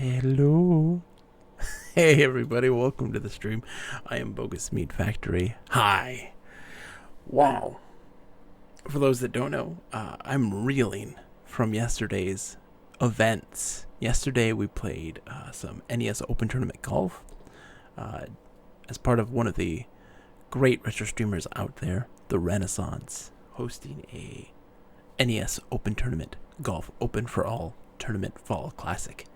Hello. Hey everybody, welcome to the stream. I am Bogus Meat Factory. Hi. Wow. For those that don't know, I'm reeling from yesterday's events. Yesterday we played some NES Open Tournament Golf as part of one of the great retro streamers out there, the Renaissance, hosting a NES Open Tournament Golf Open for All Tournament Fall Classic.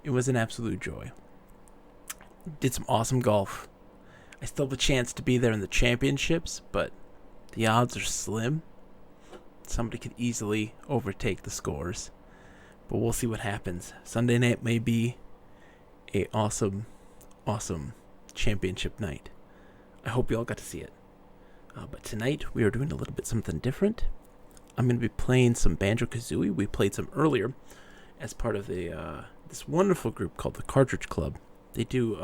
It was an absolute joy. Did some awesome golf. I still have a chance to be there in the championships, but the odds are slim. Somebody could easily overtake the scores, but we'll see what happens. Sunday night may be a awesome championship night. I hope you all got to see it. But tonight we are doing a little bit something different. I'm going to be playing some Banjo Kazooie. We played some earlier as part of the this wonderful group called the Cartridge Club. They do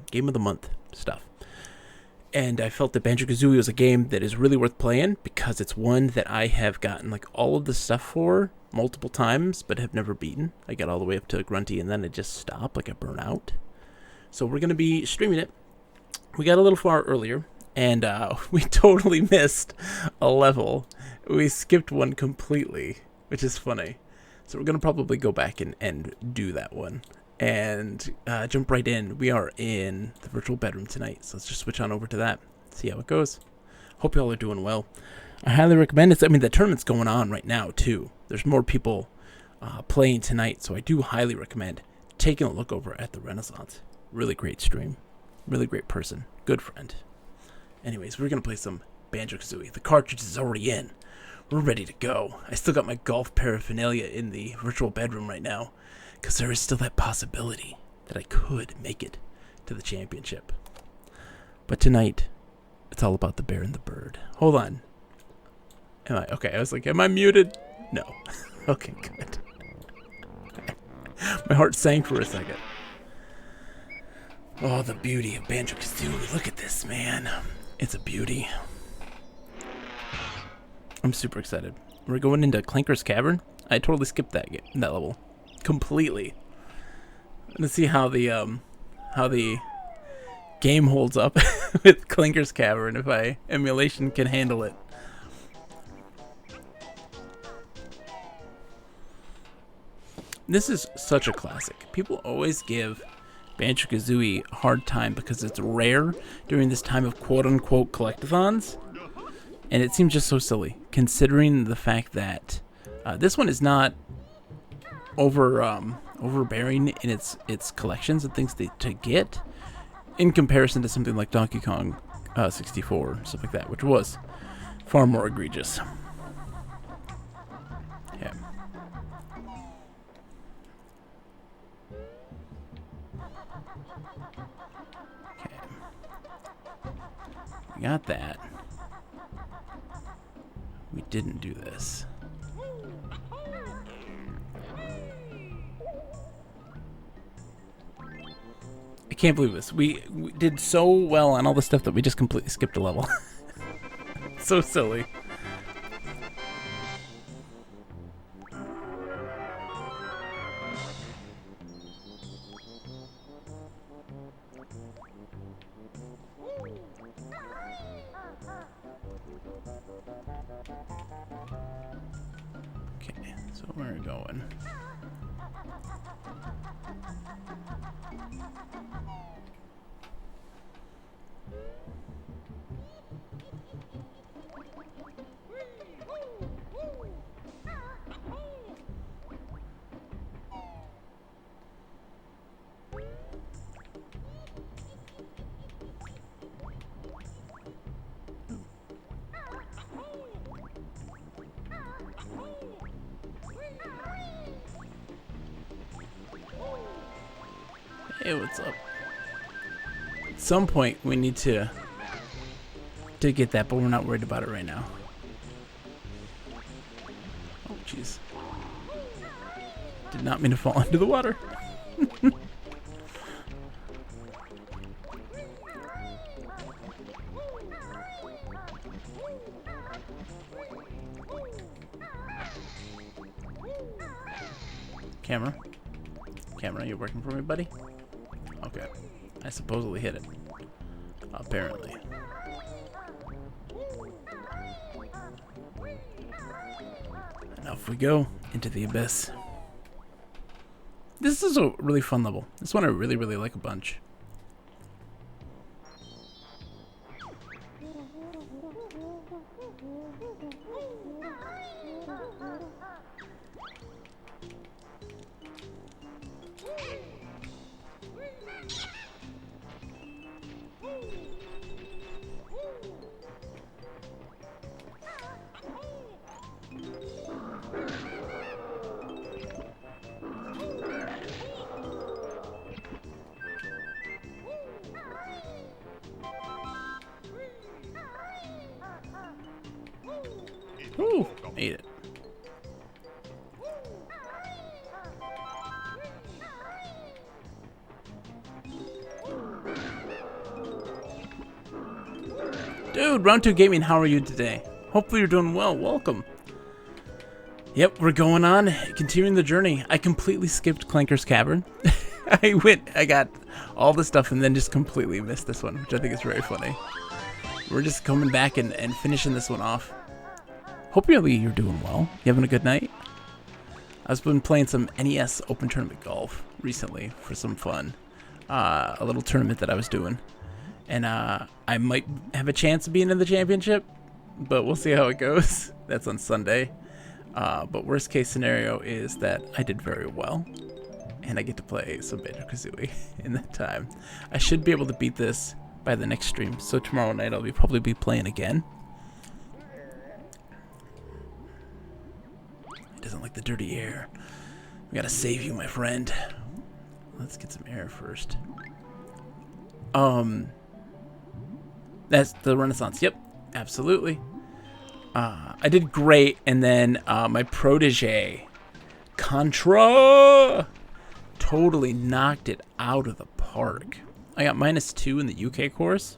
Game of the Month stuff. And I felt that Banjo Kazooie was a game that is really worth playing because it's one that I have gotten like all of the stuff for multiple times, but have never beaten. I got all the way up to Grunty and then I just stopped, like I burn out. So we're going to be streaming it. We got a little far earlier, and we totally missed a level. We skipped one completely, which is funny. So we're going to probably go back and do that one. And jump right in. We are in the virtual bedroom tonight, so let's just switch on over to that. See how it goes. Hope y'all are doing well. I highly recommend it. I mean, the tournament's going on right now, too. There's more people playing tonight, so I do highly recommend taking a look over at the Renaissance. Really great stream. Really great person. Good friend. Anyways, we're going to play some Banjo-Kazooie. The cartridge is already in. We're ready to go. I still got my golf paraphernalia in the virtual bedroom right now, because there is still that possibility that I could make it to the championship. But tonight, it's all about the bear and the bird. Hold on. Okay, I was like, am I muted? No. Okay, good. My heart sank for a second. Oh, the beauty of Banjo-Kazooie. Look at this, man. It's a beauty. I'm super excited. We're going into Clanker's Cavern. I totally skipped that level completely. Let's see how the game holds up with Clanker's Cavern, if emulation can handle it. This is such a classic. People always give Banjo-Kazooie a hard time because it's rare during this time of quote-unquote collectathons. And it seems just so silly, considering the fact that this one is not overbearing in its collections and things to get, in comparison to something like Donkey Kong 64, stuff like that, which was far more egregious. Yeah. Okay. We got that. We didn't do this. I can't believe this. We did so well on all the stuff that we just completely skipped a level. So silly. Okay, so where are we going? Hey, what's up? At some point, we need to get that, but we're not worried about it right now. Oh, jeez. Did not mean to fall into the water. Camera. Camera, you working for me, buddy? Okay. I supposedly hit it. Apparently. And off we go into the abyss. This is a really fun level. This one I really, really like a bunch. Ooh, ate it. Dude, Round 2 Gaming, how are you today? Hopefully you're doing well. Welcome. Yep, we're going on, continuing the journey. I completely skipped Clanker's Cavern. I got all the stuff and then just completely missed this one, which I think is very funny. We're just coming back and finishing this one off. Hope you're doing well. You having a good night? I've been playing some NES Open Tournament Golf recently for some fun. A little tournament that I was doing. And I might have a chance of being in the championship, but we'll see how it goes. That's on Sunday. But worst case scenario is that I did very well. And I get to play some Banjo Kazooie in that time. I should be able to beat this by the next stream. So tomorrow night I'll probably be playing again. He doesn't like the dirty air. We gotta save you, my friend. Let's get some air first. That's the Renaissance. Yep, absolutely. I did great, and then my protege, Contra, totally knocked it out of the park. I got -2 in the UK course,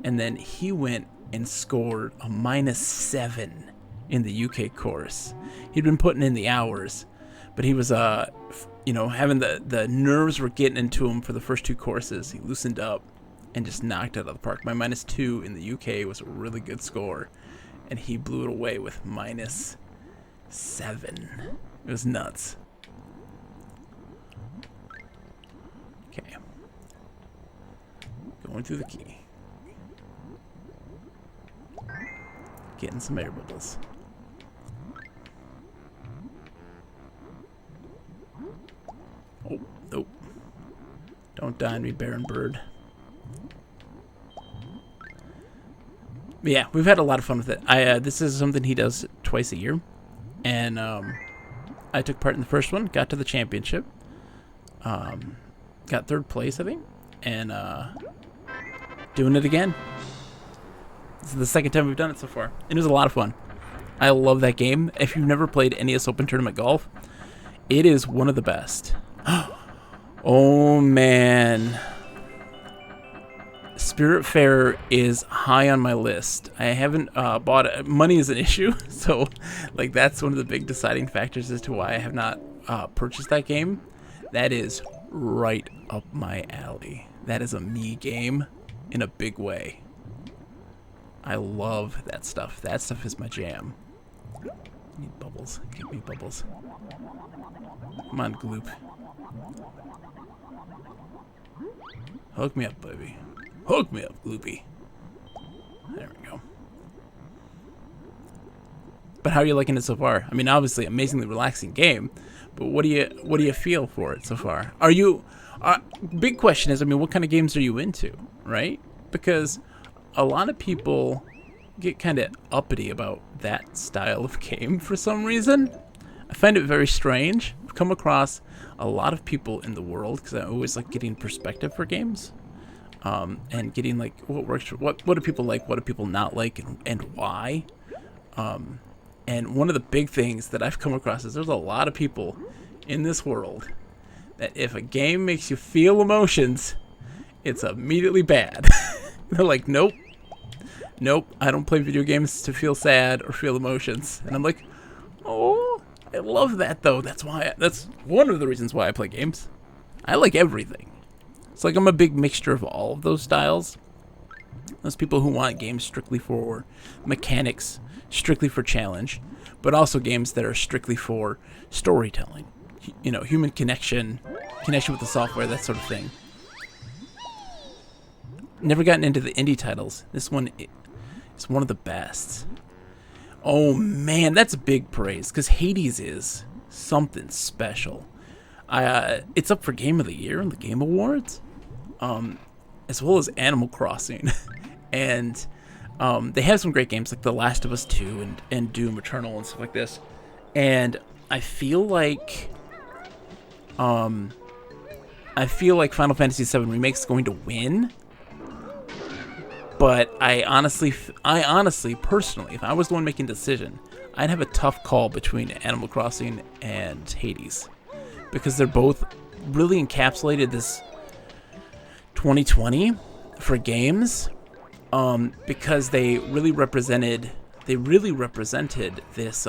and then he went and scored a -7 in the UK course. He'd been putting in the hours, but he was, you know, having the nerves were getting into him for the first 2 courses. He loosened up and just knocked it out of the park. My -2 in the UK was a really good score, and he blew it away with -7. It was nuts. Okay. Going through the key. Getting some air bubbles. Oh, nope. Don't die on me, Baron Bird. But yeah, we've had a lot of fun with it. This is something he does twice a year. And I took part in the first one, got to the championship. Got 3rd place, I think. And doing it again. This is the 2nd time we've done it so far. And it was a lot of fun. I love that game. If you've never played NES Open Tournament Golf, it is one of the best. Oh, man. Spiritfarer is high on my list. I haven't bought it. Money is an issue, so like that's one of the big deciding factors as to why I have not purchased that game. That is right up my alley. That is a me game in a big way. I love that stuff. That stuff is my jam. I need bubbles. Give me bubbles. Come on, Gloop. Hook me up, baby. Hook me up, Gloopy. There we go. But how are you liking it so far? I mean, obviously, amazingly relaxing game. But what do you feel for it so far? Are you? Big question is, I mean, what kind of games are you into, right? Because a lot of people get kind of uppity about that style of game for some reason. I find it very strange. I've come across a lot of people in the world because I always like getting perspective for games. And getting like what works, what do people like, what do people not like, and why. And one of the big things that I've come across is there's a lot of people in this world that if a game makes you feel emotions, it's immediately bad. They're like, nope, I don't play video games to feel sad or feel emotions. And I'm like, oh, I love that though. That's one of the reasons why I play games. I like everything. It's like I'm a big mixture of all of those styles. Those people who want games strictly for mechanics, strictly for challenge, but also games that are strictly for storytelling. You know, human connection with the software, that sort of thing. Never gotten into the indie titles. This one is one of the best. Oh man, that's big praise, because Hades is something special. It's up for Game of the Year in the Game Awards, as well as Animal Crossing. And they have some great games like The Last of Us 2 and Doom Eternal and stuff like this. And I feel like Final Fantasy VII Remake is going to win. But I honestly, personally, if I was the one making a decision, I'd have a tough call between Animal Crossing and Hades, because they're both really encapsulated this 2020 for games, because they really represented this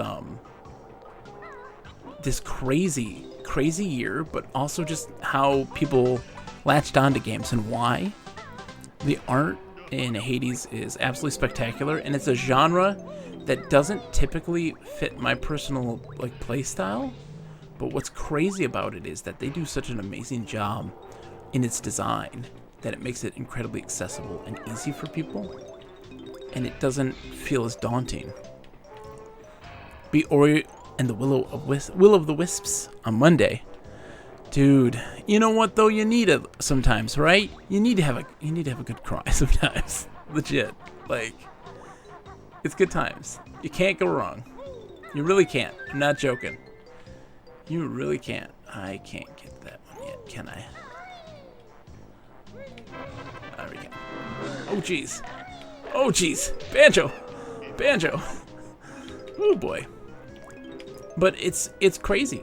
this crazy year, but also just how people latched onto games and why. The art in Hades is absolutely spectacular, and it's a genre that doesn't typically fit my personal play style. But what's crazy about it is that they do such an amazing job in its design that it makes it incredibly accessible and easy for people, and it doesn't feel as daunting. Beat Ori and the Will of the Wisps on Monday. Dude, you know what though? You need it sometimes, right? You need to have a good cry sometimes. Legit. It's good times. You can't go wrong. You really can't. I'm not joking. You really can't. I can't get that one yet, can I? There we go. Oh jeez. Oh jeez. Banjo. Oh boy. But it's crazy.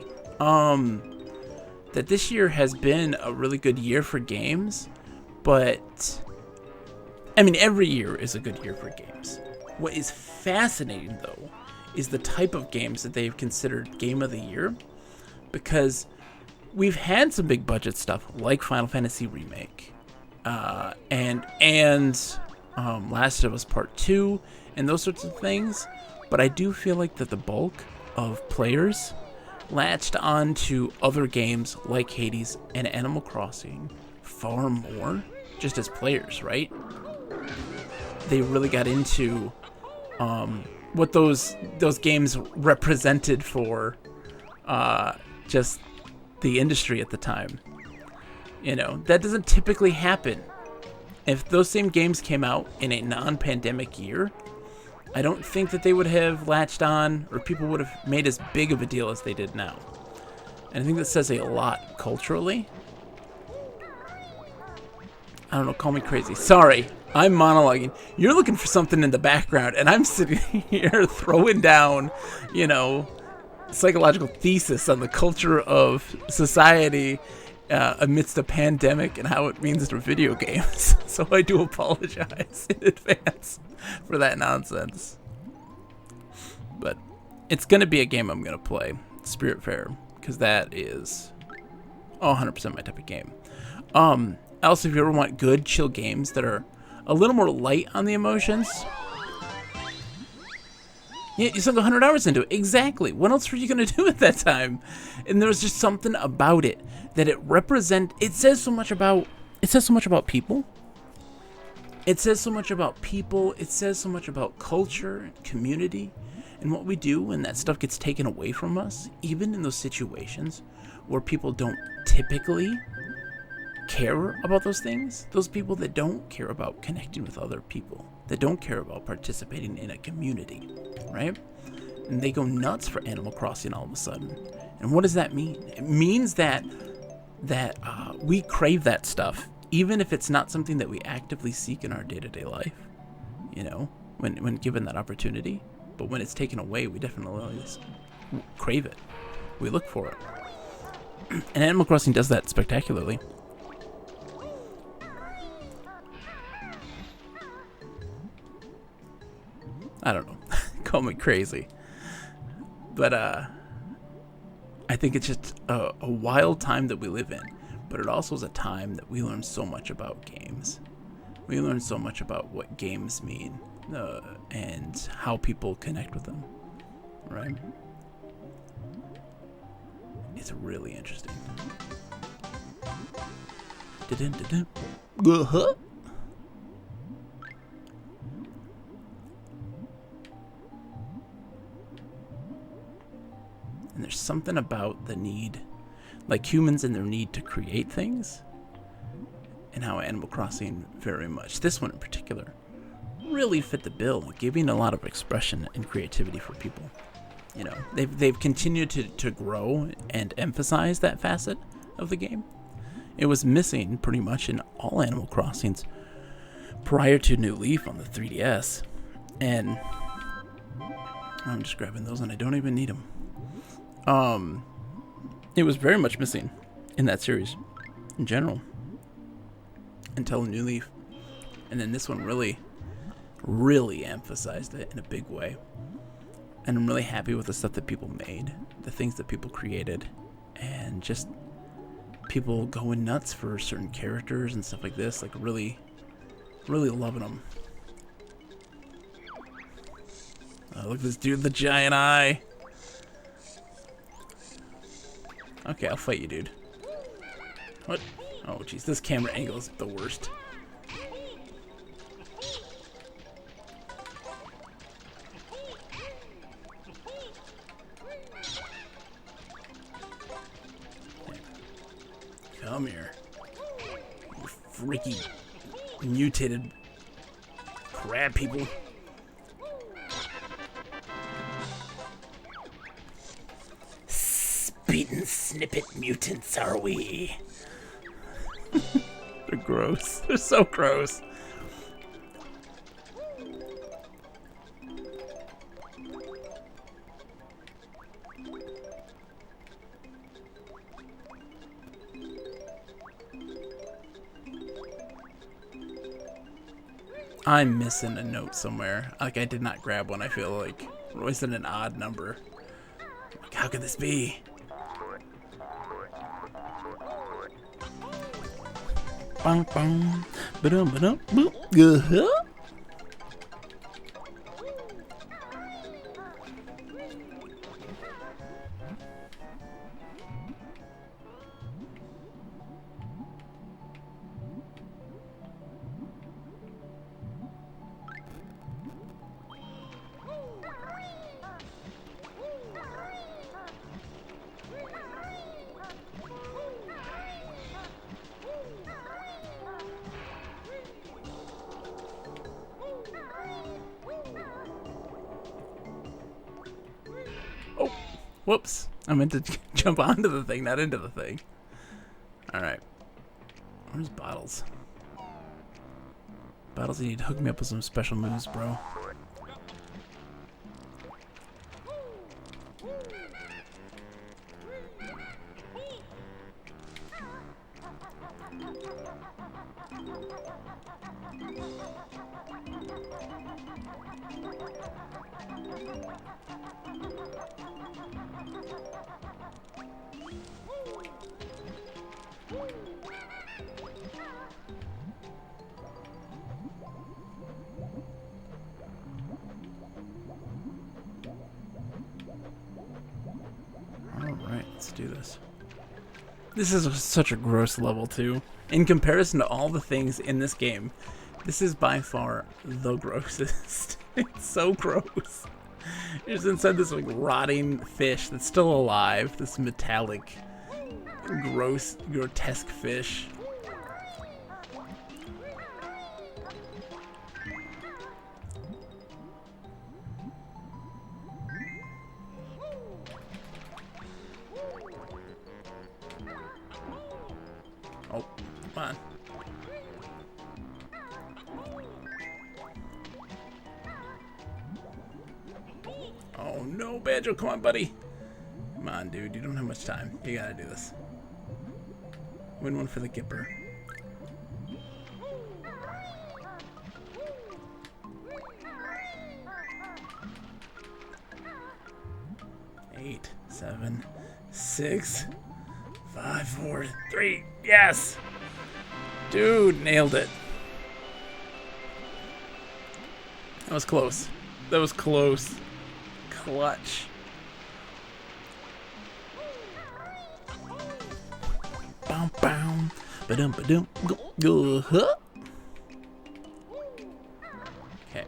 That this year has been a really good year for games, but I mean, every year is a good year for games. What is fascinating, though, is the type of games that they've considered Game of the Year, because we've had some big budget stuff like Final Fantasy Remake, and Last of Us Part 2, and those sorts of things, but I do feel like that the bulk of players latched on to other games like Hades and Animal Crossing far more just as players, right? They really got into what those games represented for just the industry at the time. You know, that doesn't typically happen. If those same games came out in a non-pandemic year, I don't think that they would have latched on, or people would have made as big of a deal as they did now. And I think that says a lot culturally. I don't know, call me crazy. Sorry, I'm monologuing. You're looking for something in the background, and I'm sitting here throwing down, psychological thesis on the culture of society amidst a pandemic and how it means to video games. So I do apologize in advance for that nonsense. But it's going to be a game I'm going to play, Spiritfarer, because that is 100% my type of game. Also, if you ever want good, chill games that are a little more light on the emotions, yeah, you sunk 100 hours into it. Exactly. What else were you going to do at that time? And there was just something about it that it says so much about people. It says so much about people. It says so much about culture and community and what we do when that stuff gets taken away from us, even in those situations where people don't typically care about those things. Those people that don't care about connecting with other people, that don't care about participating in a community, right? And they go nuts for Animal Crossing all of a sudden. And what does that mean? It means that we crave that stuff, even if it's not something that we actively seek in our day-to-day life, when given that opportunity. But when it's taken away, we definitely always crave it. We look for it. And Animal Crossing does that spectacularly. I don't know. Call me crazy. But I think it's just a wild time that we live in, but it also is a time that we learn so much about games. We learn so much about what games mean and how people connect with them, right? It's really interesting. Uh-huh. And there's something about the need, like humans and their need to create things, and how Animal Crossing very much, this one in particular, really fit the bill, giving a lot of expression and creativity for people. You know, they've continued to grow and emphasize that facet of the game. It was missing pretty much in all Animal Crossings prior to New Leaf on the 3DS. And I'm just grabbing those and I don't even need them. It was very much missing in that series in general until New Leaf. And then this one really emphasized it in a big way. And I'm really happy with the stuff that people made, the things that people created, and just people going nuts for certain characters and stuff like this, like really loving them. Oh, look at this dude with the giant eye. Okay, I'll fight you, dude. What? Oh, jeez, this camera angle is the worst. Come here. You freaky mutated crab people. Spit and snippet mutants, are we? They're gross. They're so gross. I'm missing a note somewhere. Like, I did not grab one, I feel like. Roy's in an odd number. Like, how could this be? Bang, bang. Ba-dum, ba-dum, boop. Uh-huh. Oh, whoops. I meant to jump onto the thing, not into the thing. Alright. Where's Bottles? Bottles, you need to hook me up with some special moves, bro. Alright, let's do this. This is such a gross level, too. In comparison to all the things in this game, this is by far the grossest. It's so gross. You're just inside this like rotting fish that's still alive. This metallic, gross, grotesque fish. Oh, come on. Oh no, Banjo, come on, buddy. Come on, dude, you don't have much time. You gotta do this. Win one for the Gipper. Eight, 7, 6, 5, 4, 3. Yes! Dude, nailed it. That was close. That was close. Clutch. Bow, bow. Ba-dum, ba-dum. Go, huh? Okay.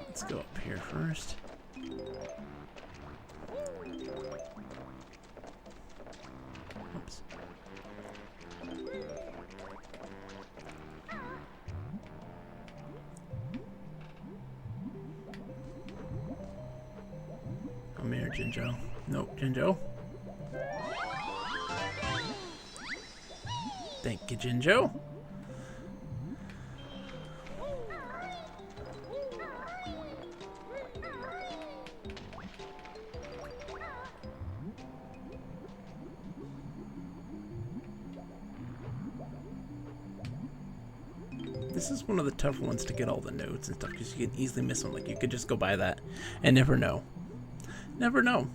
Let's go up here first. Oops. Come here, Jinjo. Nope, Jinjo. Thank you, Jinjo. This is one of the tough ones to get all the notes and stuff because you can easily miss one. Like, you could just go by that and never know. Never know.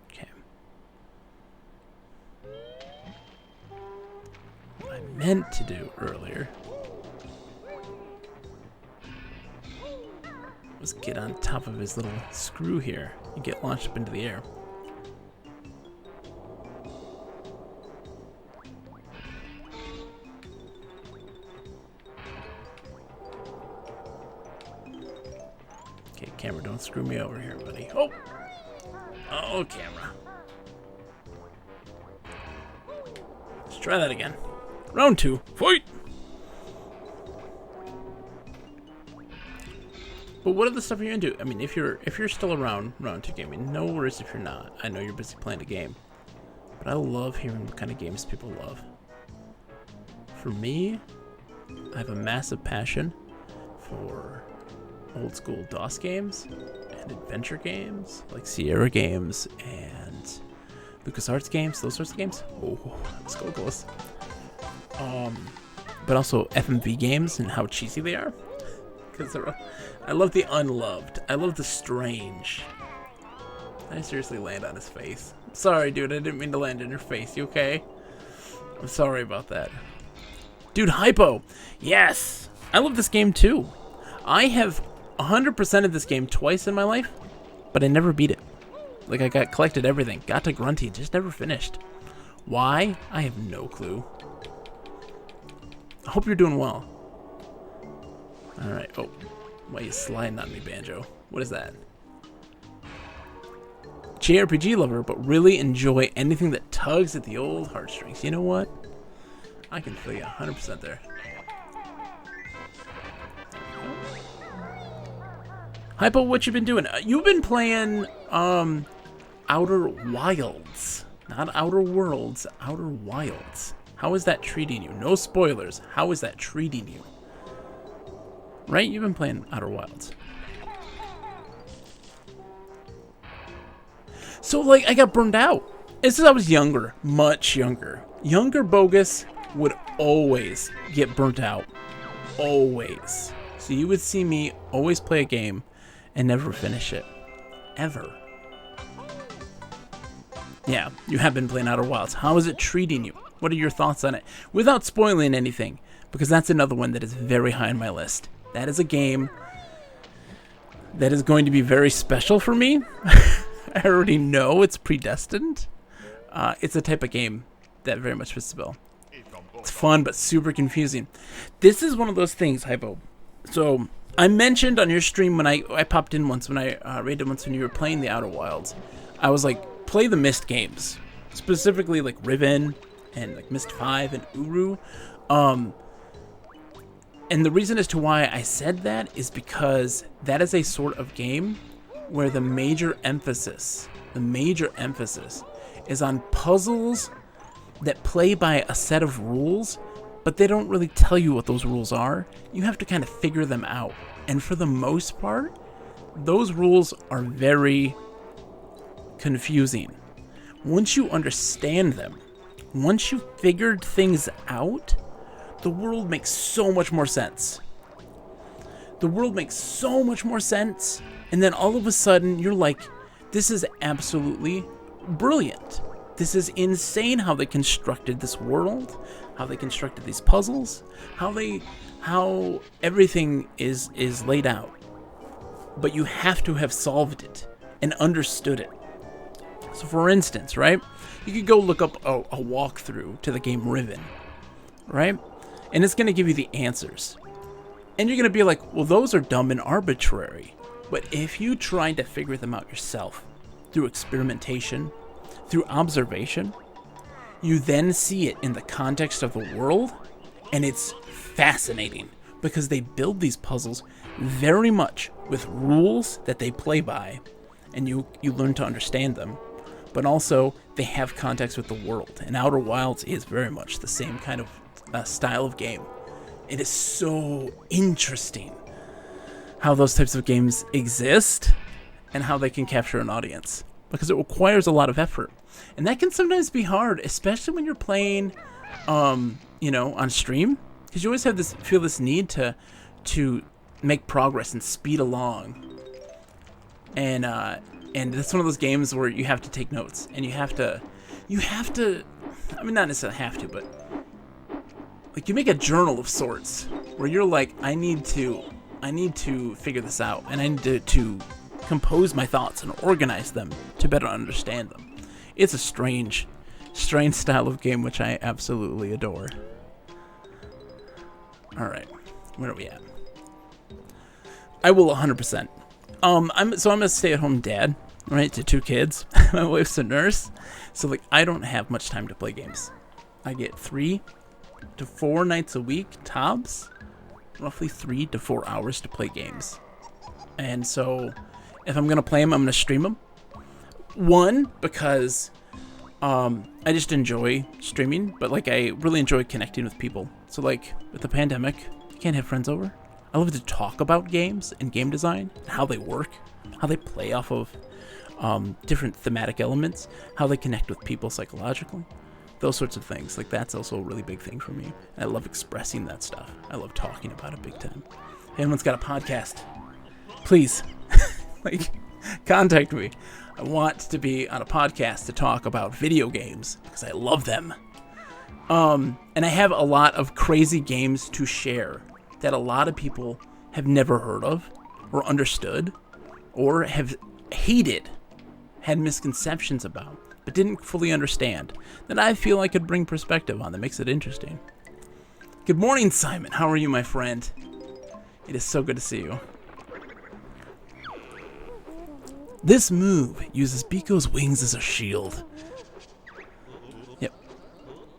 Okay. What I meant to do earlier was get on top of his little screw here and get launched up into the air. Okay, camera, don't screw me over here, buddy. Oh! Oh, camera. Let's try that again. Round 2. Fight! But what other stuff are you into? I mean, if you're still around round 2 gaming, no worries if you're not. I know you're busy playing a game. But I love hearing what kind of games people love. For me, I have a massive passion for old school DOS games and adventure games like Sierra games and LucasArts games, those sorts of games. Oh, let's go close. But also FMV games and how cheesy they are. Because I love the unloved. I love the strange. I seriously land on his face. I'm sorry, dude. I didn't mean to land in your face. You okay? I'm sorry about that. Dude, Hypo. Yes. I love this game too. I have 100% of this game twice in my life, but I never beat it. Like, I collected everything. Got to Grunty, just never finished. Why? I have no clue. I hope you're doing well. Alright. Oh. Why are you sliding on me, Banjo? What is that? JRPG lover, but really enjoy anything that tugs at the old heartstrings. You know what? I can feel you 100% there. Hypo, what you been doing? You've been playing Outer Wilds. Not Outer Worlds, Outer Wilds. How is that treating you? No spoilers. How is that treating you? Right? You've been playing Outer Wilds. So, like, I got burned out. This is I was younger. Much younger. Younger Bogus would always get burnt out. Always. So you would see me always play a game and never finish it. Ever. Yeah, you have been playing Outer Wilds. How is it treating you? What are your thoughts on it? Without spoiling anything, because that's another one that is very high on my list. That is a game that is going to be very special for me. I already know it's predestined. It's a type of game that very much fits the bill. It's fun, but super confusing. This is one of those things, Hypo. So, I mentioned on your stream when I popped in once, when I raided once when you were playing the Outer Wilds, I was like, play the Myst games. Specifically, like Riven and like Myst 5 and Uru. And the reason as to why I said that is because that is a sort of game where the major emphasis is on puzzles that play by a set of rules, but they don't really tell you what those rules are. You have to kind of figure them out. And for the most part, those rules are very confusing. once you understand them, once you've figured things out, the world makes so much more sense. The world makes so much more sense, and then all of a sudden you're like, this is absolutely brilliant. This is insane how they constructed this world, how they constructed these puzzles, how everything is laid out. But you have to have solved it and understood it. So for instance, right, you could go look up a walkthrough to the game Riven, right? And it's going to give you the answers. And you're going to be like, well, those are dumb and arbitrary. But if you try to figure them out yourself through experimentation, through observation, you then see it in the context of the world, and it's fascinating because they build these puzzles very much with rules that they play by, and you learn to understand them. But also, they have context with the world, and Outer Wilds is very much the same kind of style of game. It is so interesting how those types of games exist and how they can capture an audience, because it requires a lot of effort. And that can sometimes be hard, especially when you're playing, on stream, because you always have feel this need to make progress and speed along. And that's one of those games where you have to take notes, and you have to, I mean, not necessarily have to, but like you make a journal of sorts where you're like, I need to figure this out, and I need to compose my thoughts and organize them to better understand them. It's a strange style of game which I absolutely adore. All right, where are we at? I will 100%. I'm a stay-at-home dad, right, to 2 kids. My wife's a nurse, so like I don't have much time to play games. I get 3 to 4 nights a week tops, roughly 3 to 4 hours to play games. And so if I'm gonna play them, I'm gonna stream them. One, because I just enjoy streaming, but like I really enjoy connecting with people. So like with the pandemic, you can't have friends over. I love to talk about games and game design, how they work, how they play off of different thematic elements, how they connect with people psychologically, those sorts of things. Like that's also a really big thing for me. And I love expressing that stuff. I love talking about it big time. If anyone's got a podcast, please, like, contact me. I want to be on a podcast to talk about video games because I love them. And I have a lot of crazy games to share that a lot of people have never heard of or understood or have hated, had misconceptions about, but didn't fully understand, that I feel I could bring perspective on that makes it interesting. Good morning, Simon. How are you, my friend? It is so good to see you. This move uses Biko's wings as a shield. Yep.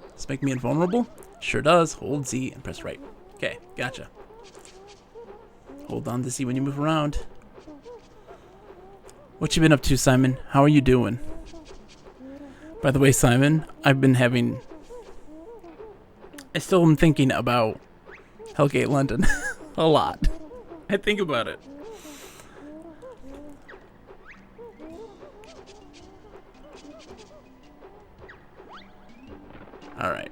Does this make me invulnerable? Sure does. Hold Z and press right. Okay, gotcha. Hold on to Z when you move around. What you been up to, Simon? How are you doing? By the way, Simon, I still am thinking about Hellgate London a lot. I think about it. All right.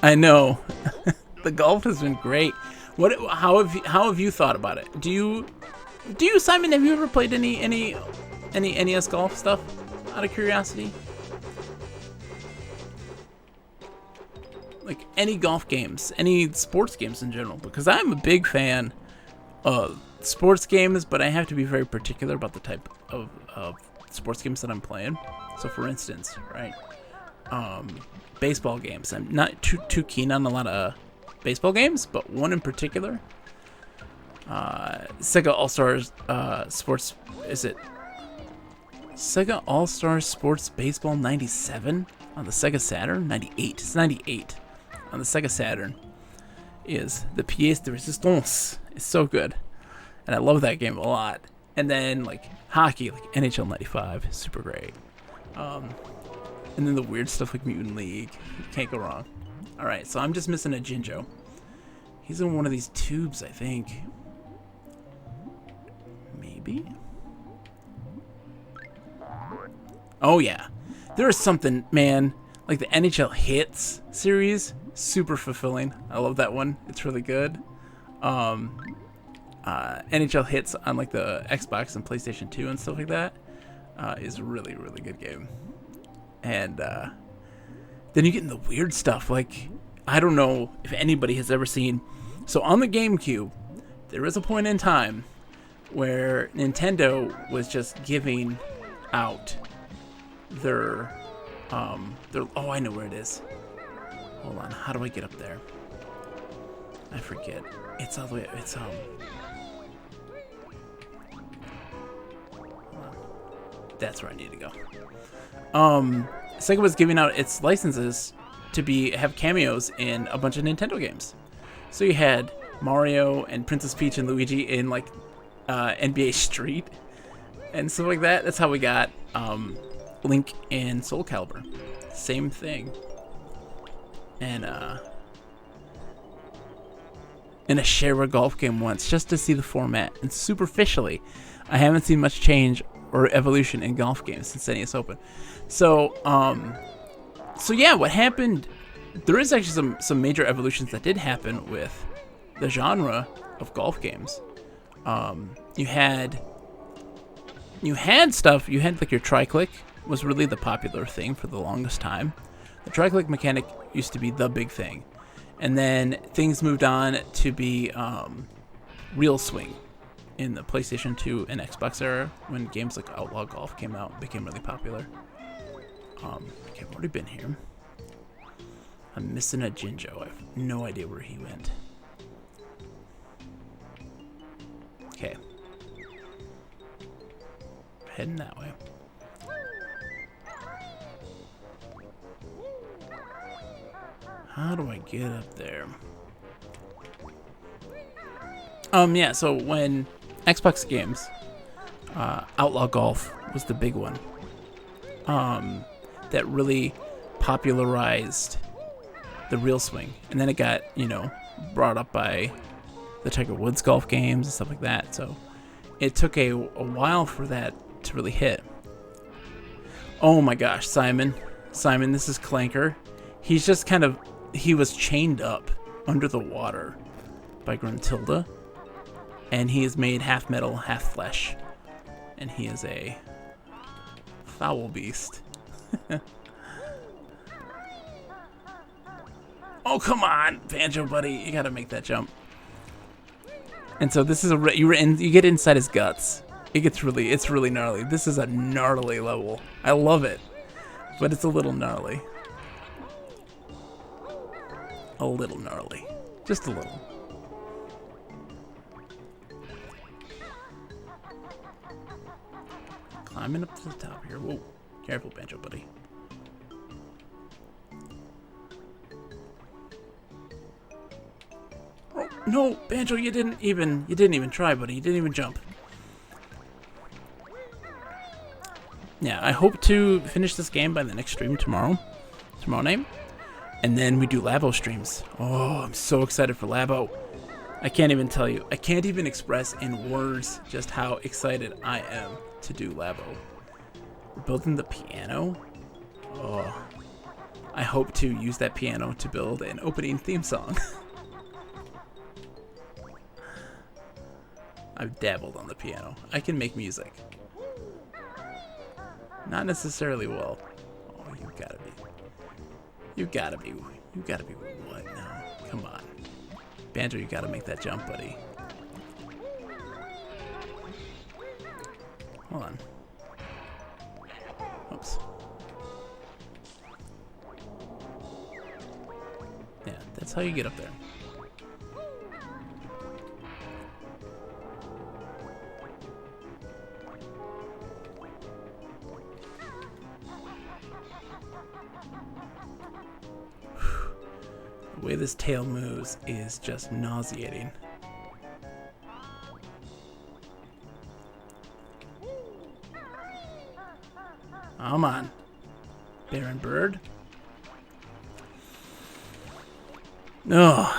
I know. The golf has been great. How have you thought about it? Do you Simon, have you ever played any NES golf stuff out of curiosity? Like any golf games, any sports games in general, because I'm a big fan of sports games, but I have to be very particular about the type of sports games that I'm playing. So for instance, right, baseball games. I'm not too keen on a lot of baseball games, but one in particular, Sega All-Stars Sports, is it Sega All-Stars Sports Baseball 97 on the Sega Saturn? 98, it's 98 on the Sega Saturn, is the pièce de résistance. It's so good, and I love that game a lot. And then like hockey, like NHL 95, super great. And then the weird stuff like Mutant League, can't go wrong. Alright, so I'm just missing a Jinjo. He's in one of these tubes, I think. Maybe? Oh, yeah. There is something, man, like the NHL Hits series, super fulfilling. I love that one. It's really good. NHL Hits on like the Xbox and PlayStation 2 and stuff like that is really, really good game. And then you get in the weird stuff. Like, I don't know if anybody has ever seen. So on the GameCube, there was a point in time where Nintendo was just giving out their oh, I know where it is. Hold on, how do I get up there? I forget. It's all the way. It's that's where I need to go. Sega was giving out its licenses to have cameos in a bunch of Nintendo games. So you had Mario and Princess Peach and Luigi in like NBA Street and stuff like that. That's how we got Link in Soul Calibur. Same thing. And in a Shara golf game once, just to see the format. And superficially, I haven't seen much change or evolution in golf games since NES Open. So yeah, what happened? There is actually some major evolutions that did happen with the genre of golf games. You had stuff. You had like your tri-click was really the popular thing for the longest time. The tri-click mechanic used to be the big thing, and then things moved on to be real swing in the PlayStation 2 and Xbox era when games like Outlaw Golf came out, became really popular. Okay, I've already been here. I'm missing a Jinjo. I have no idea where he went. Okay. Heading that way. How do I get up there? Yeah, so when Xbox games, Outlaw Golf was the big one. That really popularized the real swing. And then it got, brought up by the Tiger Woods golf games and stuff like that. So it took a while for that to really hit. Oh my gosh, Simon, this is Clanker. He's just he was chained up under the water by Gruntilda. And he is made half metal, half flesh. And he is a foul beast. Oh, come on, Banjo buddy. You gotta make that jump. And so this is you get inside his guts. It's really gnarly. This is a gnarly level. I love it. But it's a little gnarly. A little gnarly. Just a little. Climbing up to the top here. Whoa. Careful, Banjo buddy. Oh, no, Banjo, you didn't even try, buddy. You didn't even jump. Yeah, I hope to finish this game by the next stream tomorrow night. And then we do Labo streams. Oh, I'm so excited for Labo. I can't even tell you. I can't even express in words just how excited I am to do Labo. We're building the piano. Oh, I hope to use that piano to build an opening theme song. I've dabbled on the piano. I can make music. Not necessarily well. Oh, you gotta be what now? Come on. Banjo, you gotta make that jump, buddy. Hold on. Oops. Yeah, that's how you get up there. The way this tail moves is just nauseating. Come on, Baron Bird. Ugh.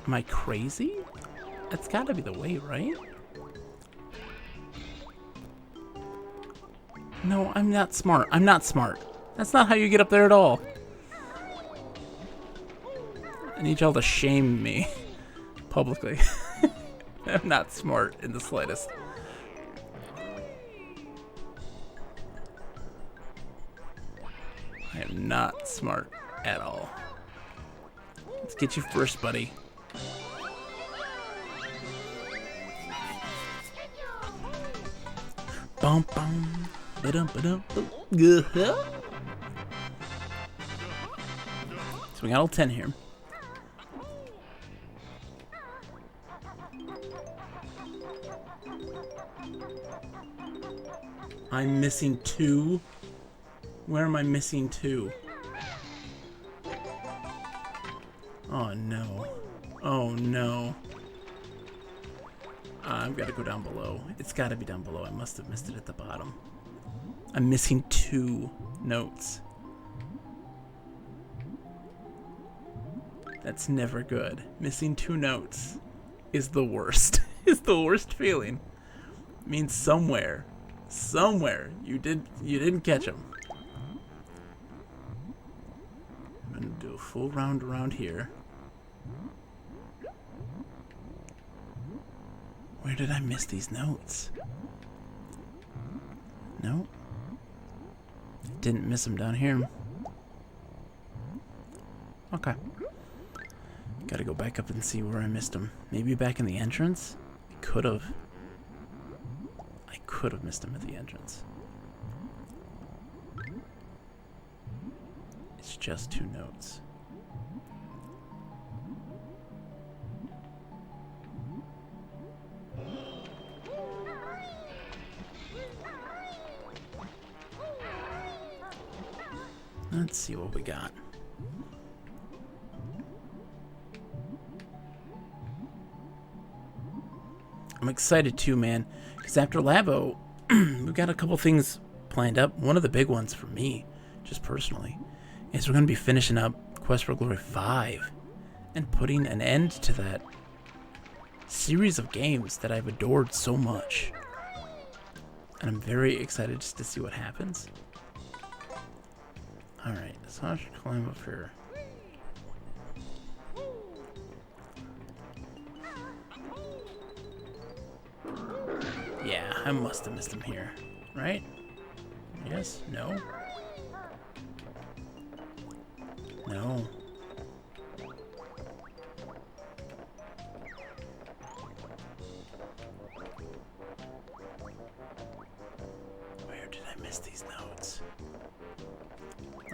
Am I crazy? That's gotta be the way, right? No, I'm not smart. I'm not smart. That's not how you get up there at all. I need y'all to shame me publicly. I'm not smart in the slightest. I am not smart at all. Let's get you first, buddy. Bum bum. Ba-dum, ba-dum, boom. So we got all 10 here. I'm missing 2. Where am I missing 2? Oh no. Oh no. I've got to go down below. It's got to be down below. I must have missed it at the bottom. I'm missing 2 notes. That's never good. Missing 2 notes is the worst. It's the worst feeling. It means somewhere you didn't catch them. I'm gonna do a full round around here. Where did I miss these notes? No. Didn't miss them down here. Okay. Gotta go back up and see where I missed them. Maybe back in the entrance? I could have missed them at the entrance. It's just 2 notes. Let's see what we got. I'm excited too, man, because after Labo, we've got a couple things planned up. One of the big ones for me, just personally, is we're going to be finishing up Quest for Glory 5 and putting an end to that series of games that I've adored so much. And I'm very excited just to see what happens. Alright, so I should climb up here. Yeah, I must have missed him here, right? Yes? No? No. Where did I miss these notes?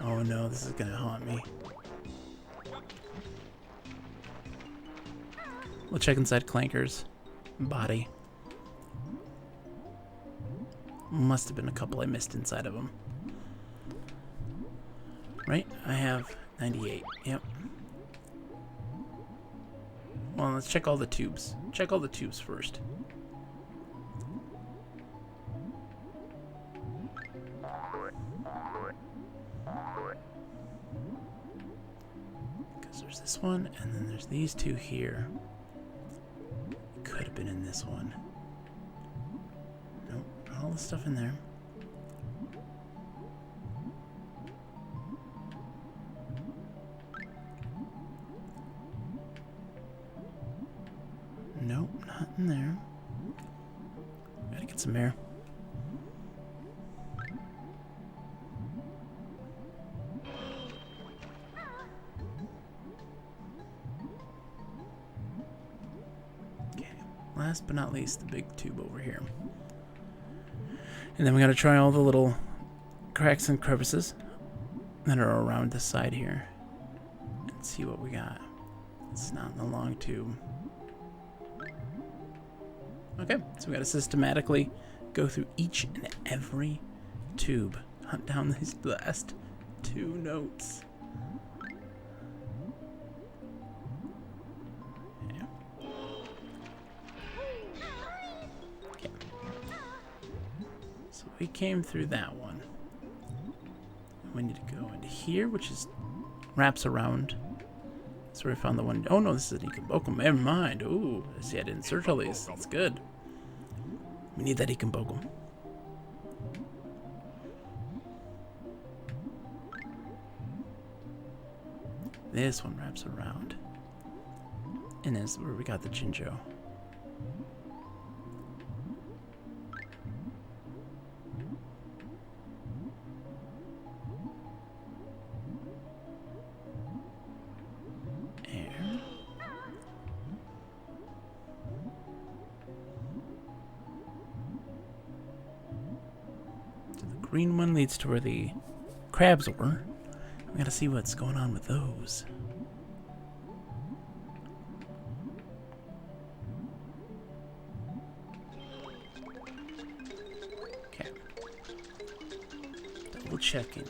Oh no, this is gonna haunt me. We'll check inside Clanker's body. Must have been a couple I missed inside of him. Right? I have 98. Yep. Well, let's check all the tubes. Check all the tubes first. Because there's this one, and then there's these 2 here. Could have been in this one. Nope, not all the stuff in there. Nope, not in there. Gotta get some air. Okay, last but not least, the big tube over here. And then we gotta try all the little cracks and crevices that are around this side here and see what we got. It's not in the long tube. Okay, so we gotta systematically go through each and every tube, hunt down these last 2 notes. Yeah. Okay. So we came through that one. We need to go into here, which is wraps around. So we found the one. Oh no, this is an Ikobokum. Never mind. Ooh, see, I didn't search all these. That's good. We need that Ikobokum. This one wraps around. And is where we got the Jinjo. Green one leads to where the crabs were. We gotta see what's going on with those. Okay. Double checking.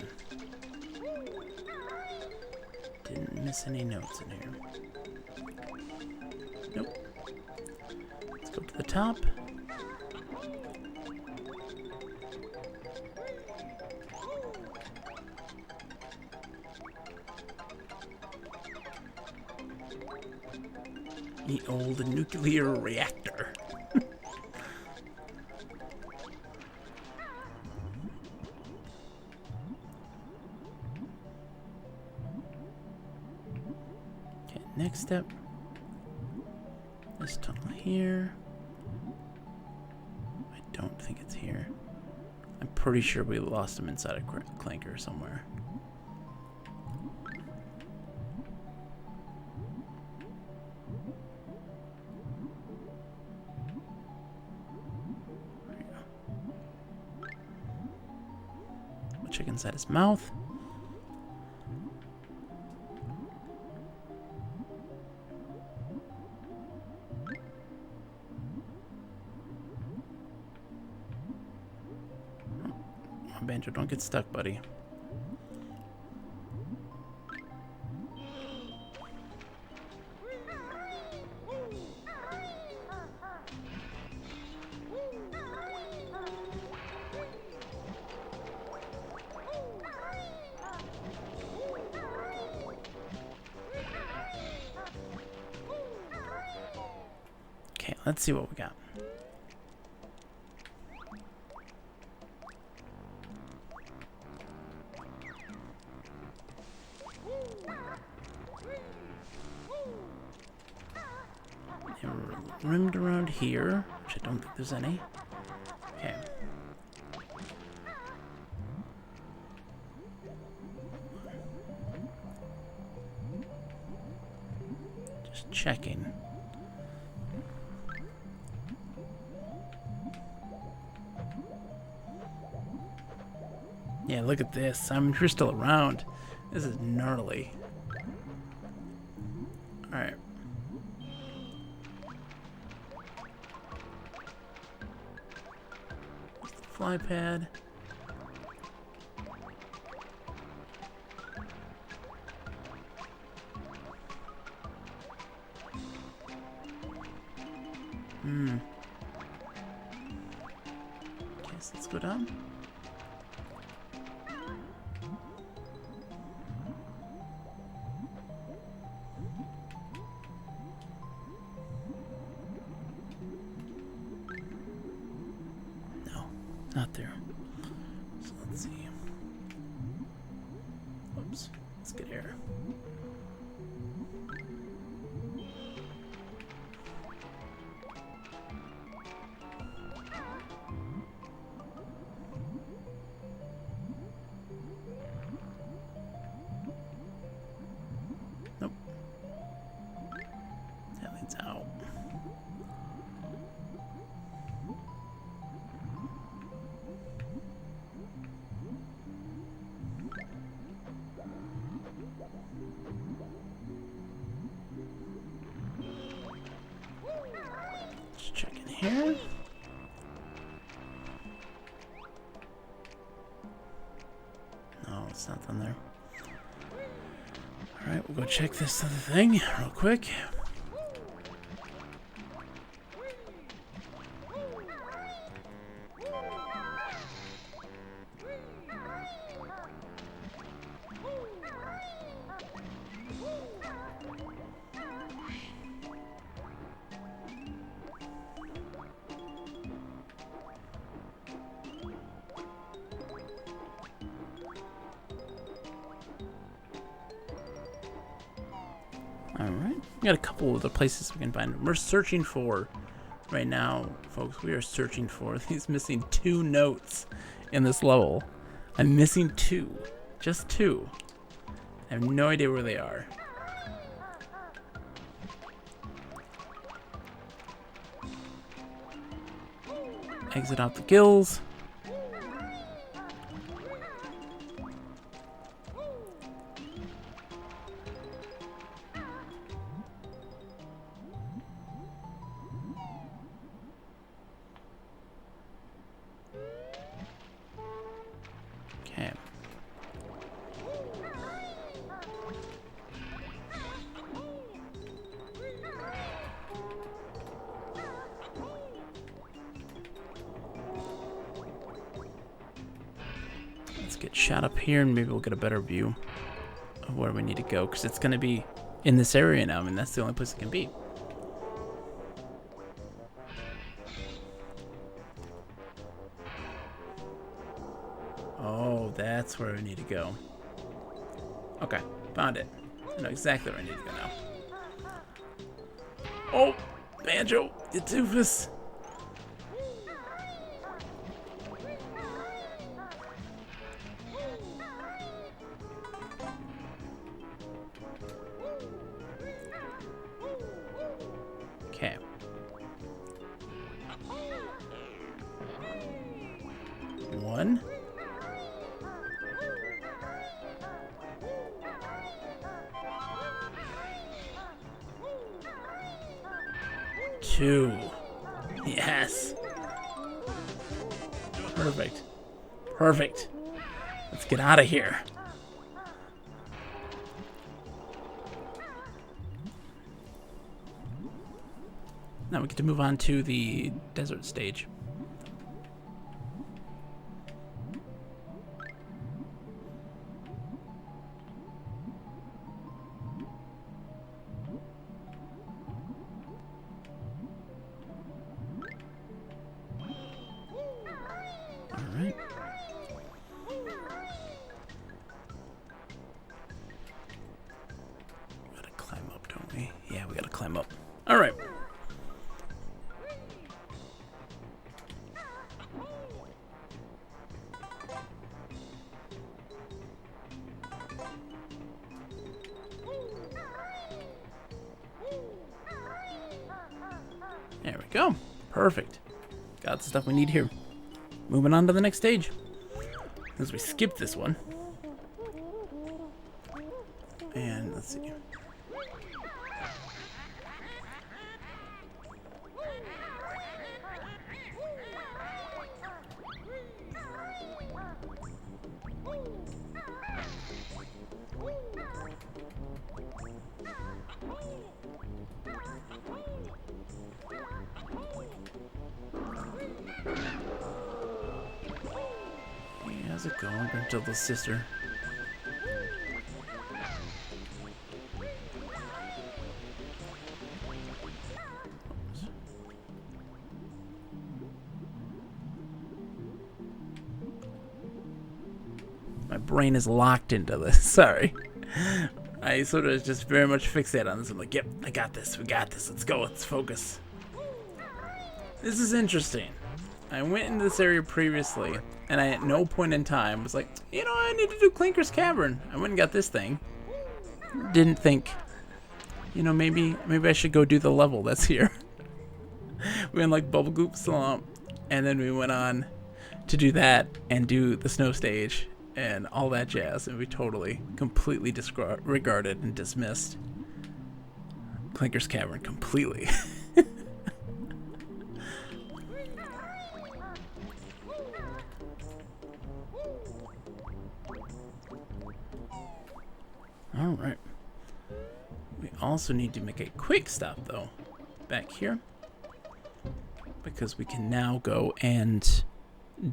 Didn't miss any notes in here. Nope. Let's go to the top. The old nuclear reactor. Okay, next step. This tunnel here. I don't think it's here. I'm pretty sure we lost him inside a clanker somewhere. Check inside his mouth. Oh, Banjo, don't get stuck, buddy. Let's see what we got. And we're rimmed around here, which I don't think there's any. Okay. Just checking. Yeah, look at this. You're still around. This is gnarly. Alright. Fly pad. Okay, so let's go down. Not there. So let's see. Whoops. Let's get air. Nope. That leads out. Here. No, it's nothing there. Alright, we'll go check this other thing real quick. Alright. We got a couple of the places we can find. We're searching for, right now, folks, we are searching for these missing 2 notes in this level. I'm missing 2. Just 2. I have no idea where they are. Exit out the gills. Okay. Let's get shot up here and maybe we'll get a better view of where we need to go, because it's going to be in this area now. I mean, that's the only place it can be. Oh, that's where we need to go. Okay, found it. I know exactly where I need to go now. Oh, Banjo, you doofus. Okay. One. Two. Yes. Perfect. Perfect. Let's get out of here. Now we get to move on to the desert stage. Alright. We gotta climb up, don't we? Yeah, we gotta climb up. Alright. There we go. Perfect. Got the stuff we need here. Moving on to the next stage. As we skip this one. And let's see. How's it going, little sister? My brain is locked into this. Sorry. I sort of just very much fixated on this. I'm like, yep, I got this. We got this. Let's go. Let's focus. This is interesting. I went into this area previously, and I at no point in time was like, you know, I need to do Clinker's Cavern. I went and got this thing. Didn't think, you know, maybe I should go do the level that's here. We went like Bubble Goop Swamp, and then we went on to do that and do the snow stage and all that jazz, and we totally, completely disregarded and dismissed Clinker's Cavern completely. Alright. We also need to make a quick stop, though, back here. Because we can now go and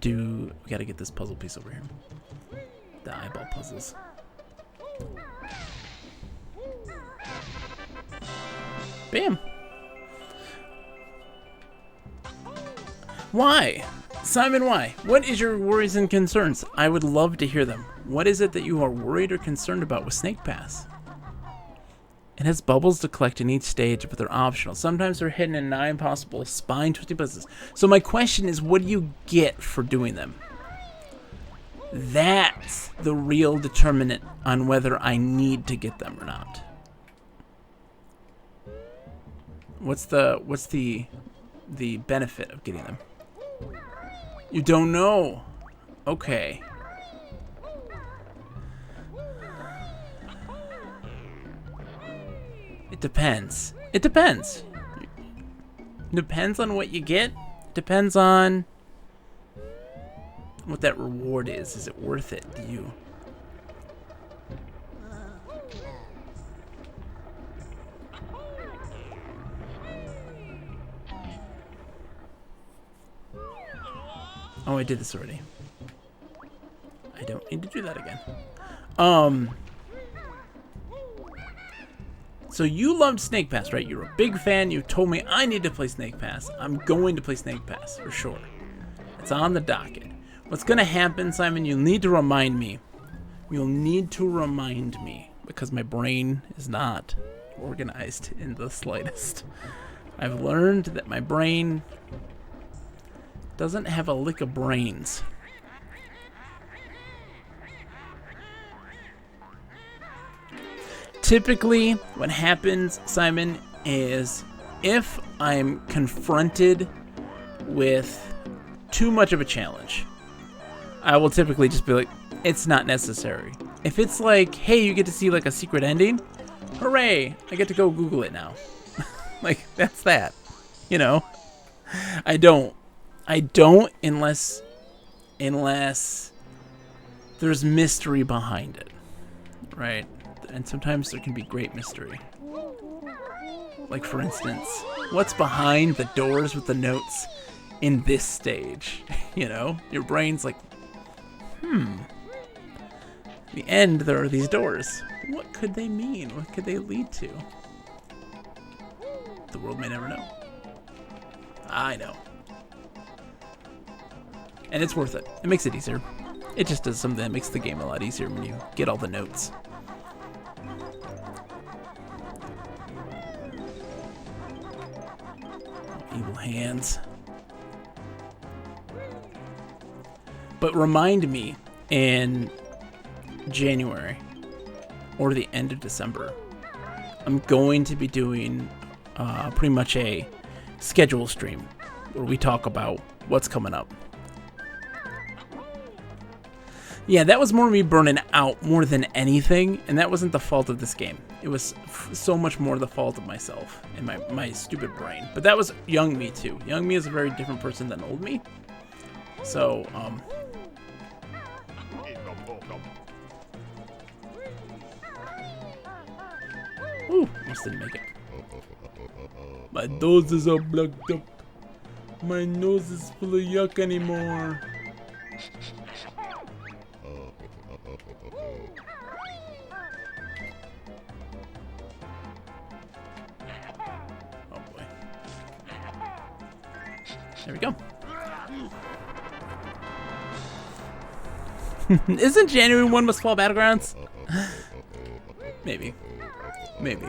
do... We gotta get this puzzle piece over here. The eyeball puzzles. Bam! Why? Simon, why? What is your worries and concerns? I would love to hear them. What is it that you are worried or concerned about with Snake Pass? It has bubbles to collect in each stage, but they're optional. Sometimes they're hidden in 9 possible spine-twisting places. So my question is, what do you get for doing them? That's the real determinant on whether I need to get them or not. What's the benefit of getting them? You don't know. Okay. It depends. It depends. Depends on what you get. Depends on what that reward is. Is it worth it to you? Oh, I did this already. I don't need to do that again. So you loved Snake Pass, right? You're a big fan. You told me I need to play Snake Pass. I'm going to play Snake Pass for sure. It's on the docket. What's going to happen, Simon? You'll need to remind me. You'll need to remind me because my brain is not organized in the slightest. I've learned that my brain doesn't have a lick of brains. Typically, what happens, Simon, is if I'm confronted with too much of a challenge, I will typically just be like, it's not necessary. If it's like, hey, you get to see like a secret ending, hooray, I get to go Google it now. Like, that's that. You know? I don't unless there's mystery behind it. Right? And sometimes there can be great mystery. Like, for instance, what's behind the doors with the notes in this stage? You know? Your brain's like, At the end, there are these doors. What could they mean? What could they lead to? The world may never know. I know. And it's worth it. It makes it easier. It just does something that makes the game a lot easier when you get all the notes. Evil hands. But remind me in January or the end of December, I'm going to be doing pretty much a schedule stream where we talk about what's coming up. Yeah, that was more me burning out more than anything, and that wasn't the fault of this game. It was so much more the fault of myself and my stupid brain. But that was young me too. Young me is a very different person than old me. So, ooh, almost didn't make it. My nose is all blocked up. My nose is full of yuck anymore. Oh boy. There we go. Isn't January 1 Must Fall Battlegrounds? Maybe. Maybe.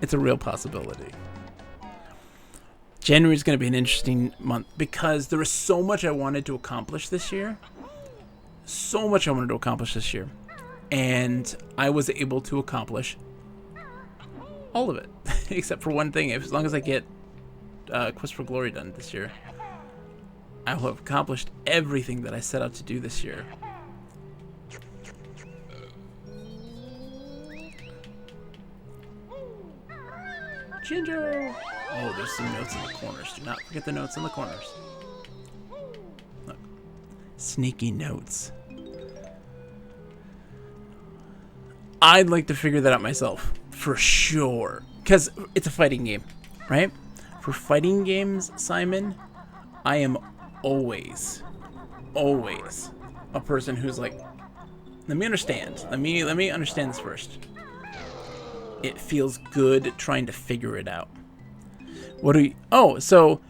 It's a real possibility. January is going to be an interesting month because there was so much I wanted to accomplish this year. So much I wanted to accomplish this year. And I was able to accomplish all of it. Except for one thing. As long as I get Quest for Glory done this year, I will have accomplished everything that I set out to do this year. Ginger! Oh, there's some notes in the corners. Do not forget the notes in the corners. Look. Sneaky notes. I'd like to figure that out myself. For sure. Because it's a fighting game, right? For fighting games, Simon, I am always a person who's like, let me understand. Let me understand this first. It feels good trying to figure it out. What do you... Oh, so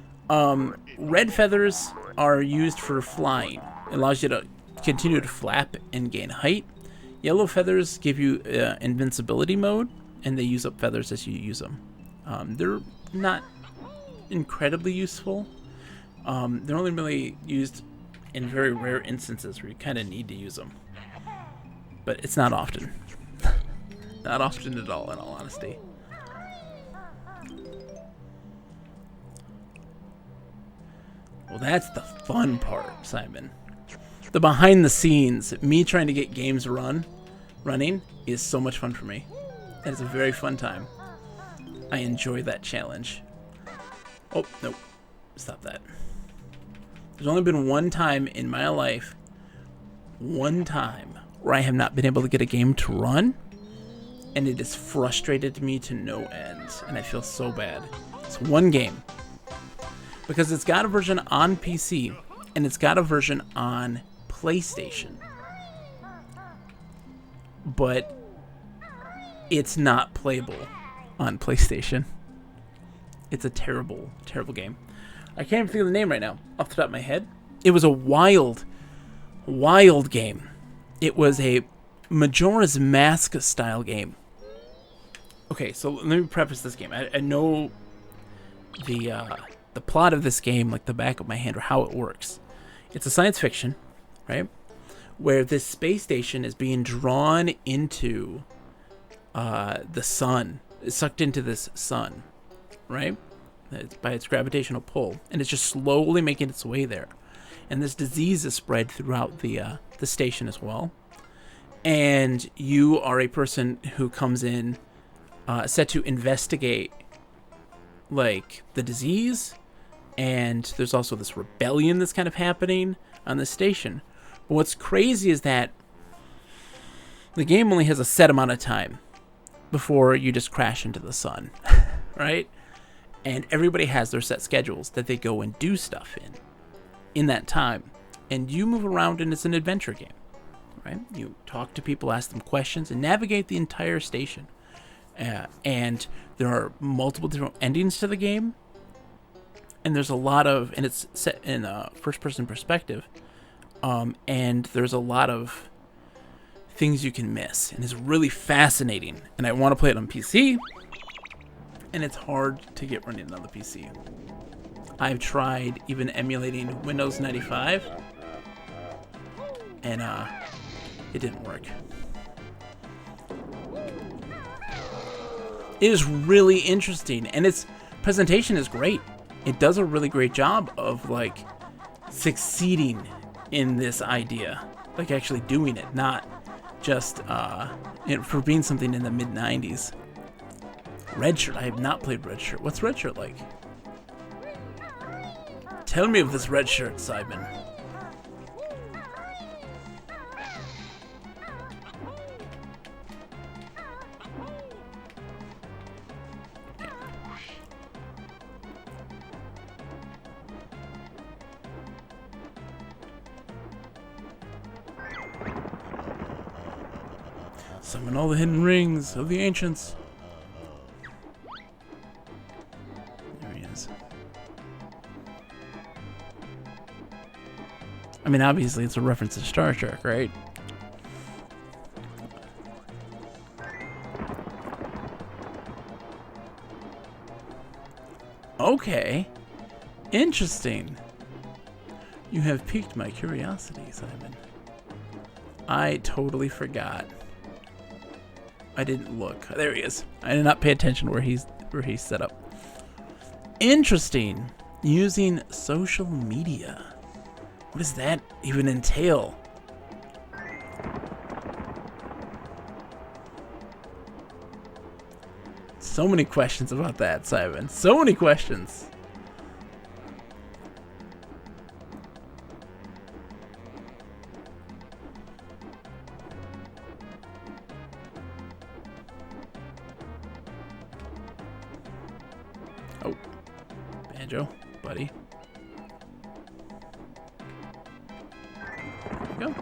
red feathers are used for flying. It allows you to continue to flap and gain height. Yellow feathers give you invincibility mode, and they use up feathers as you use them. They're not incredibly useful. They're only really used in very rare instances where you kind of need to use them. But it's not often. Not often at all, in all honesty. Well, that's the fun part, Simon. The behind the scenes, me trying to get games running, is so much fun for me. That is a very fun time. I enjoy that challenge. Oh, nope. Stop that. There's only been one time in my life, where I have not been able to get a game to run, and it has frustrated me to no end, and I feel so bad. It's one game. Because it's got a version on PC, and it's got a version on PlayStation. But it's not playable on PlayStation. It's a terrible, terrible game. I can't even think of the name right now, off the top of my head. It was a wild game. It was a Majora's Mask style game. Okay, so let me preface this game. I know the plot of this game like the back of my hand, or how it works. It's a science fiction, right? Where this space station is being drawn into the sun. It's sucked into this sun, right? By its gravitational pull, and it's just slowly making its way there. And this disease is spread throughout the station as well. And you are a person who comes in set to investigate like the disease, and there's also this rebellion that's kind of happening on the station. But what's crazy is that the game only has a set amount of time before you just crash into the sun, right? And everybody has their set schedules that they go and do stuff in that time. And you move around, and it's an adventure game, right? You talk to people, ask them questions, and navigate the entire station. And there are multiple different endings to the game. And there's a lot of, and it's set in a first-person perspective. And there's a lot of things you can miss. And it's really fascinating. And I want to play it on PC. And it's hard to get running on the PC. I've tried even emulating Windows 95. And it didn't work. It is really interesting, and its presentation is great. It does a really great job of like succeeding in this idea, like actually doing it, not just for being something in the mid-90s. Red Shirt, I have not played Red Shirt. What's Red Shirt like? Tell me of this Red Shirt, Simon. Summon all the hidden rings of the ancients. There he is. I mean, obviously it's a reference to Star Trek, right? Okay. Interesting. You have piqued my curiosity, Simon. I totally forgot. I didn't look. There he is. I did not pay attention where he's set up. Interesting. Using social media. What does that even entail? So many questions about that, Simon. So many questions. Oh, Banjo, buddy. There we go.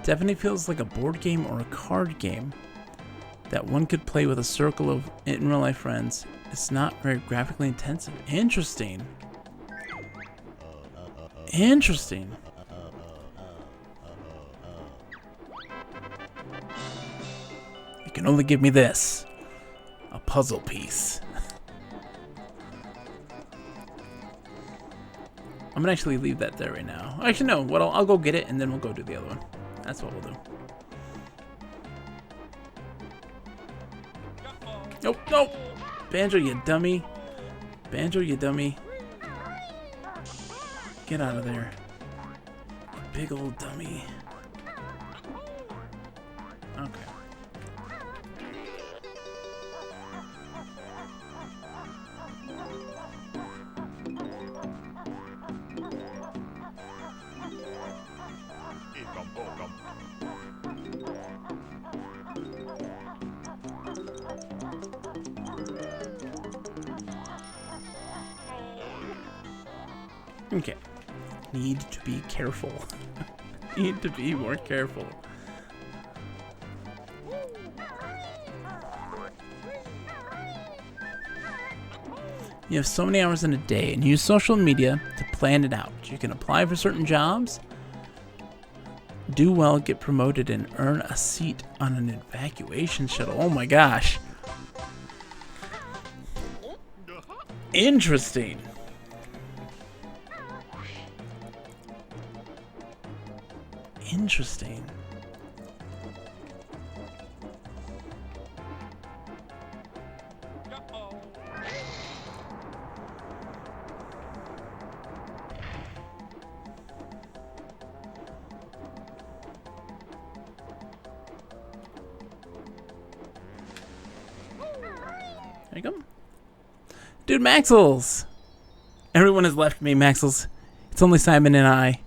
Definitely feels like a board game or a card game that one could play with a circle of in real life friends. It's not very graphically intensive. Interesting. Interesting. You can only give me this. A puzzle piece. I'm gonna actually leave that there right now. Actually, no. What I'll go get it, and then we'll go do the other one. That's what we'll do. Nope, nope. Banjo, you dummy. Banjo, you dummy. Get out of there. Big old dummy. Okay. Okay. Need to be careful. Need to be more careful. You have so many hours in a day and use social media to plan it out. You can apply for certain jobs, do well, get promoted, and earn a seat on an evacuation shuttle. Oh my gosh. Interesting. Interesting. There you go. Dude, Maxels! Everyone has left me, Maxels. It's only Simon and I.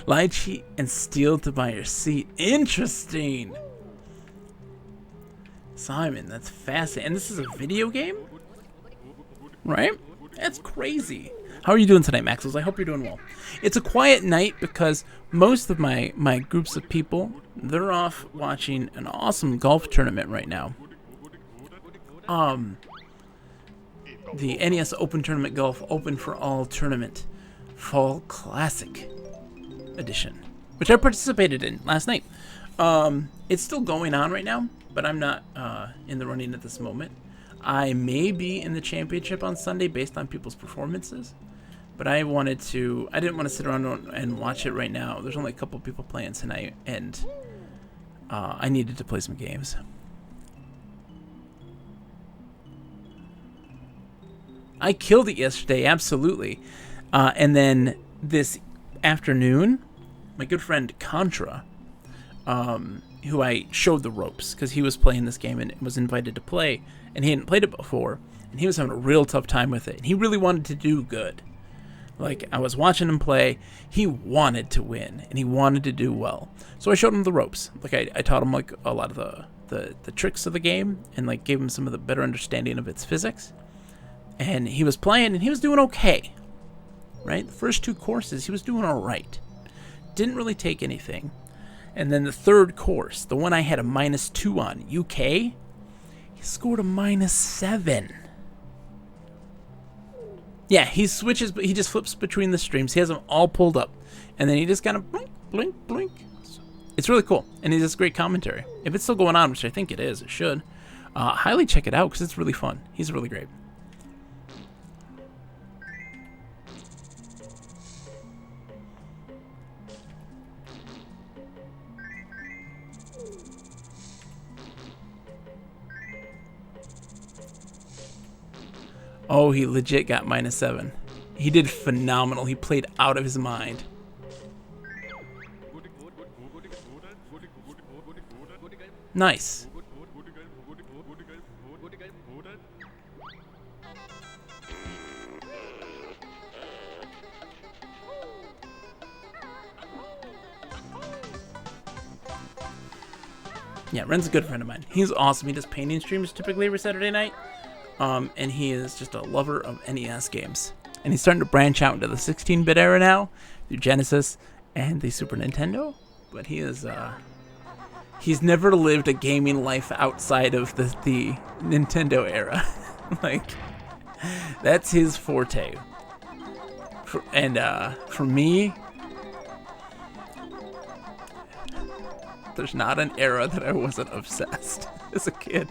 Lie, cheat, and steal to buy your seat. Interesting. Simon, that's fascinating. And this is a video game? Right? That's crazy. How are you doing tonight, Maxels? I hope you're doing well. It's a quiet night because most of my groups of people, they're off watching an awesome golf tournament right now. The NES Open Tournament Golf Open for All Tournament Fall Classic Edition, which I participated in last night. It's still going on right now, but I'm not in the running at this moment. I may be in the championship on Sunday based on people's performances, but I didn't want to sit around and watch it right now. There's only a couple people playing tonight, and I needed to play some games. I killed it yesterday, absolutely. And then this afternoon, my good friend Contra, who I showed the ropes because he was playing this game and was invited to play, and he hadn't played it before, and he was having a real tough time with it. And he really wanted to do good. Like, I was watching him play, he wanted to win, and he wanted to do well. So I showed him the ropes. Like, I taught him, like, a lot of the tricks of the game, and, like, gave him some of the better understanding of its physics. And he was playing, and he was doing okay. Right? The first two courses, he was doing all right. Didn't really take anything. And then the third course, the one I had a -2 on, UK, he scored a -7. Yeah, he switches, but he just flips between the streams. He has them all pulled up. And then he just kind of blink, blink, blink. It's really cool. And he does great commentary. If it's still going on, which I think it is, it should, highly check it out because it's really fun. He's really great. Oh, he legit got -7. He did phenomenal. He played out of his mind. Nice. Yeah, Ren's a good friend of mine. He's awesome. He does painting streams typically every Saturday night. And he is just a lover of NES games. And he's starting to branch out into the 16-bit era now through Genesis and the Super Nintendo. But he is, he's never lived a gaming life outside of the Nintendo era. Like, that's his forte. For me, There's not an era that I wasn't obsessed as a kid.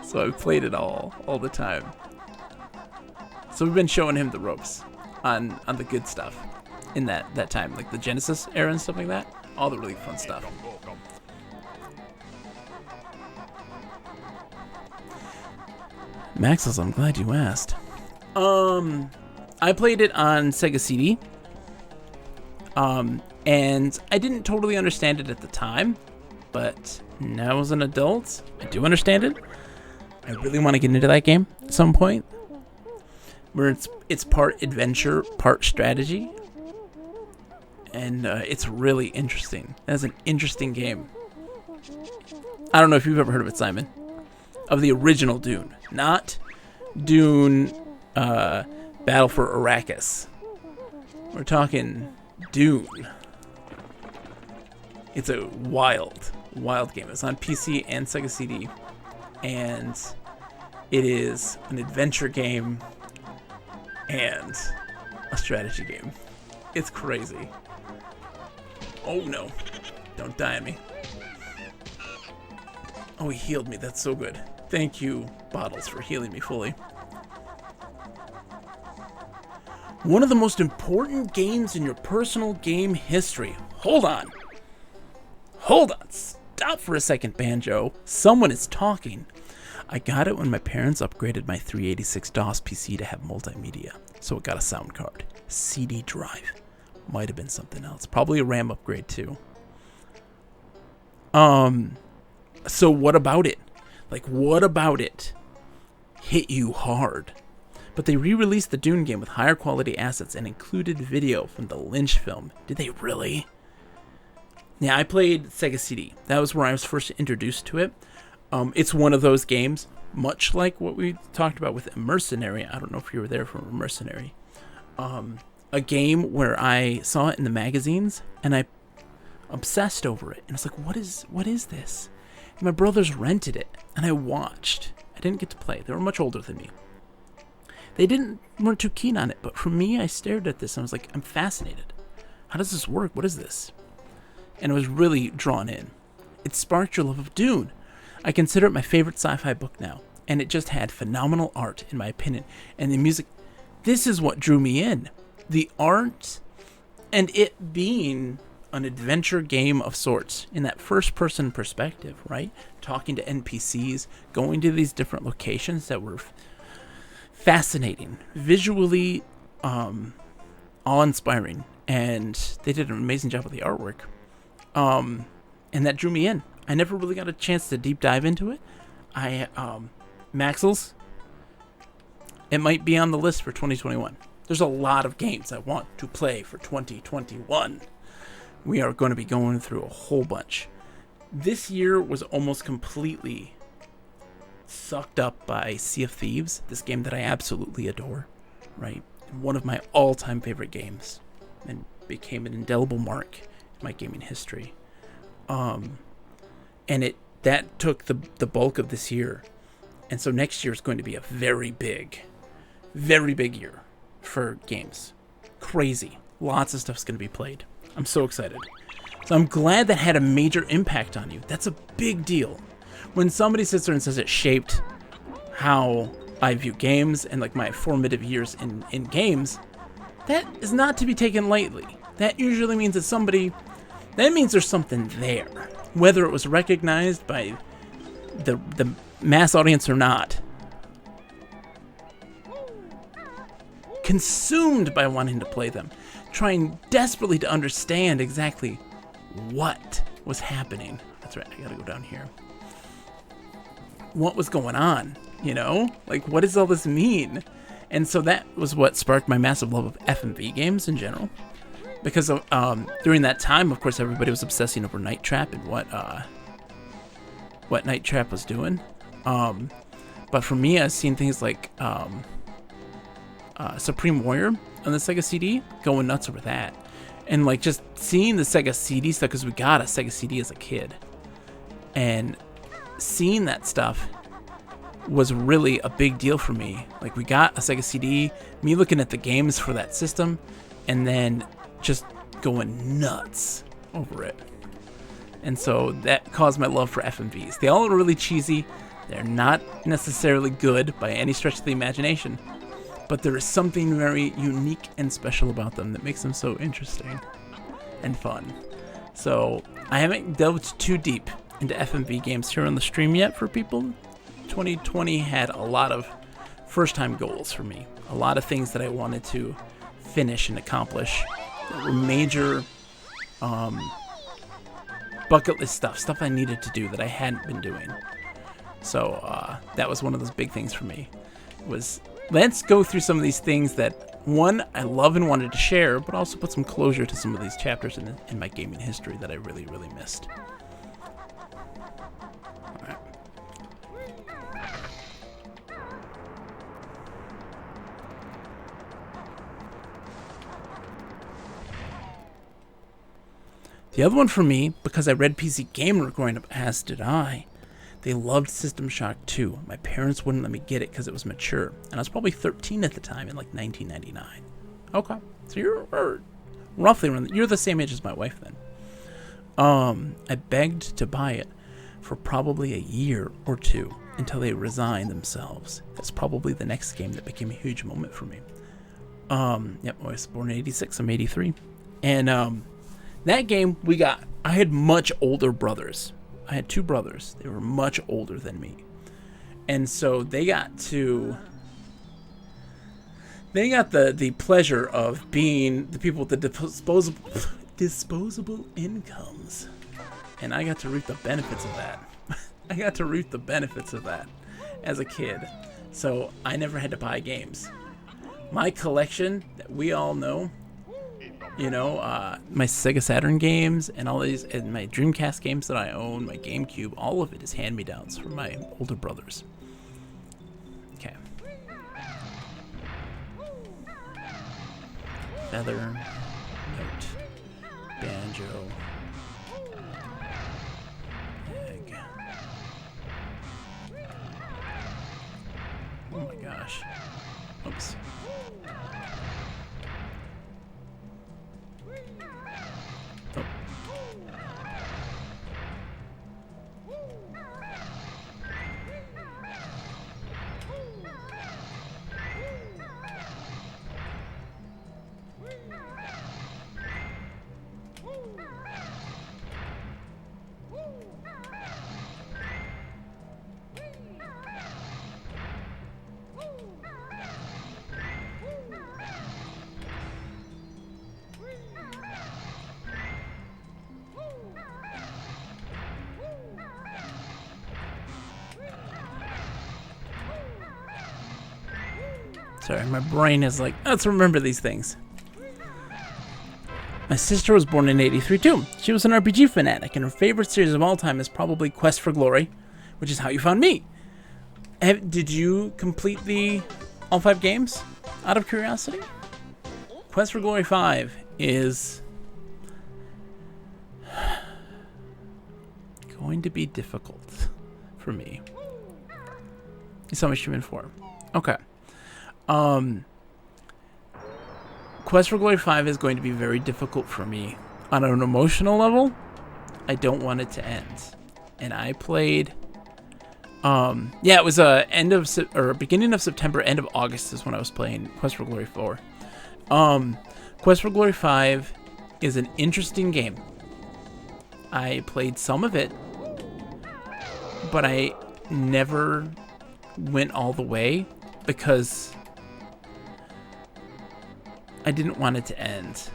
So I played it all the time. So we've been showing him the ropes on the good stuff in that time, like the Genesis era and stuff like that. All the really fun stuff. Maxels, I'm glad you asked. I played it on Sega CD. And I didn't totally understand it at the time, but now as an adult, I do understand it. I really want to get into that game at some point, where it's part adventure, part strategy, and it's really interesting. That's an interesting game. I don't know if you've ever heard of it, Simon. Of the original Dune, not Dune Battle for Arrakis. We're talking Dune. It's a wild game. It's on PC and Sega CD, and it is an adventure game and a strategy game. It's crazy. Oh no, don't die on me. Oh, he healed me. That's so good. Thank you, Bottles, for healing me fully. One of the most important games in your personal game history. Hold on. Stop for a second, Banjo. Someone is talking. I got it when my parents upgraded my 386 DOS PC to have multimedia. So it got a sound card. CD drive. Might have been something else. Probably a RAM upgrade too. So what about it? Like, what about it hit you hard? But they re-released the Dune game with higher quality assets and included video from the Lynch film. Did they really? Yeah, I played Sega CD. That was where I was first introduced to it. It's one of those games, much like what we talked about with Mercenary. I don't know if you were there for Mercenary. A game where I saw it in the magazines and I obsessed over it. And it's like, what is this? And my brothers rented it and I watched. I didn't get to play. They were much older than me. They weren't too keen on it, but for me, I stared at this and I was like, I'm fascinated. How does this work? What is this? And I was really drawn in. It sparked your love of Dune. I consider it my favorite sci-fi book now, and it just had phenomenal art, in my opinion, and the music. This is what drew me in. The art, and it being an adventure game of sorts, in that first-person perspective, right? Talking to NPCs, going to these different locations that were fascinating, visually awe-inspiring, and they did an amazing job with the artwork. And that drew me in. I never really got a chance to deep dive into it. Maxels, it might be on the list for 2021. There's a lot of games I want to play for 2021. We are going to be going through a whole bunch. This year was almost completely sucked up by Sea of Thieves, this game that I absolutely adore, right? One of my all-time favorite games, and became an indelible mark in my gaming history. And that took the bulk of this year. And so next year is going to be a very big year for games. Crazy. Lots of stuff's going to be played. I'm so excited. So I'm glad that had a major impact on you. That's a big deal. When somebody sits there and says it shaped how I view games and like my formative years in games, that is not to be taken lightly. That usually means that means there's something there. Whether it was recognized by the mass audience or not. Consumed by wanting to play them. Trying desperately to understand exactly what was happening. That's right, I gotta go down here. What was going on, you know? Like, what does all this mean? And so that was what sparked my massive love of FMV games in general. Because during that time, of course, everybody was obsessing over Night Trap and what Night Trap was doing. But for me, I've seen things like Supreme Warrior on the Sega CD, going nuts over that. And like just seeing the Sega CD stuff, because we got a Sega CD as a kid. And seeing that stuff was really a big deal for me. Like, we got a Sega CD, me looking at the games for that system, and then just going nuts over it. And so that caused my love for FMVs. They all are really cheesy. They're not necessarily good by any stretch of the imagination, but there is something very unique and special about them that makes them so interesting and fun. So I haven't delved too deep into FMV games here on the stream yet for people. 2020 had a lot of first-time goals for me. A lot of things that I wanted to finish and accomplish that were major bucket list stuff I needed to do that I hadn't been doing. So that was one of those big things for me. Was let's go through some of these things that, one, I love and wanted to share, but also put some closure to some of these chapters in my gaming history that I really, really missed. All right. The other one for me, because I read PC Gamer growing up, as did I, they loved System Shock 2. My parents wouldn't let me get it because it was mature. And I was probably 13 at the time in like 1999. Okay. So you're roughly around, you're the same age as my wife then. I begged to buy it for probably a year or two until they resigned themselves. That's probably the next game that became a huge moment for me. Yep, I was born in 86, I'm 83. And that game I had much older brothers. I had two brothers. They were much older than me. And so they got the pleasure of being the people with the disposable incomes. And I got to reap the benefits of that. I got to reap the benefits of that as a kid. So I never had to buy games. My collection that we all know, my Sega Saturn games and all these, and my Dreamcast games that I own, my GameCube, all of it is hand-me-downs from my older brothers. Okay. Feather, note, banjo, egg. Oh my gosh. Oops. Oh. Sorry, my brain is like, let's remember these things. My sister was born in 83 too. She was an RPG fanatic, and her favorite series of all time is probably Quest for Glory, which is how you found me. Did you complete all 5 games out of curiosity? Quest for Glory 5 is going to be difficult for me. You saw me streaming 4. Okay. Quest for Glory 5 is going to be very difficult for me. On an emotional level, I don't want it to end. And I played... it was beginning of September, end of August is when I was playing Quest for Glory 4. Quest for Glory 5 is an interesting game. I played some of it, but I never went all the way because I didn't want it to end,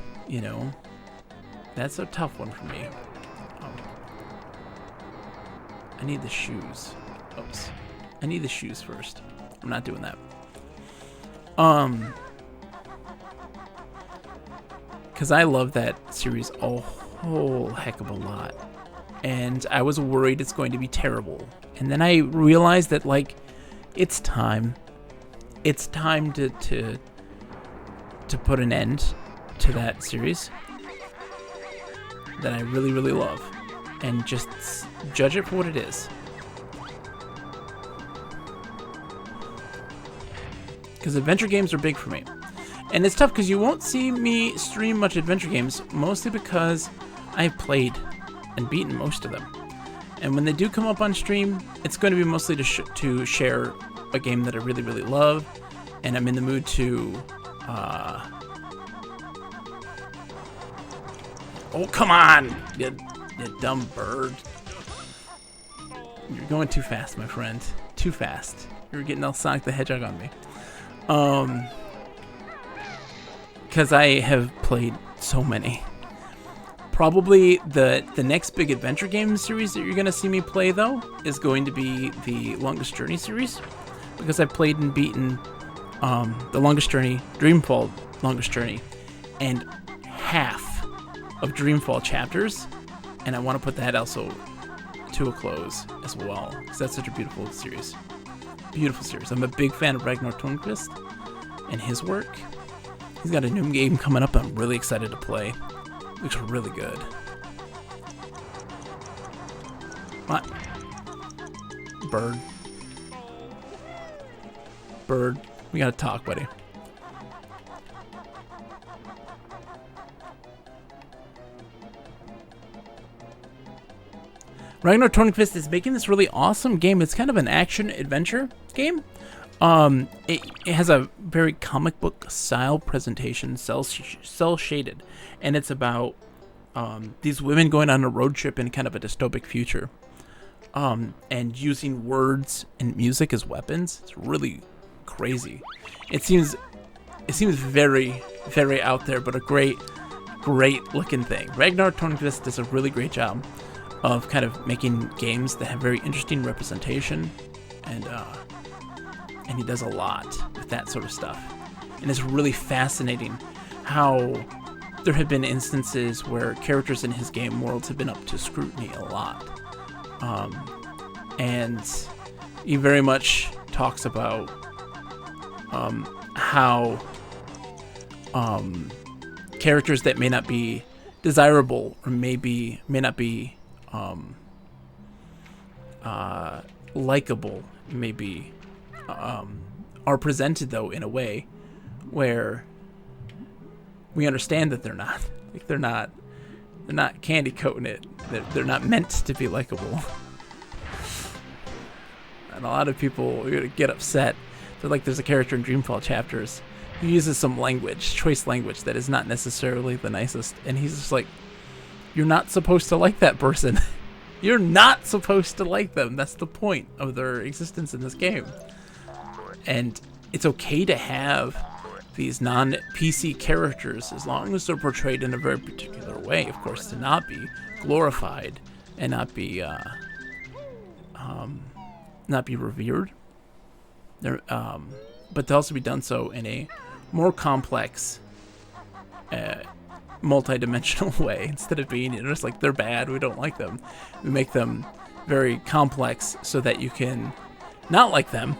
That's a tough one for me. I need the shoes. Oops. I need the shoes first. I'm not doing that. Because I love that series a whole heck of a lot. And I was worried it's going to be terrible. And then I realized that, it's time. It's time to put an end to that series that I really, really love. And just judge it for what it is. Because adventure games are big for me. And it's tough because you won't see me stream much adventure games, mostly because I've played and beaten most of them. And when they do come up on stream, it's going to be mostly to share a game that I really, really love, and I'm in the mood to... Oh, come on! You dumb bird. You're going too fast, my friend. Too fast. You're getting all Sonic the Hedgehog on me. Because I have played so many. Probably the next big adventure game series that you're going to see me play, though, is going to be the Longest Journey series. Because I've played and beaten the Longest Journey, Dreamfall Longest Journey, and half of Dreamfall chapters. And I want to put that also to a close as well. Because that's such a beautiful series. Beautiful series. I'm a big fan of Ragnar Tornquist and his work. He's got a new game coming up I'm really excited to play. Looks really good. What? Bird. Bird. We gotta talk, buddy. Ragnar Tornquist is making this really awesome game. It's kind of an action-adventure game. It has a very comic book style presentation, cell shaded, and it's about these women going on a road trip in kind of a dystopic future, and using words and music as weapons. It's really crazy. It seems very, very out there, but a great looking thing. Ragnar Tornquist does a really great job of kind of making games that have very interesting representation, and he does a lot with that sort of stuff. And it's really fascinating how there have been instances where characters in his game worlds have been up to scrutiny a lot. And he very much talks about how characters that may not be desirable or may not be likable maybe are presented though in a way where we understand that they're not like they're not candy coating it. They're not meant to be likable. And a lot of people get upset. They're like, there's a character in Dreamfall chapters who uses some choice language that is not necessarily the nicest, and he's just like, you're not supposed to like that person. You're not supposed to like them. That's the point of their existence in this game. And it's okay to have these non-PC characters as long as they're portrayed in a very particular way, of course, to not be glorified and not be revered. But to also be done so in a more complex, multi-dimensional way, instead of being just like, they're bad, we don't like them. We make them very complex so that you can not like them,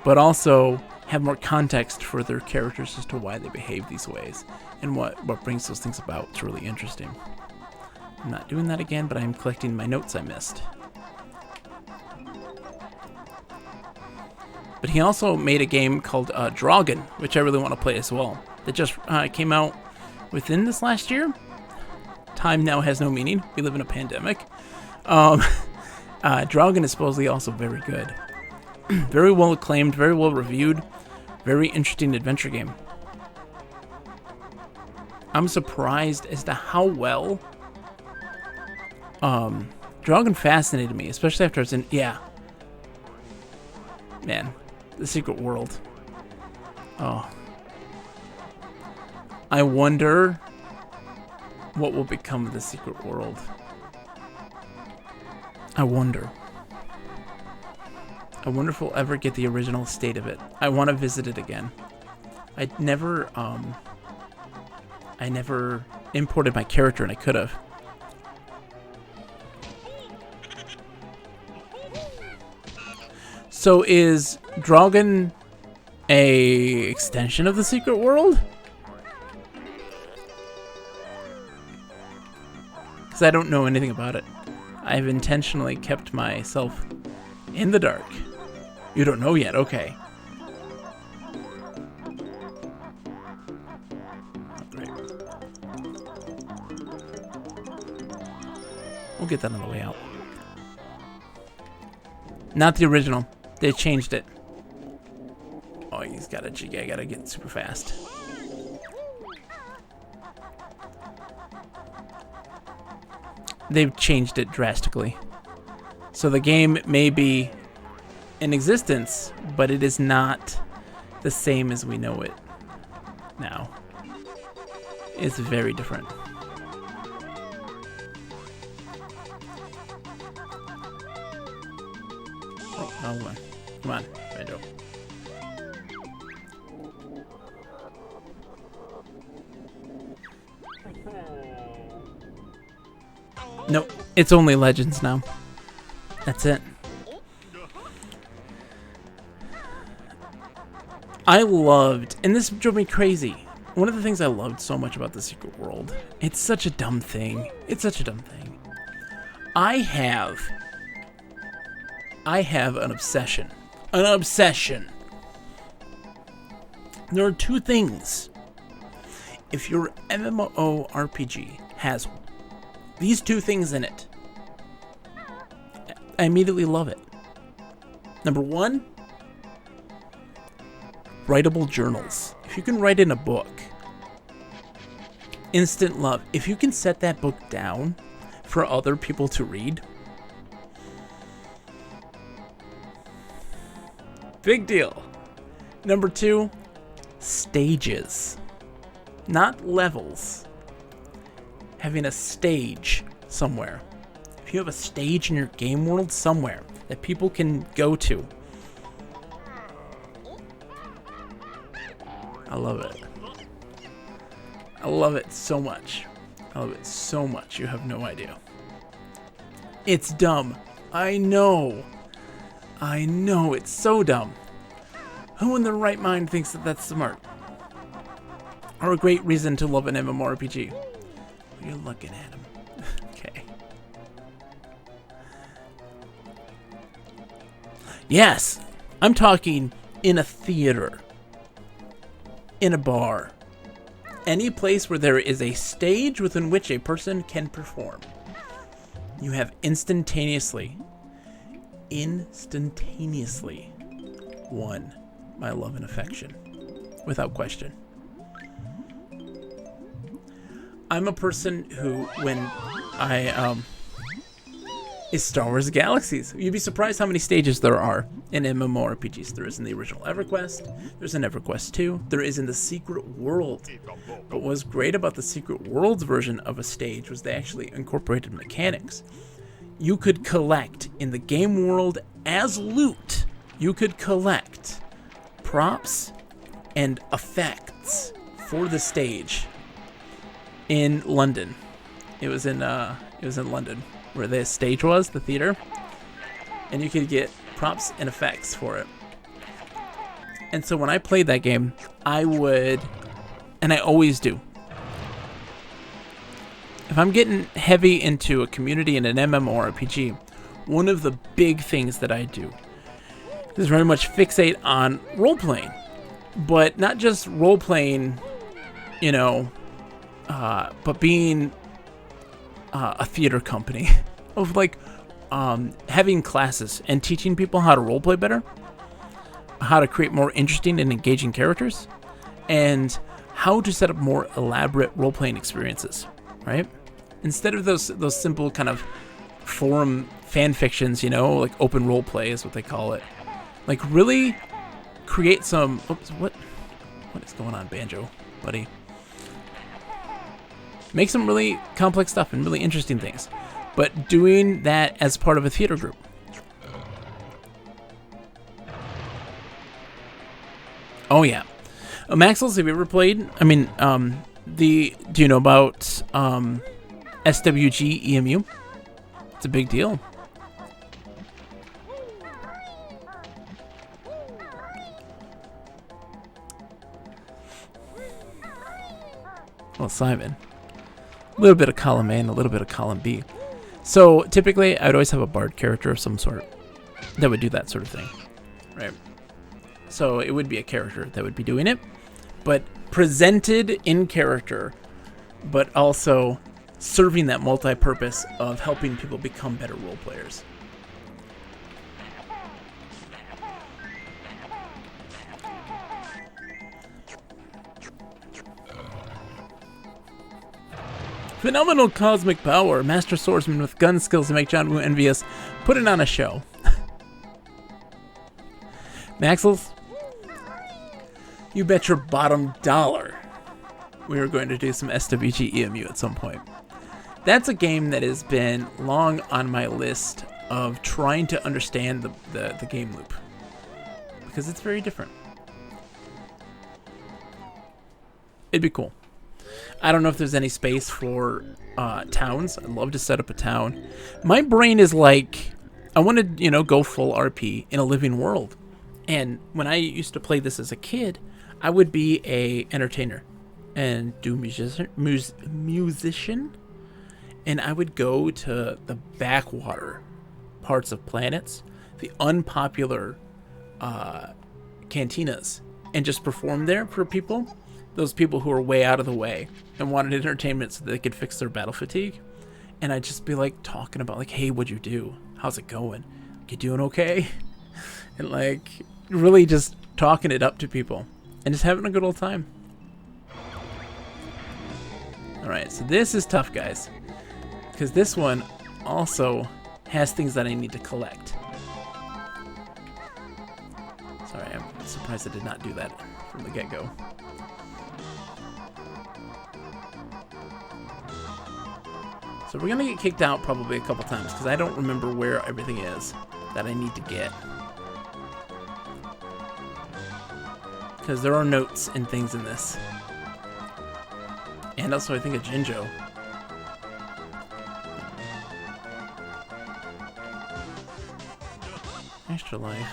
but also have more context for their characters as to why they behave these ways and what brings those things about. It's really interesting. I'm not doing that again, but I'm collecting my notes I missed. But he also made a game called Dragon, which I really want to play as well. That just came out within this last year. Time now has no meaning. We live in a pandemic. Dragon is supposedly also very good. Very well acclaimed, very well reviewed, very interesting adventure game. I'm surprised as to how well Dragon fascinated me, especially after I was in... Yeah. Man, the secret world. Oh. I wonder what will become of the secret world. I wonder if we'll ever get the original state of it. I want to visit it again. I never imported my character, and I could have. So is Dragon a extension of the secret world? Because I don't know anything about it. I've intentionally kept myself in the dark. You don't know yet, okay. Great. We'll get that on the way out. Not the original. They changed it. Oh, he's got a jig. I gotta get super fast. They've changed it drastically. So the game may be in existence, but it is not the same as we know it now. It's very different. Oh, hold on. Come on, Banjo. Nope, it's only Legends now. That's it. I loved, and this drove me crazy. One of the things I loved so much about the Secret World, it's such a dumb thing. It's such a dumb thing. I have an obsession. An obsession. There are two things. If your MMORPG has these two things in it, I immediately love it. Number one, writable journals. If you can write in a book, instant love. If you can set that book down for other people to read, big deal. Number two, stages. Not levels. Having a stage somewhere. If you have a stage in your game world somewhere that people can go to, I love it. I love it so much. I love it so much. You have no idea. It's dumb. I know. I know. It's so dumb. Who in their right mind thinks that that's smart? Or a great reason to love an MMORPG? You're looking at him. Okay. Yes. I'm talking in a theater. In a bar. Any place where there is a stage within which a person can perform. You have instantaneously won my love and affection. Without question. I'm a person who, when I, is Star Wars Galaxies. You'd be surprised how many stages there are in MMORPGs. There is in the original EverQuest, there's in EverQuest 2, there is in the Secret World. But what was great about the Secret World's version of a stage was they actually incorporated mechanics. You could collect in the game world as loot. You could collect props and effects for the stage in London. It was in London where the stage was, the theater, and you could get props and effects for it. And so when I played that game, I would, and I always do, if I'm getting heavy into a community in an MMORPG, one of the big things that I do is very much fixate on role-playing. But not just role-playing, you know, but being a theater company of like having classes and teaching people how to roleplay better, how to create more interesting and engaging characters, and how to set up more elaborate role-playing experiences, right? Instead of those simple kind of forum fan fictions, you know, like open roleplay is what they call it. Like really create some. Oops, what is going on, Banjo, buddy? Make some really complex stuff and really interesting things, but doing that as part of a theater group. Oh yeah, Maxels, have you ever played? I mean, do you know about SWG EMU? It's a big deal. Well, Simon. A little bit of column A and a little bit of column B. So typically, I'd always have a bard character of some sort that would do that sort of thing, right? So it would be a character that would be doing it, but presented in character, but also serving that multi-purpose of helping people become better role players. Phenomenal cosmic power, master swordsman with gun skills to make John Woo envious, putting on a show. Maxels, you bet your bottom dollar we are going to do some SWG EMU at some point. That's a game that has been long on my list of trying to understand the game loop, because it's very different. It'd be cool. I don't know if there's any space for towns. I'd love to set up a town. My brain is like, I want to, go full RP in a living world. And when I used to play this as a kid, I would be a entertainer and do musician, and I would go to the backwater parts of planets, the unpopular cantinas, and just perform there for people. Those people who are way out of the way and wanted entertainment so they could fix their battle fatigue. And I'd just be like talking about like, hey, what'd you do? How's it going? You doing okay? And like really just talking it up to people and just having a good old time. All right, so this is tough, guys, because this one also has things that I need to collect. Sorry, I'm surprised I did not do that from the get-go. So we're gonna get kicked out probably a couple times because I don't remember where everything is that I need to get. Because there are notes and things in this. And also I think a Jinjo. Extra life.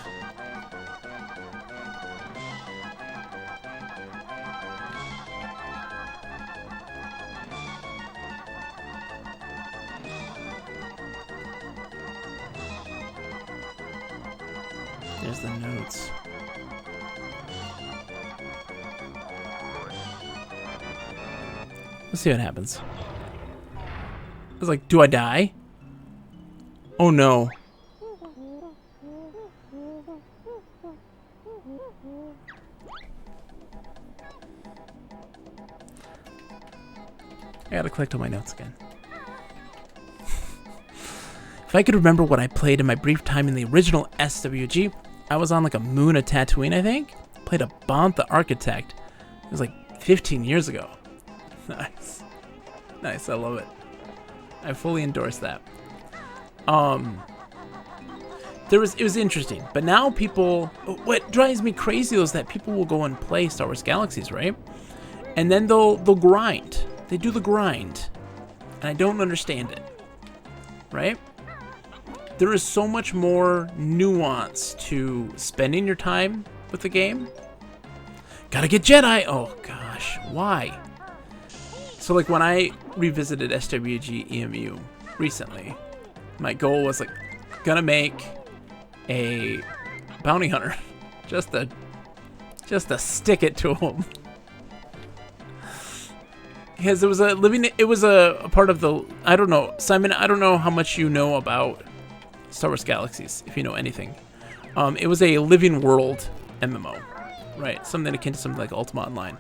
There's the notes. Let's see what happens. I was like, do I die? Oh no. I gotta collect all my notes again. If I could remember what I played in my brief time in the original SWG, I was on like a moon of Tatooine, I think. Played a Bont the Architect. It was like 15 years ago. Nice. Nice, I love it. I fully endorse that. It was interesting, but now people, what drives me crazy is that people will go and play Star Wars Galaxies, right? And then they'll grind. They do the grind. And I don't understand it. Right? There is so much more nuance to spending your time with the game. Gotta get Jedi! Oh gosh, why? So like when I revisited SWG EMU recently, my goal was like, gonna make a bounty hunter. just to stick it to him. Because it was a part of the, I don't know, Simon, I don't know how much you know about Star Wars Galaxies, if you know anything. It was a living world MMO, right? Something akin to something like Ultima Online.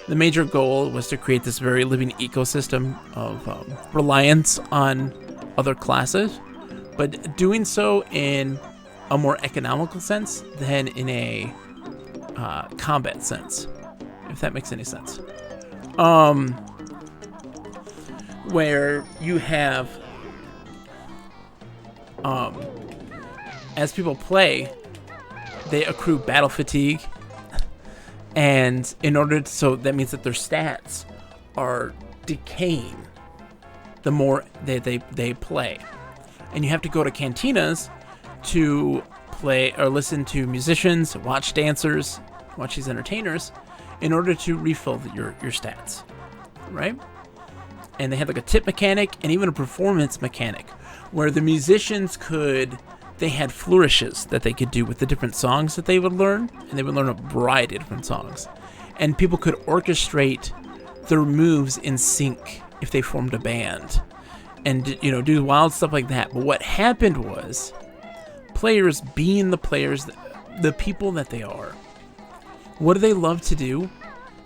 The major goal was to create this very living ecosystem of reliance on other classes, but doing so in a more economical sense than in a combat sense, if that makes any sense. Where you have, as people play, they accrue battle fatigue, and in order to, so that means that their stats are decaying the more they play, and you have to go to cantinas to play or listen to musicians, watch dancers, watch these entertainers, in order to refill your stats, right? And they had like a tip mechanic and even a performance mechanic where the musicians they had flourishes that they could do with the different songs that they would learn, and they would learn a variety of different songs. And people could orchestrate their moves in sync if they formed a band and, you know, do wild stuff like that. But what happened was players being the players, the people that they are, what do they love to do?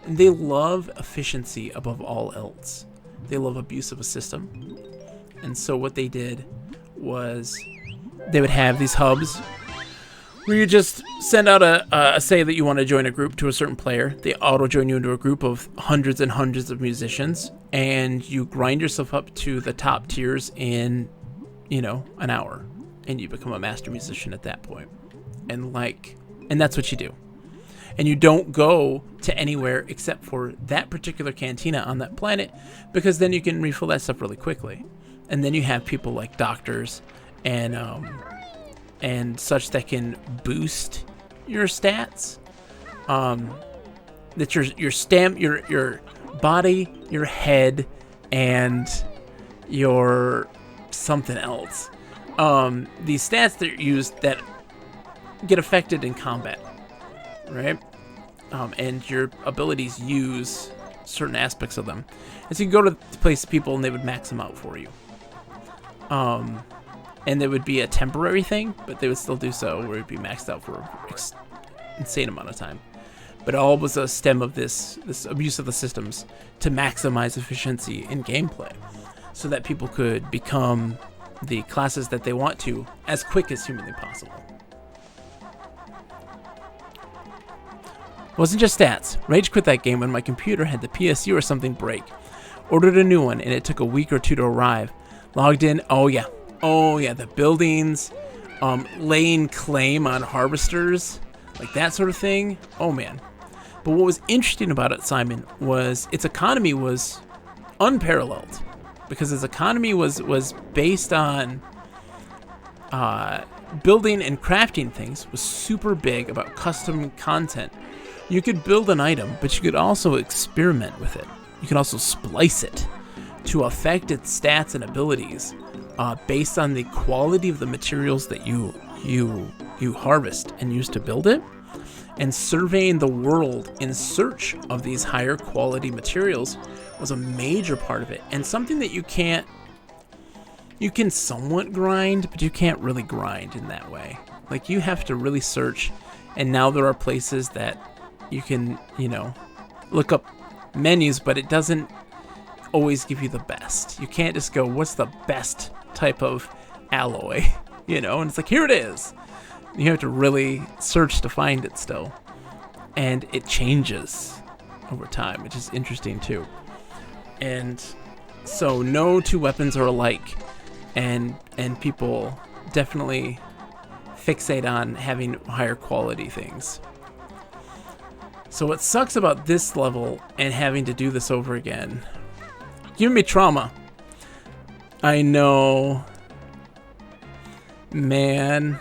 They love efficiency above all else. They love abuse of a system. And so what they did was they would have these hubs where you just send out a say that you want to join a group to a certain player. They auto join you into a group of hundreds and hundreds of musicians, and you grind yourself up to the top tiers in, you know, an hour, and you become a master musician at that point. And that's what you do. And you don't go to anywhere except for that particular cantina on that planet, because then you can refill that stuff really quickly. And then you have people like doctors and such that can boost your stats. That your body, your head, and your something else. These stats that are used that get affected in combat, right? And your abilities use certain aspects of them. And so you go to place people and they would max them out for you. And it would be a temporary thing, but they would still do so where it would be maxed out for an insane amount of time. But it all was a stem of this abuse of the systems to maximize efficiency in gameplay so that people could become the classes that they want to as quick as humanly possible. It wasn't just stats. Rage quit that game when my computer had the PSU or something break. Ordered a new one, and it took a week or two to arrive. Logged in, oh yeah, the buildings, laying claim on harvesters, like that sort of thing. Oh man. But what was interesting about it, Simon, was its economy was unparalleled, because its economy was based on building and crafting things, was super big about custom content. You could build an item, but you could also experiment with it. You could also splice it to affect its stats and abilities based on the quality of the materials that you harvest and use to build it. And surveying the world in search of these higher quality materials was a major part of it, and something that you can somewhat grind, but you can't really grind in that way. Like, you have to really search, and now there are places that you can, you know, look up menus, but it doesn't always give you the best. You can't just go, what's the best type of alloy, you know, and it's like, here it is. You have to really search to find it still, and it changes over time, which is interesting too. And so no two weapons are alike, and people definitely fixate on having higher quality things. So what sucks about this level and having to do this over again, giving me trauma. I know, man.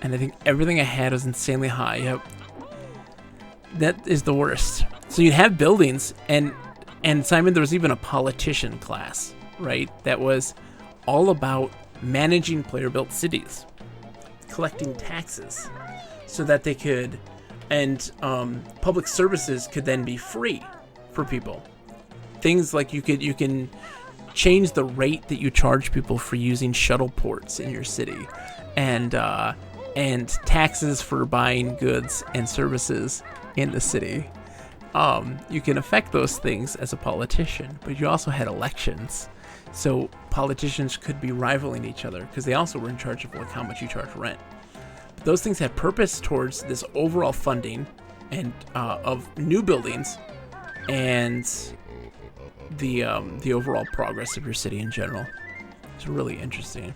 And I think everything I had was insanely high. Yep. That is the worst. So you'd have buildings, and Simon, there was even a politician class, right? That was all about managing player-built cities, collecting taxes, so that they could, and public services could then be free for people. Things like you can change the rate that you charge people for using shuttle ports in your city, and taxes for buying goods and services in the city. You can affect those things as a politician, but you also had elections. So politicians could be rivaling each other because they also were in charge of like how much you charge rent. But those things had purpose towards this overall funding and of new buildings and the overall progress of your city in general. It's really interesting.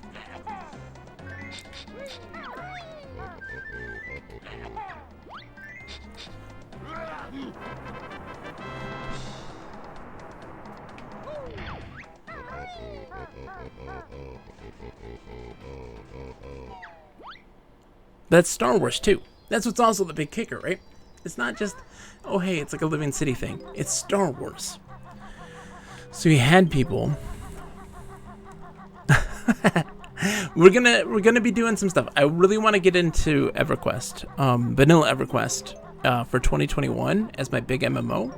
That's Star Wars too. That's what's also the big kicker, right? It's not just, oh hey, it's like a living city thing. It's Star Wars. So you had people. we're gonna be doing some stuff. I really want to get into EverQuest, vanilla EverQuest, for 2021 as my big MMO.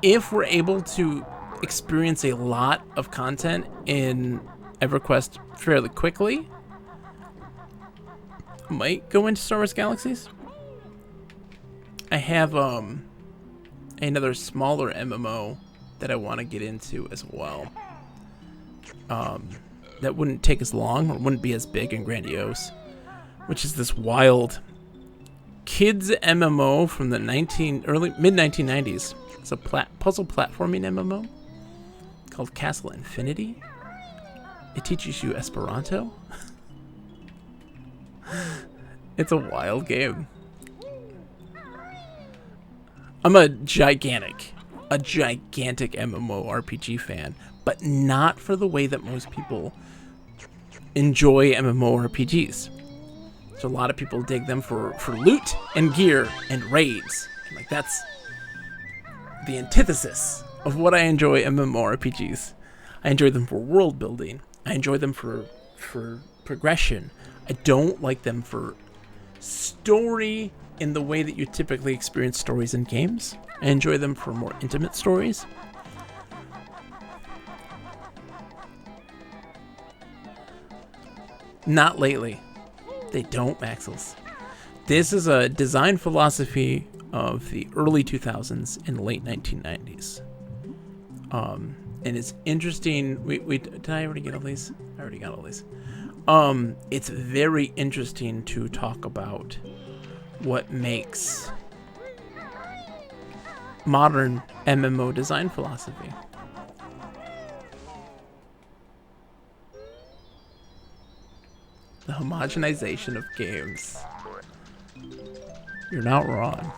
If we're able to experience a lot of content in EverQuest fairly quickly, might go into Star Wars Galaxies. I have another smaller MMO that I want to get into as well. That wouldn't take as long or wouldn't be as big and grandiose, which is this wild kids MMO from the mid 1990s. It's a puzzle platforming MMO called Castle Infinity. It teaches you Esperanto. It's a wild game. I'm a gigantic MMORPG fan, but not for the way that most people enjoy MMORPGs. So a lot of people dig them for loot and gear and raids. And like that's the antithesis of what I enjoy MMORPGs. I enjoy them for world building. I enjoy them for progression. I don't like them for story in the way that you typically experience stories in games. I enjoy them for more intimate stories. Not lately. They don't, Maxels. This is a design philosophy of the early 2000s and late 1990s. And it's interesting. Did I already get all these? I already got all these. It's very interesting to talk about what makes modern MMO design philosophy. The homogenization of games. You're not wrong.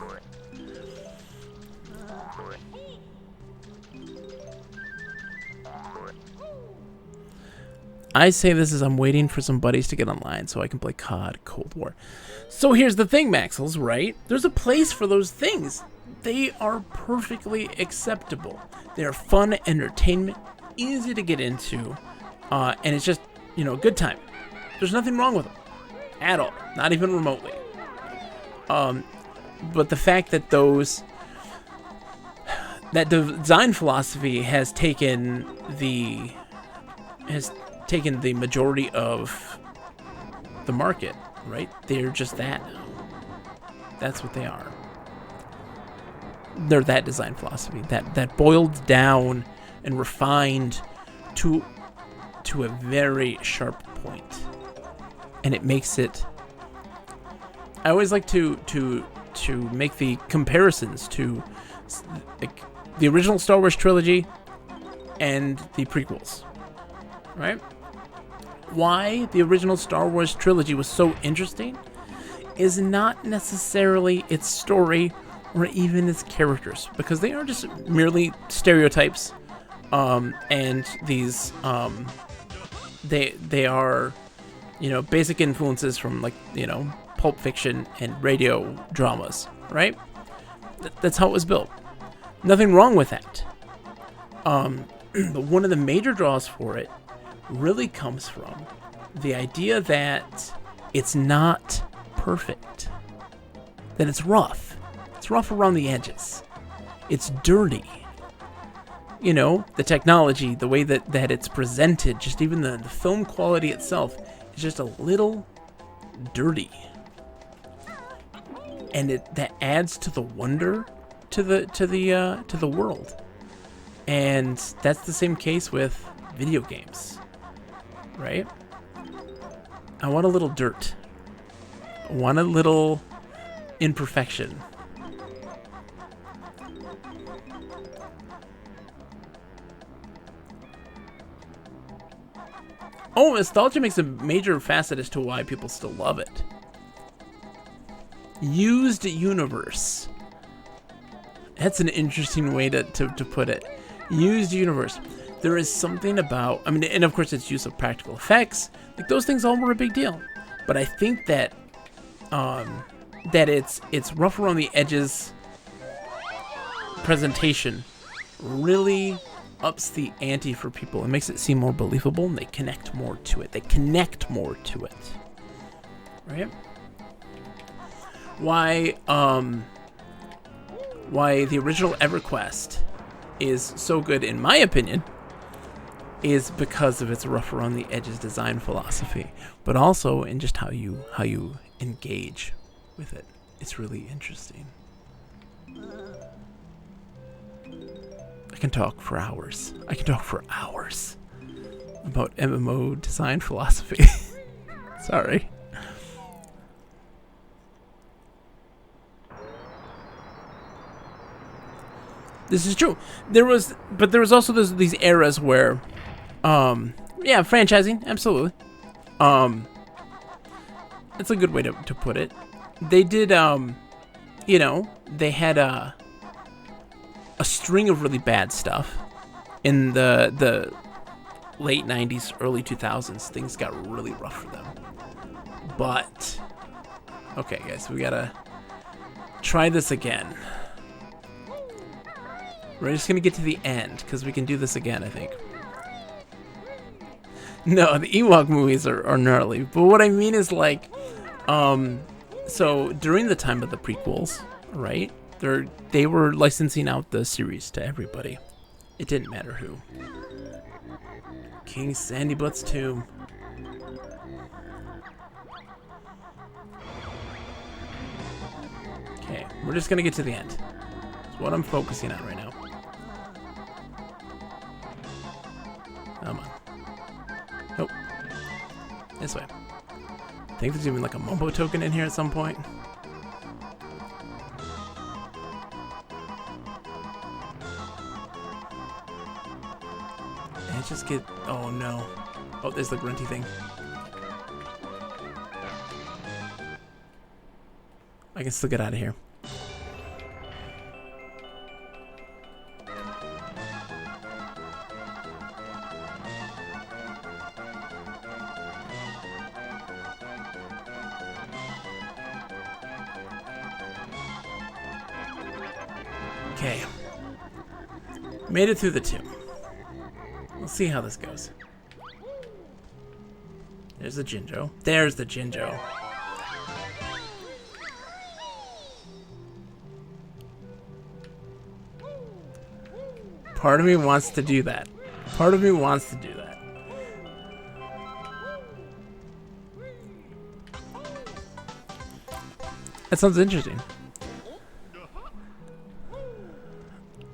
I say this as I'm waiting for some buddies to get online so I can play COD Cold War. So here's the thing, Maxels, right? There's a place for those things. They are perfectly acceptable. They're fun entertainment, easy to get into, and it's just, a good time. There's nothing wrong with them at all, not even remotely. But the fact that that design philosophy has taken the majority of the market, right? They're just that now. That's what they are. They're that design philosophy, that boiled down and refined to a very sharp point. And it makes it. I always like to make the comparisons to like the original Star Wars trilogy and the prequels, right? Why the original Star Wars trilogy was so interesting is not necessarily its story or even its characters, because they are just merely stereotypes, and these they are basic influences from Pulp Fiction and radio dramas, right? That's how it was built. Nothing wrong with that. But one of the major draws for it really comes from the idea that it's not perfect, that it's rough. It's rough around the edges. It's dirty. The technology, the way that it's presented, just even the film quality itself is just a little dirty. And that adds to the wonder to the world. And that's the same case with video games, right? I want a little dirt. I want a little imperfection. Oh, nostalgia makes a major facet as to why people still love it. Used universe. That's an interesting way to put it. Used universe. There is something about, and of course it's use of practical effects. Like those things all were a big deal. But I think that it's rough around the edges presentation really ups the ante for people. It makes it seem more believable, and they connect more to it. Right? why the original EverQuest is so good, in my opinion, is because of its rough around the edges design philosophy, but also in just how you engage with it. It's really interesting. I can talk for hours. About MMO design philosophy. Sorry. This is true. There was also these eras where, yeah, franchising, absolutely. It's a good way to put it. They did, they had a string of really bad stuff in the late 90s, early 2000s. Things got really rough for them. But, okay, guys, we gotta try this again. We're just gonna get to the end, because we can do this again, I think. No, the Ewok movies are gnarly. But what I mean is, like, so during the time of the prequels, right? They were licensing out the series to everybody. It didn't matter who. King Sandy Butt's tomb. Okay, we're just gonna get to the end. That's what I'm focusing on right now. Come on. Nope. This way. I think there's even like a Mumbo token in here at some point. And just get... Oh no. Oh, there's the grunty thing. I can still get out of here. Okay. Made it through the tomb. We'll see how this goes. There's the Jinjo. There's the Jinjo. Part of me wants to do that. Part of me wants to do that. That sounds interesting.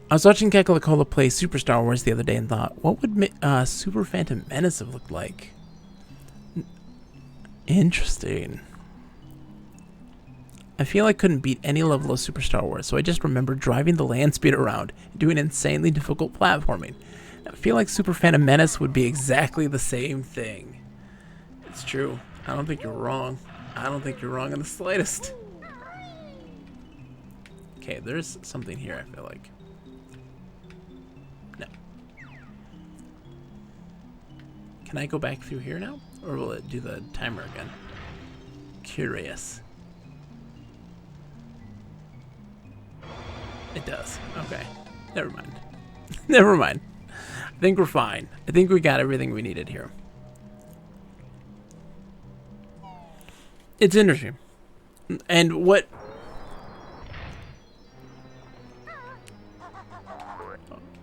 I was watching Kekalakola play Super Star Wars the other day and thought, what would Super Phantom Menace have looked like? Interesting. I feel I couldn't beat any level of Super Star Wars, so I just remember driving the land speed around and doing insanely difficult platforming. I feel like Super Phantom Menace would be exactly the same thing. It's true. I don't think you're wrong. I don't think you're wrong in the slightest. Okay, there's something here, I feel like. No. Can I go back through here now? Or will it do the timer again? Curious. It does. Okay. Never mind. Never mind. I think we're fine. I think we got everything we needed here. It's interesting. And what...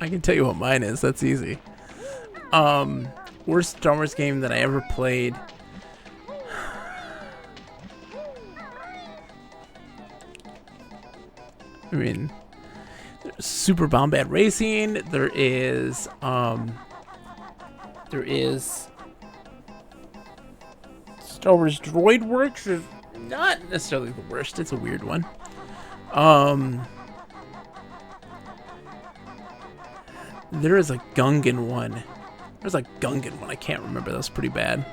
I can tell you what mine is. That's easy. Worst Star Wars game that I ever played. I mean, there's Super Bombad Racing. There is Star Wars Droid Works. Is not necessarily the worst. It's a weird one. There is a Gungan one. There's a Gungan one. I can't remember. That was pretty bad.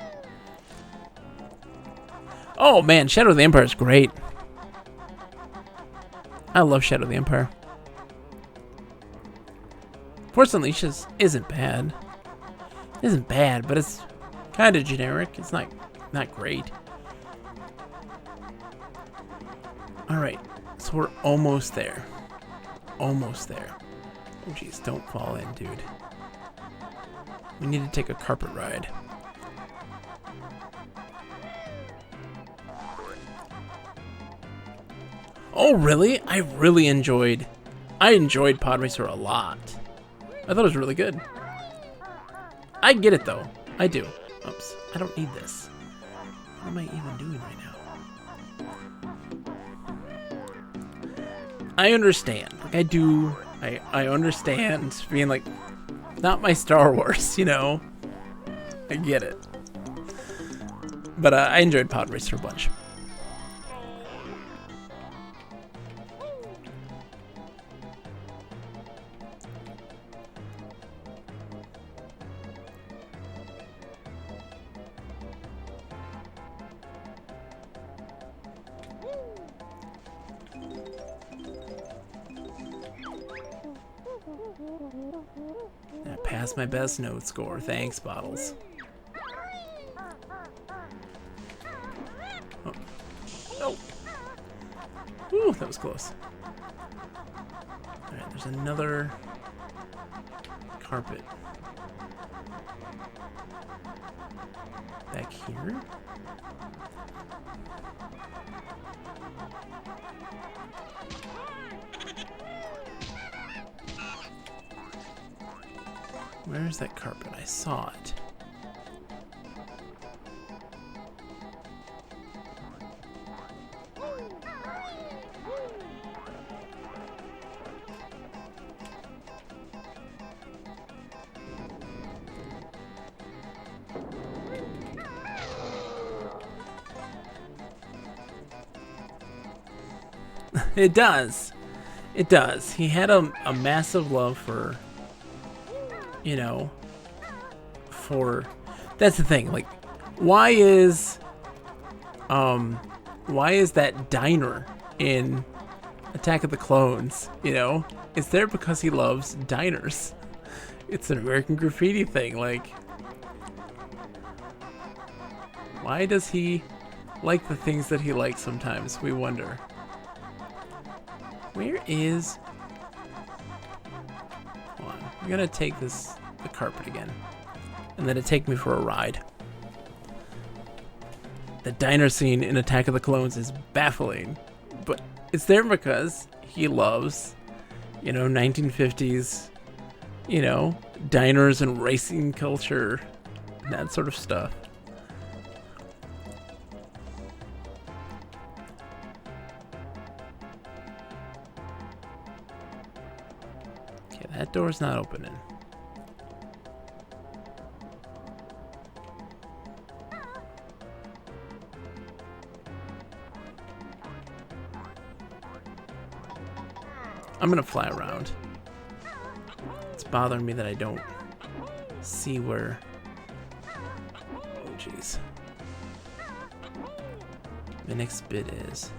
Oh man, Shadow of the Empire is great. I love Shadow of the Empire. Force Unleashed isn't bad. Isn't bad, but it's kind of generic. It's not great. All right, so we're almost there. Almost there. Oh jeez, don't fall in, dude. We need to take a carpet ride. Oh, really? I enjoyed Pod Racer a lot. I thought it was really good. I get it, though. I do. Oops. I don't need this. What am I even doing right now? I understand. Like, I do. I understand being like, not my Star Wars, you know? I get it. But I enjoyed Pod Racer a bunch. I passed my best note score. Thanks, Bottles. Oh. No. Ooh, that was close. Alright, there's another carpet. Back here. Where's that carpet? I saw it. It does. It does. He had a massive love for, you know, that's the thing. Like, why is that diner in Attack of the Clones, you know? It's there because he loves diners. It's an American Graffiti thing. Like, why does he like the things that he likes sometimes? We wonder. Where is... Hold on. I'm gonna take the carpet again. And let it take me for a ride. The diner scene in Attack of the Clones is baffling. But it's there because he loves, you know, 1950s, you know, diners and racing culture. And that sort of stuff. That door's not opening. I'm gonna fly around. It's bothering me that I don't see where... Oh, jeez. The next bit is...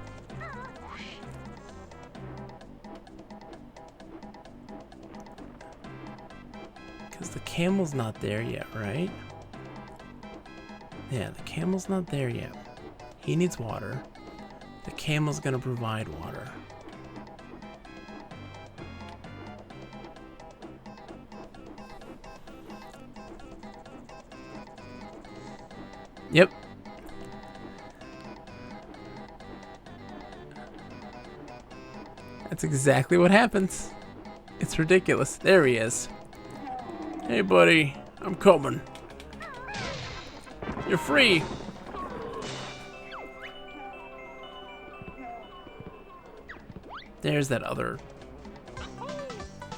The camel's not there yet, right? Yeah, the camel's not there yet. He needs water. The camel's gonna provide water. Yep. That's exactly what happens. It's ridiculous. There he is. Hey, buddy, I'm coming. You're free. There's that other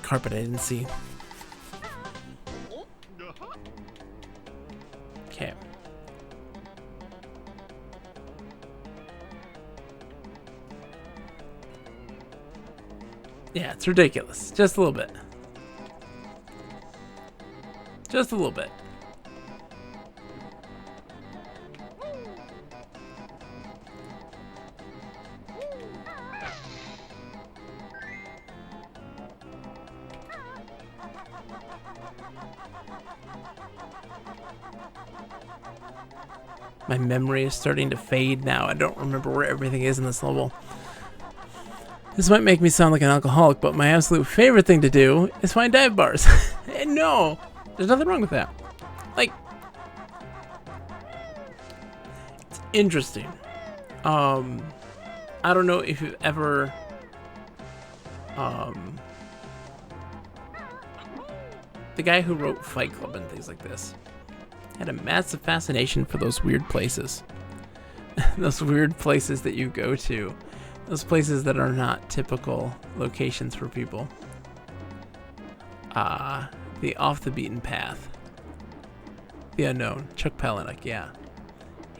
carpet I didn't see. Okay. Yeah, it's ridiculous. Just a little bit. Just a little bit. My memory is starting to fade now. I don't remember where everything is in this level. This might make me sound like an alcoholic, but my absolute favorite thing to do is find dive bars. And no! There's nothing wrong with that. Like, it's interesting. I don't know if you've ever the guy who wrote Fight Club and things like this had a massive fascination for those weird places. Those weird places that you go to. Those places that are not typical locations for people. The off the beaten path. The unknown. Chuck Palahniuk, yeah.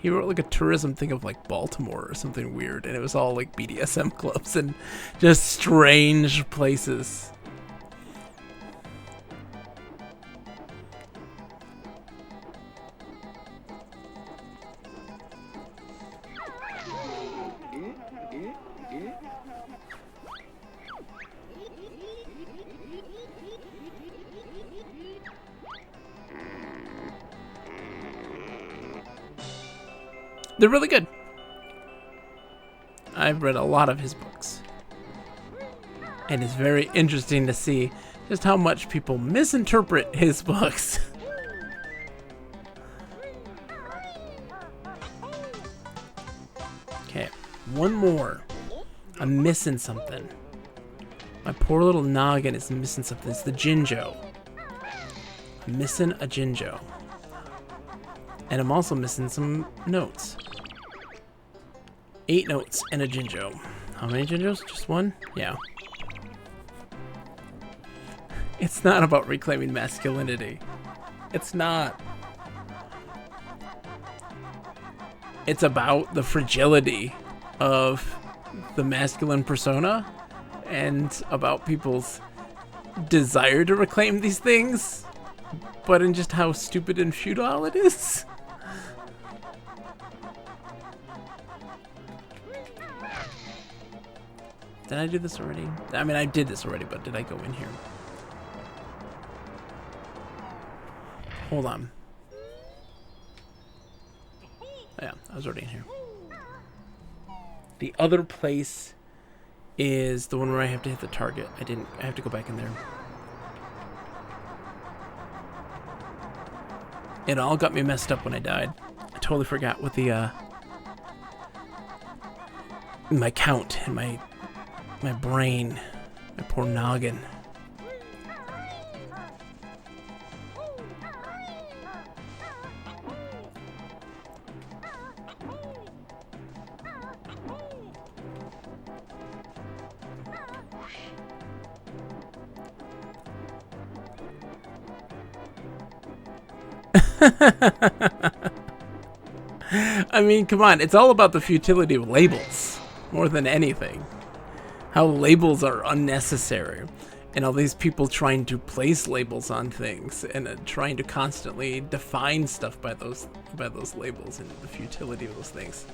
He wrote like a tourism thing of like Baltimore or something weird, and it was all like BDSM clubs and just strange places. They're really good. I've read a lot of his books. And it's very interesting to see just how much people misinterpret his books. Okay, one more. I'm missing something. My poor little noggin is missing something. It's the Jinjo. I'm missing a Jinjo. And I'm also missing some notes. 8 notes and a Jinjo. How many Jinjos? Just one? Yeah. It's not about reclaiming masculinity. It's not. It's about the fragility of the masculine persona and about people's desire to reclaim these things, but in just how stupid and futile it is. Did I do this already? I mean, I did this already, but did I go in here? Hold on. Oh, yeah, I was already in here. The other place is the one where I have to hit the target. I have to go back in there. It all got me messed up when I died. I totally forgot what the, my count and my brain, my poor noggin. I mean, come on, it's all about the futility of labels more than anything. How labels are unnecessary, and all these people trying to place labels on things and trying to constantly define stuff by those labels and the futility of those things.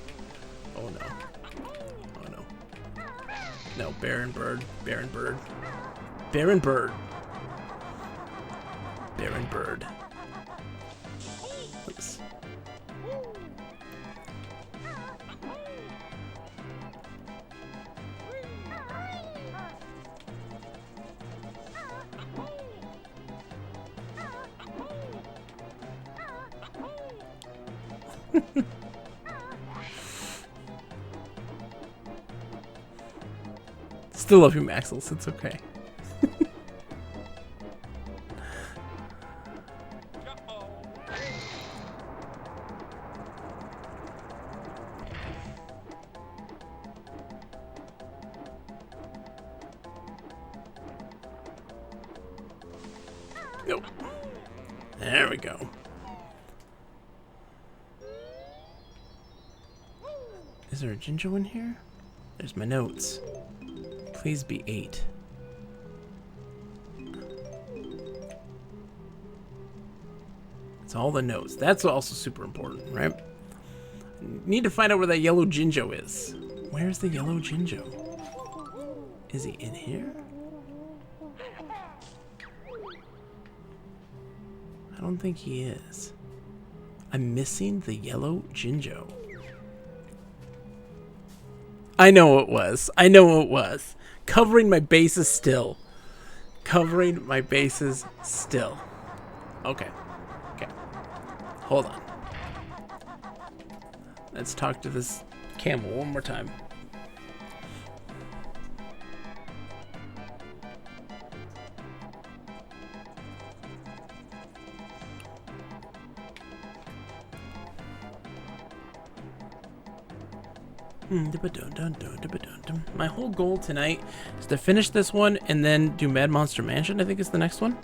Oh no. Oh no. No, Baron Bird. Baron Bird. Baron Bird. Baron Bird. Oops. Still love you, Maxels. It's okay. Nope. There we go. Is there a Jinjo in here? There's my notes. Please be 8. It's all the notes. That's also super important, right? Need to find out where that yellow Jinjo is. Where's the yellow Jinjo? Is he in here? I don't think he is. I'm missing the yellow Jinjo. I know it was. I know it was. Covering my bases still. Covering my bases still. Okay. Okay. Hold on. Let's talk to this camel one more time. My whole goal tonight is to finish this one and then do Mad Monster Mansion, I think is the next one.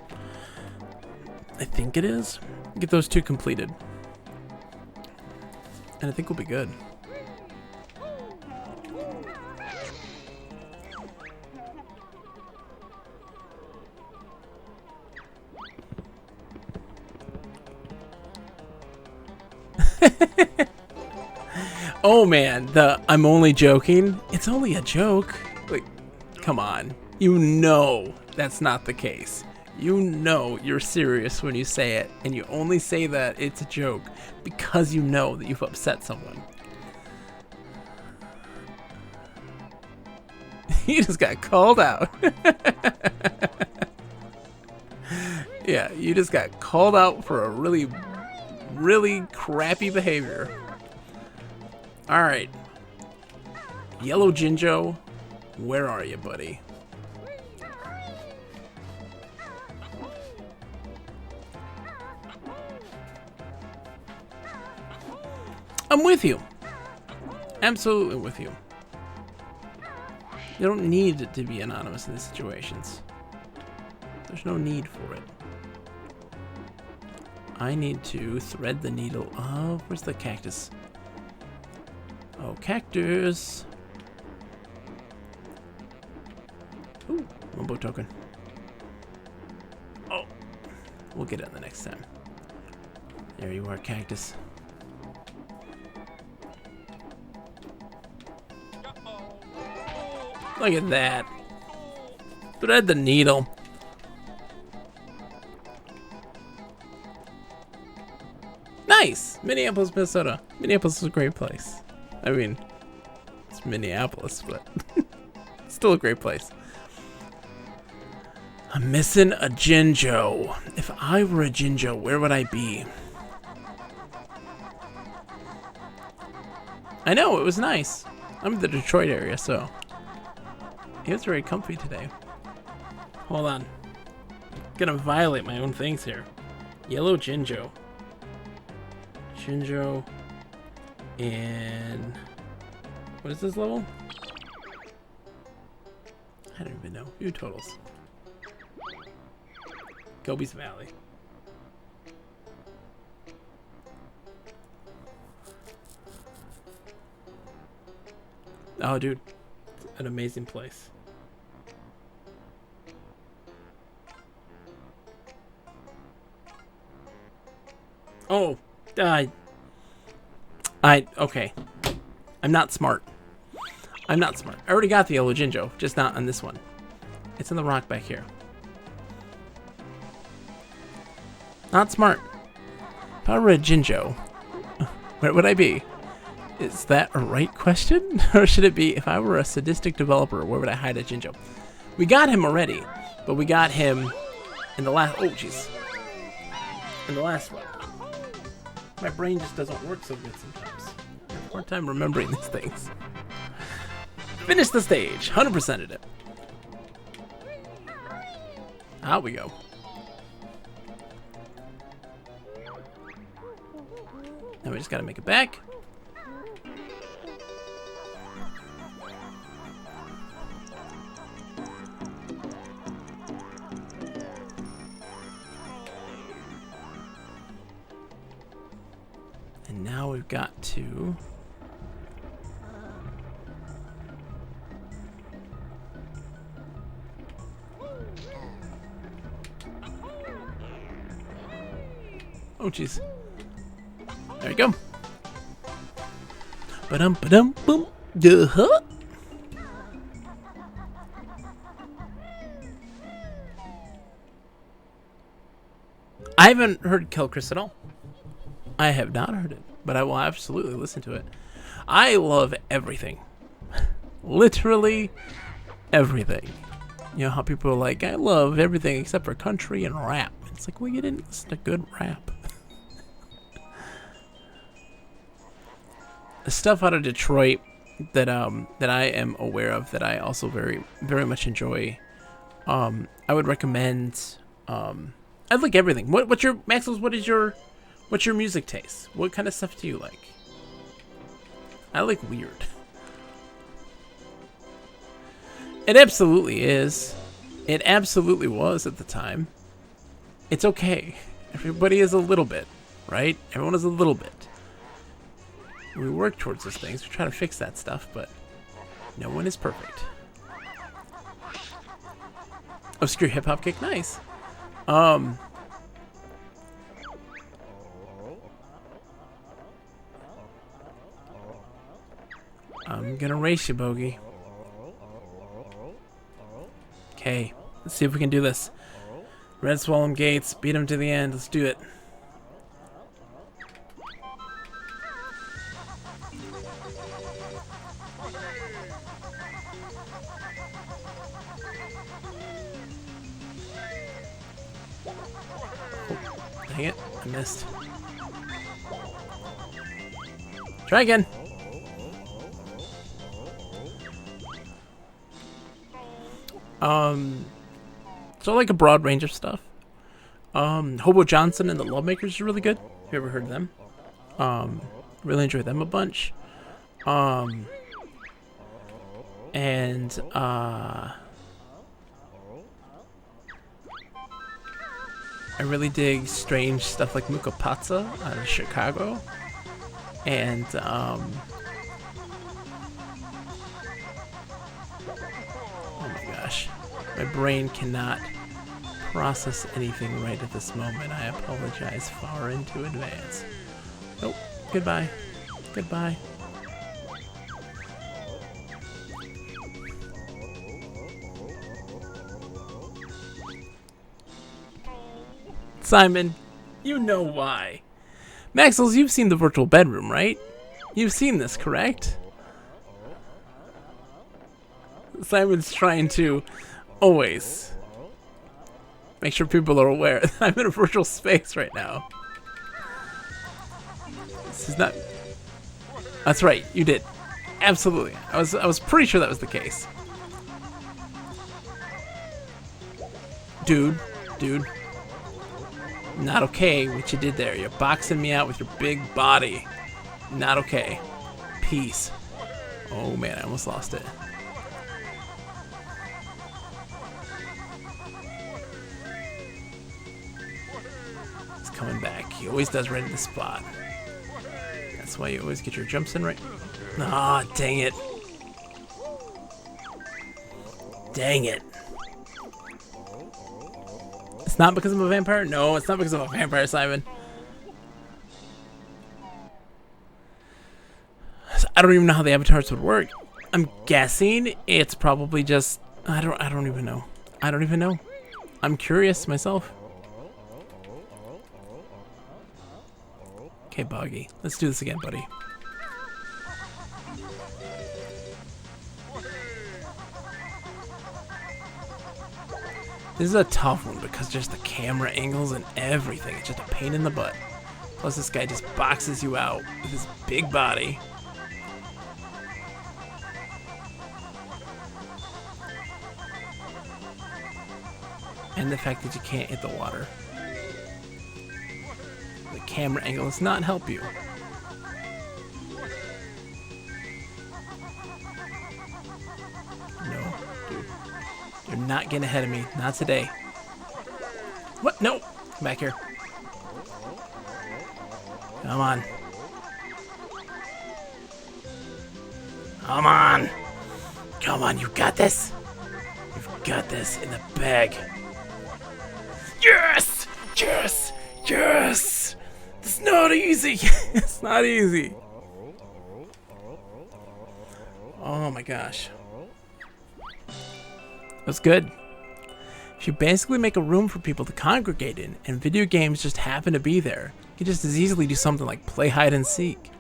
I think it is. Get those two completed. And I think we'll be good. Oh man, I'm only joking. It's only a joke. Like, come on. You know that's not the case. You know you're serious when you say it, and you only say that it's a joke because you know that you've upset someone. You just got called out. Yeah, you just got called out for a really, really crappy behavior. Alright. Yellow Jinjo, where are you, buddy? I'm with you. Absolutely with you. You don't need it to be anonymous in these situations. There's no need for it. I need to thread the needle. Oh, where's the cactus? Oh, cactus. Ooh, Mumbo token. Oh, we'll get it the next time. There you are, cactus. Look at that. Thread the needle. Nice! Minneapolis, Minnesota. Minneapolis is a great place. I mean, it's Minneapolis, but still a great place. I'm missing a Jinjo. If I were a Jinjo, where would I be? I know, it was nice. I'm in the Detroit area, so it was very comfy today. Hold on. Gonna violate my own things here. Yellow Jinjo. Jinjo. And what is this level? I don't even know. View totals. Gobi's Valley. Oh, dude. It's an amazing place. Oh, okay. I'm not smart. I'm not smart. I already got the yellow Jinjo, just not on this one. It's in the rock back here. Not smart. If I were a Jinjo, where would I be? Is that a right question? Or should it be, if I were a sadistic developer, where would I hide a Jinjo? We got him already, but we got him in the last... Oh, jeez. In the last one. My brain just doesn't work so good sometimes. I have a hard time remembering these things. Finish the stage. 100%ed it. Out we go. Now we just gotta make it back. And now we've got to... Oh, jeez. There you go. Ba-dum, ba-dum, boom. Duh-huh. I haven't heard Kill Chris at all. I have not heard it, but I will absolutely listen to it. I love everything. Literally everything. You know how people are like, I love everything except for country and rap. It's like, well, you didn't listen to good rap. The stuff out of Detroit that I am aware of that I also very, very much enjoy. I would recommend. I like everything. What's your Maxwell's? What's your music taste? What kind of stuff do you like? I like weird. It absolutely is. It absolutely was at the time. It's okay. Everybody is a little bit, right? Everyone is a little bit. We work towards those things. We try to fix that stuff, but no one is perfect. Obscure hip hop kick, nice. I'm gonna race you, Bogey. Okay, let's see if we can do this. Red Swallow Gates, beat him to the end. Let's do it. Oh, dang it, I missed. Try again. So like a broad range of stuff. Hobo Johnson and the Lovemakers are really good. Have you ever heard of them? Really enjoy them a bunch. I really dig strange stuff like Mukapatsa out of Chicago. And oh my gosh, my brain cannot process anything right at this moment. I apologize far into advance. Nope. Goodbye. Goodbye. Simon, you know why. Maxels, you've seen the virtual bedroom, right? You've seen this, correct? Simon's trying to always make sure people are aware that I'm in a virtual space right now. This is not... That's right, you did. Absolutely. I was pretty sure that was the case. Dude. Not okay what you did there. You're boxing me out with your big body. Not okay. Peace. Oh man, I almost lost it. He's coming back. He always does right in the spot. That's why you always get your jumps in right. Ah, dang it. Dang it. It's not because I'm a vampire? No, it's not because I'm a vampire, Simon. I don't even know how the avatars would work. I'm guessing it's probably just... I don't even know. I don't even know. I'm curious myself. Okay, Boggy. Let's do this again, buddy. This is a tough one because just the camera angles and everything. It's just a pain in the butt. Plus this guy just boxes you out with his big body. And the fact that you can't hit the water. The camera angle does not help you. No, dude. You're not getting ahead of me. Not today. What? No. Come back here. Come on. Come on. Come on. You got this. You've got this in the bag. Yes! Yes! Yes! It's not easy. It's not easy. Oh my gosh. That's good. If you basically make a room for people to congregate in, and video games just happen to be there, you can just as easily do something like play hide and seek.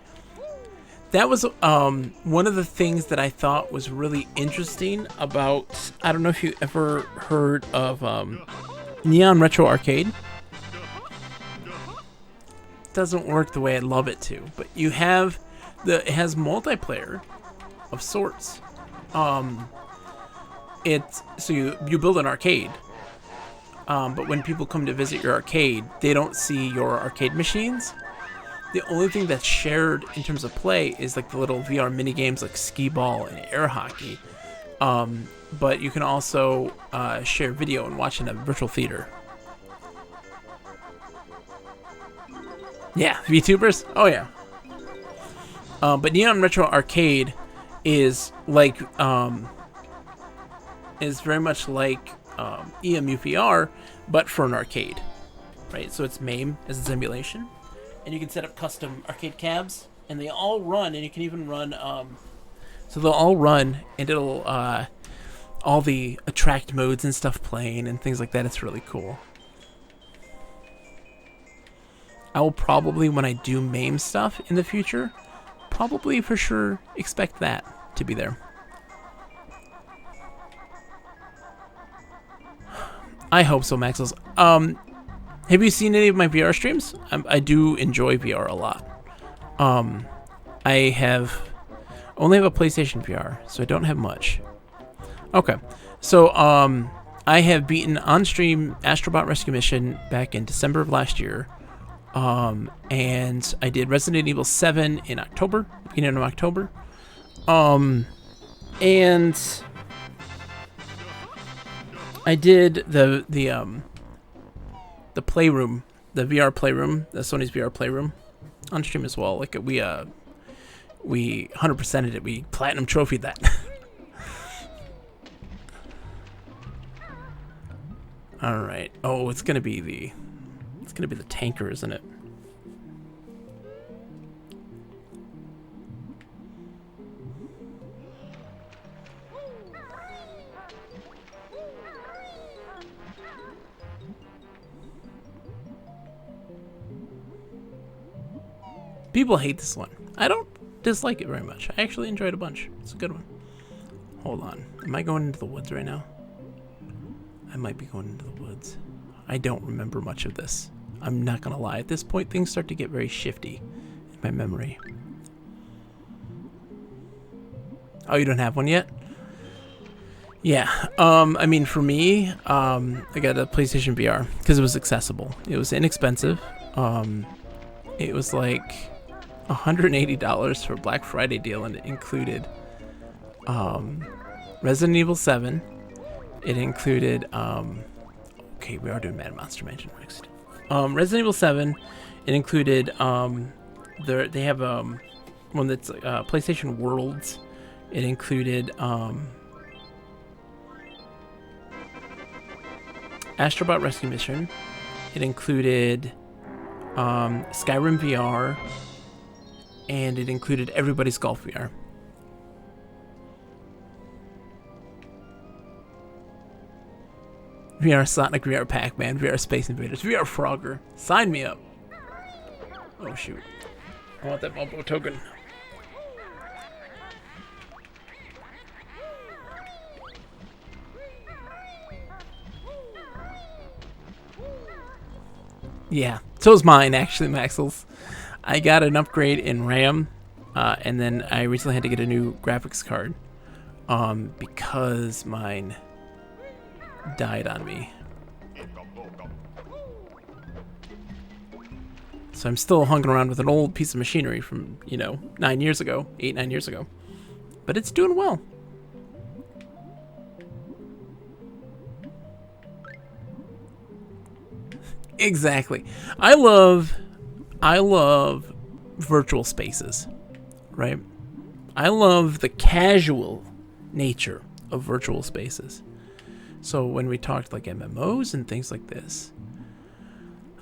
That was one of the things that I thought was really interesting about... I don't know if you ever heard of Neon Retro Arcade. Doesn't work the way I'd love it to, but you have it has multiplayer of sorts. So you build an arcade, but when people come to visit your arcade, they don't see your arcade machines. The only thing that's shared in terms of play is like the little VR mini games like skee ball and air hockey. but you can also share video and watch in a virtual theater. Yeah, VTubers? Oh yeah. But Neon Retro Arcade is like is very much like EMU VR, but for an arcade, right? So it's MAME as a simulation, and you can set up custom arcade cabs, and they all run, and you can even run. So they'll all run, and it'll all the attract modes and stuff playing and things like that. It's really cool. I will probably, when I do MAME stuff in the future, probably for sure expect that to be there. I hope so, Maxwell's. Have you seen any of my VR streams? I do enjoy VR a lot. I only have a PlayStation VR, so I don't have much. Okay, so I have beaten on stream Astrobot Rescue Mission back in December of last year. And I did Resident Evil 7 in October, beginning of October. And I did the playroom, the VR playroom, the Sony's VR playroom on stream as well. Like we 100%ed it. We platinum trophied that. All right. Oh, it's gonna be the tanker, isn't it? People hate this one. I don't dislike it very much. I actually enjoyed it a bunch. It's a good one. Hold on. Am I going into the woods right now? I might be going into the woods. I don't remember much of this. I'm not gonna lie. At this point, things start to get very shifty in my memory. Oh, you don't have one yet? Yeah. I mean, for me, I got a PlayStation VR because it was accessible. It was inexpensive. It was like $180 for a Black Friday deal, and it included Resident Evil 7. It included okay, we are doing Mad Monster Mansion next. Resident Evil 7. It included they have one that's PlayStation Worlds. It included Astrobot Rescue Mission. It included Skyrim VR, and it included Everybody's Golf VR. VR Sonic, VR Pac-Man, VR Space Invaders, VR Frogger. Sign me up. Oh shoot. I want that Bumbo token. Yeah, so is mine actually, Maxels. I got an upgrade in RAM, and then I recently had to get a new graphics card because mine died on me. So I'm still hanging around with an old piece of machinery from, 9 years ago, 8-9 years ago. But it's doing well. Exactly. I love virtual spaces, right? I love the casual nature of virtual spaces. So when we talked like MMOs and things like this,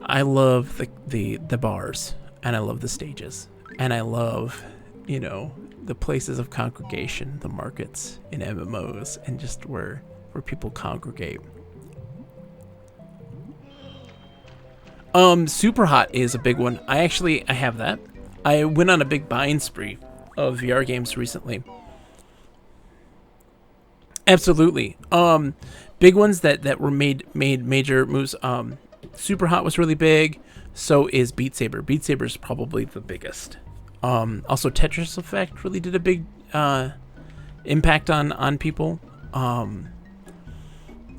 I love the bars, and I love the stages, and I love, the places of congregation, the markets in MMOs, and just where people congregate. Super Hot is a big one. I have that. I went on a big buying spree of VR games recently. Absolutely. Big ones that were made major moves. Super Hot was really big. So is Beat Saber. Beat Saber is probably the biggest. Also Tetris Effect really did a big impact on people.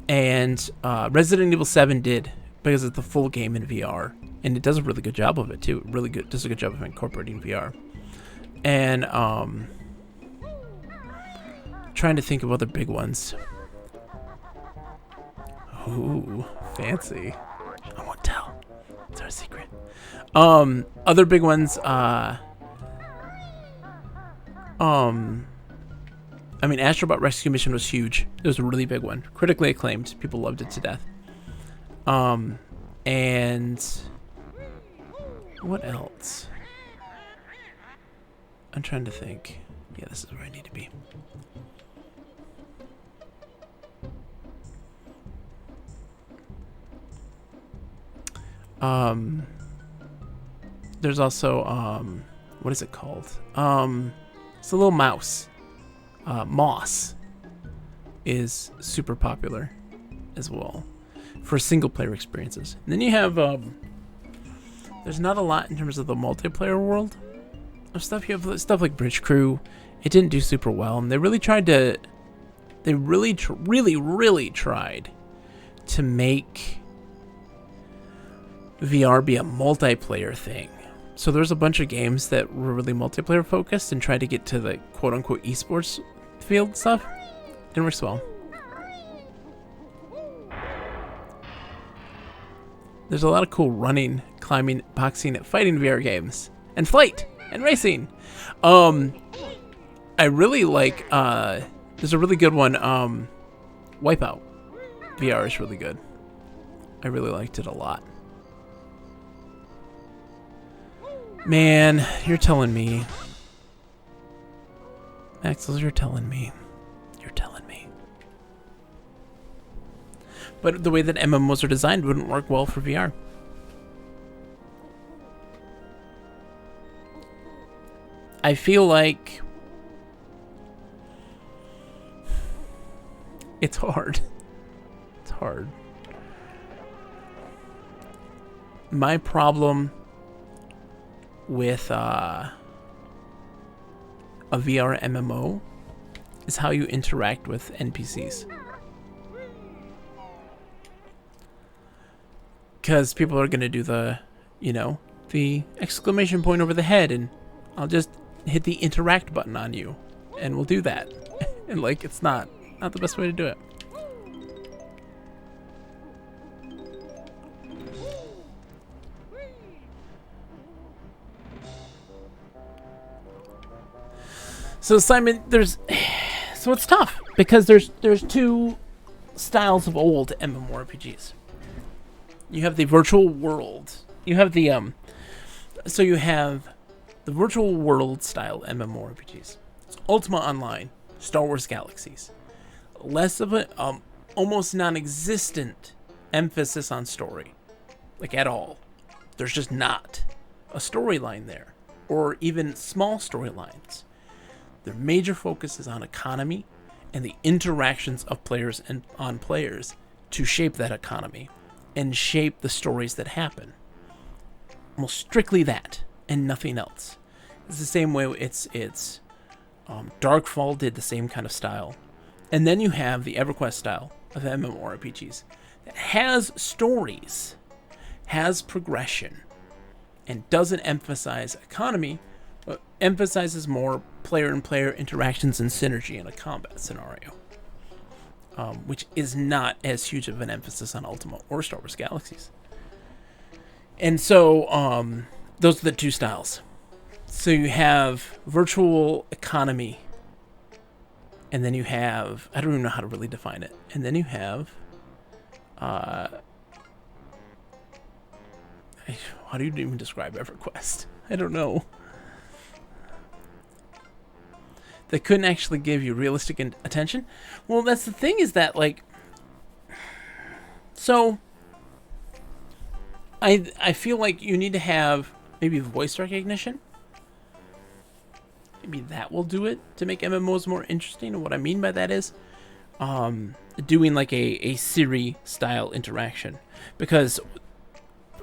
And Resident Evil 7 did, because it's the full game in VR, and it does a really good job of it too. Does a good job of incorporating VR. And trying to think of other big ones. Ooh, fancy. I won't tell. It's our secret. Other big ones. I mean, Astrobot Rescue Mission was huge. It was a really big one. Critically acclaimed. People loved it to death. And what else? I'm trying to think. Yeah, this is where I need to be. There's also, what is it called? It's a little mouse. Moss is super popular as well for single player experiences. And then you have, there's not a lot in terms of the multiplayer world of stuff. You have stuff like Bridge Crew. It didn't do super well, and they really tried to, really tried to make VR be a multiplayer thing. So there's a bunch of games that were really multiplayer focused and tried to get to the quote unquote esports field stuff. Didn't work so well. There's a lot of cool running, climbing, boxing, fighting VR games, and flight and racing. I really like. There's a really good one. Wipeout VR is really good. I really liked it a lot. Man, you're telling me. Axels, you're telling me. You're telling me. But the way that MMOs are designed wouldn't work well for VR. I feel like it's hard. It's hard. My problem with a VR MMO is how you interact with NPCs. Because people are going to do the, the exclamation point over the head, and I'll just hit the interact button on you, and we'll do that. And, it's not the best way to do it. So Simon, so it's tough because there's two styles of old MMORPGs. You have the virtual world. You have the so you have the virtual world style MMORPGs. It's Ultima Online, Star Wars Galaxies. Less of an almost non-existent emphasis on story, at all. There's just not a storyline there, or even small storylines. Their major focus is on economy and the interactions of players and on players to shape that economy and shape the stories that happen. Almost strictly that and nothing else. It's the same way it's Darkfall did the same kind of style. And then you have the EverQuest style of MMORPGs that has stories, has progression, and doesn't emphasize economy, but emphasizes more player-and-player interactions and synergy in a combat scenario, which is not as huge of an emphasis on Ultima or Star Wars Galaxies. And so those are the two styles. So you have virtual economy, and then you have, I don't even know how to really define it, and then you have, how do you even describe EverQuest? I don't know. That couldn't actually give you realistic attention. Well, that's the thing, is that so I feel like you need to have maybe voice recognition. Maybe that will do it to make MMOs more interesting. And what I mean by that is doing a Siri style interaction, because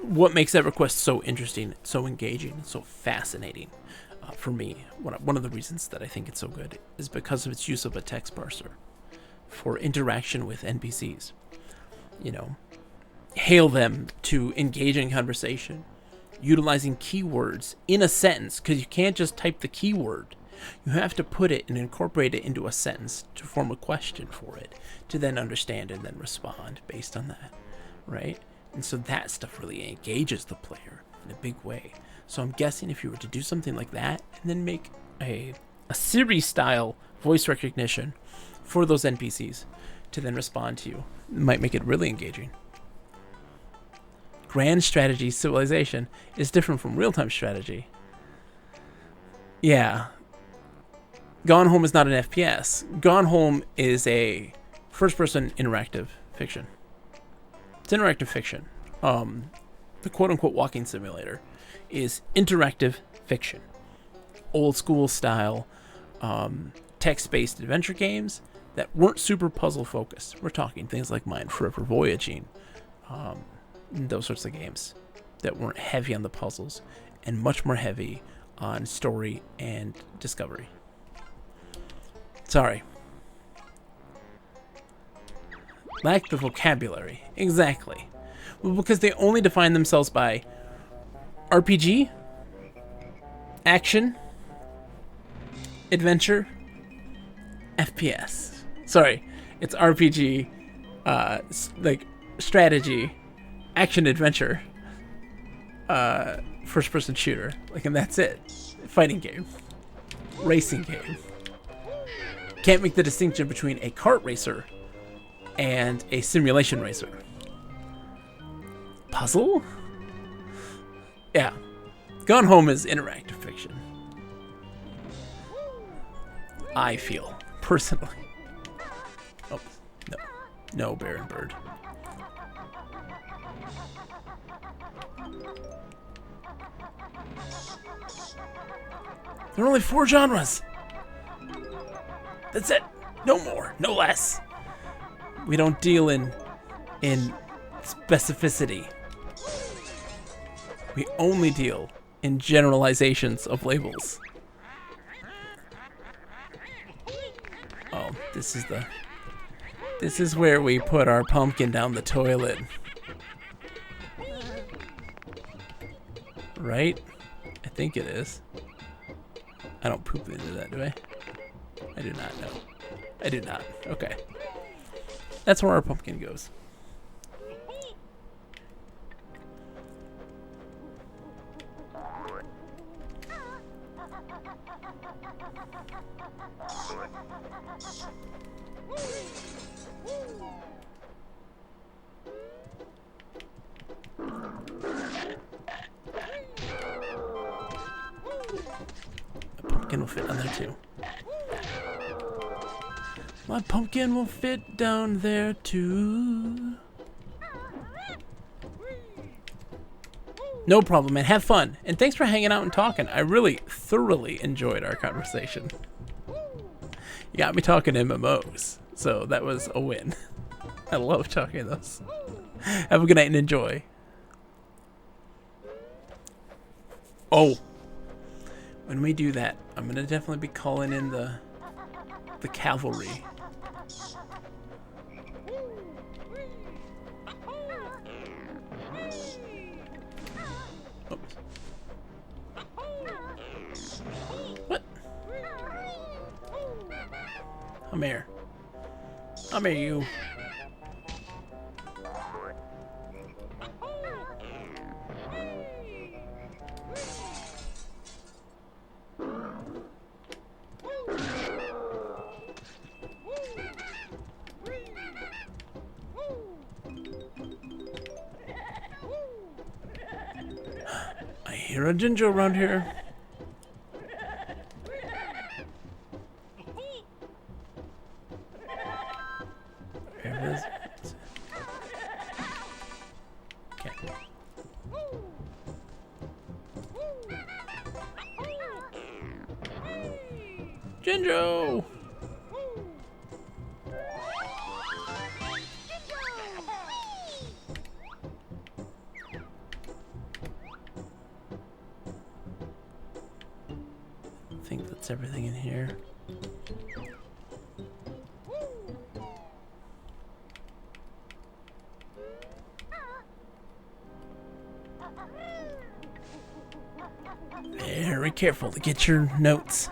what makes EverQuest so interesting, so engaging, so fascinating for me, one of the reasons that I think it's so good is because of its use of a text parser for interaction with NPCs. Hail them to engage in conversation, utilizing keywords in a sentence, because you can't just type the keyword. You have to put it and incorporate it into a sentence to form a question for it, to then understand and then respond based on that, right? And so that stuff really engages the player in a big way. So I'm guessing if you were to do something like that and then make a Siri-style voice recognition for those NPCs to then respond to you, it might make it really engaging. Grand strategy civilization is different from real-time strategy. Yeah. Gone Home is not an FPS. Gone Home is a first-person interactive fiction. It's interactive fiction. The quote-unquote walking simulator is interactive fiction. Old school style, text-based adventure games that weren't super puzzle-focused. We're talking things like Mind Forever Voyaging, those sorts of games that weren't heavy on the puzzles and much more heavy on story and discovery. Sorry. Lack the vocabulary. Exactly. Well, because they only define themselves by RPG, action, adventure, FPS. Sorry, it's RPG, like strategy, action adventure, first person shooter, like, and that's it. Fighting game, racing game. Can't make the distinction between a kart racer and a simulation racer. Puzzle? Yeah. Gone Home is interactive fiction. I feel, personally. Oh, no. No, Bear and Bird. There are only 4 genres. That's it. No more, no less. We don't deal in specificity. We only deal in generalizations of labels. Oh, this is where we put our pumpkin down the toilet. Right? I think it is. I don't poop into that, do I? I do not know. I do not. Okay. That's where our pumpkin goes. Will fit on there too. My pumpkin will fit down there too. No problem, man. Have fun. And thanks for hanging out and talking. I really thoroughly enjoyed our conversation. You got me talking MMOs, so that was a win. I love talking those. Have a good night and enjoy. Oh. When we do that, I'm gonna definitely be calling in the cavalry. Oops. What? Come here. Come here, you. I hear a ginger around here. There it is. Okay. Ginger! I think that's everything in here. Very careful to get your notes.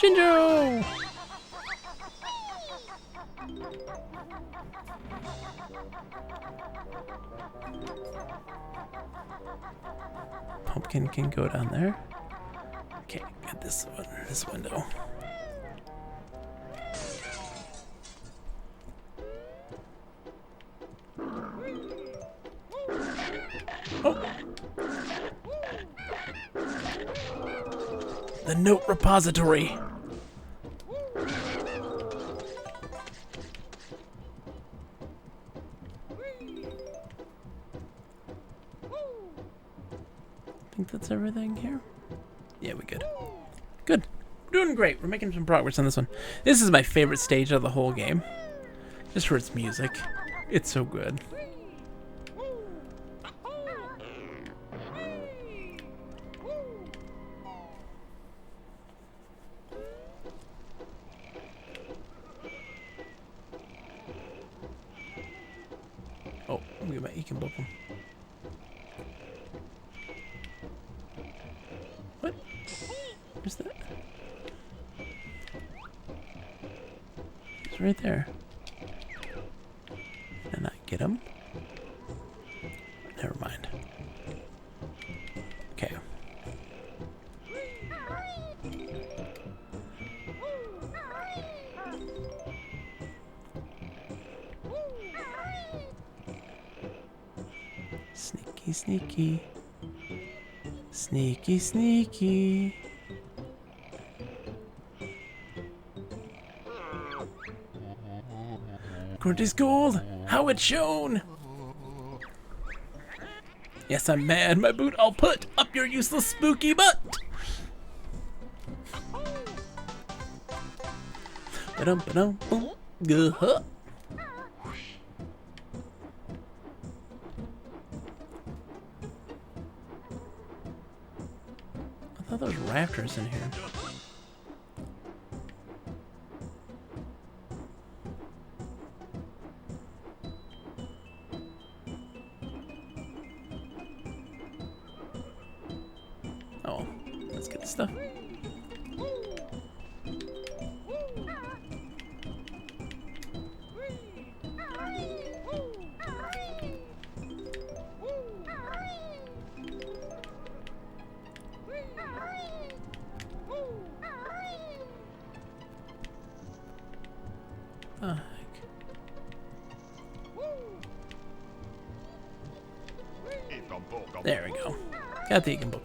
Shinjo! Pumpkin can go down there. Okay, get this one, this window. Oh! The note repository. I think that's everything here. Yeah, we good. Good. We're doing great. We're making some progress on this one. This is my favorite stage of the whole game. Just for its music. It's so good. Oh, you can book them. What? Where's that? It's right there. Can I get him? Never mind. Okay. Sneaky, sneaky. Sneaky, sneaky. Grunty's gold! How it's shown! Yes, I'm mad. My boot I'll put up your useless spooky butt! Ba-dum, boom. Huh. I thought there was rafters in here. Oh, let's get the stuff. Oh, there we go. Got the book.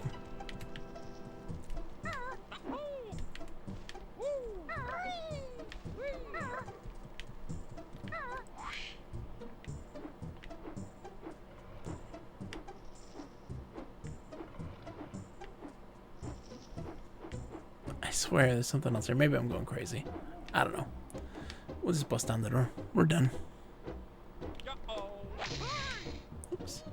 I swear there's something else there. Maybe I'm going crazy. I don't know. We'll just bust down the door. We're done. Oops.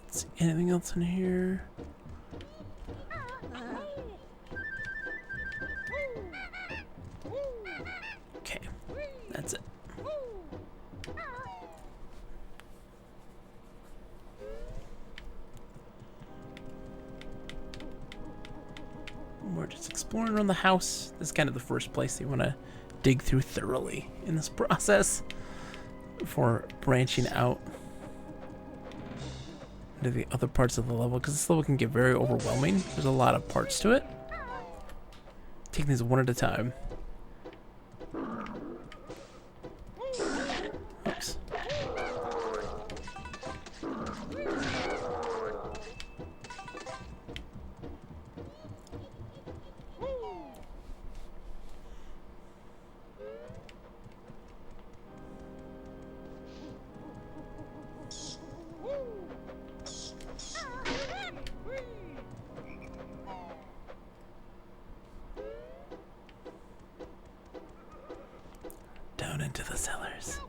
Let's see, anything else in here? Okay, that's it. We're just exploring around the house. This is kind of the first place you want to dig through thoroughly in this process before branching out into the other parts of the level, because this level can get very overwhelming. There's a lot of parts to it. Taking these one at a time. Oops. Down into the cellars.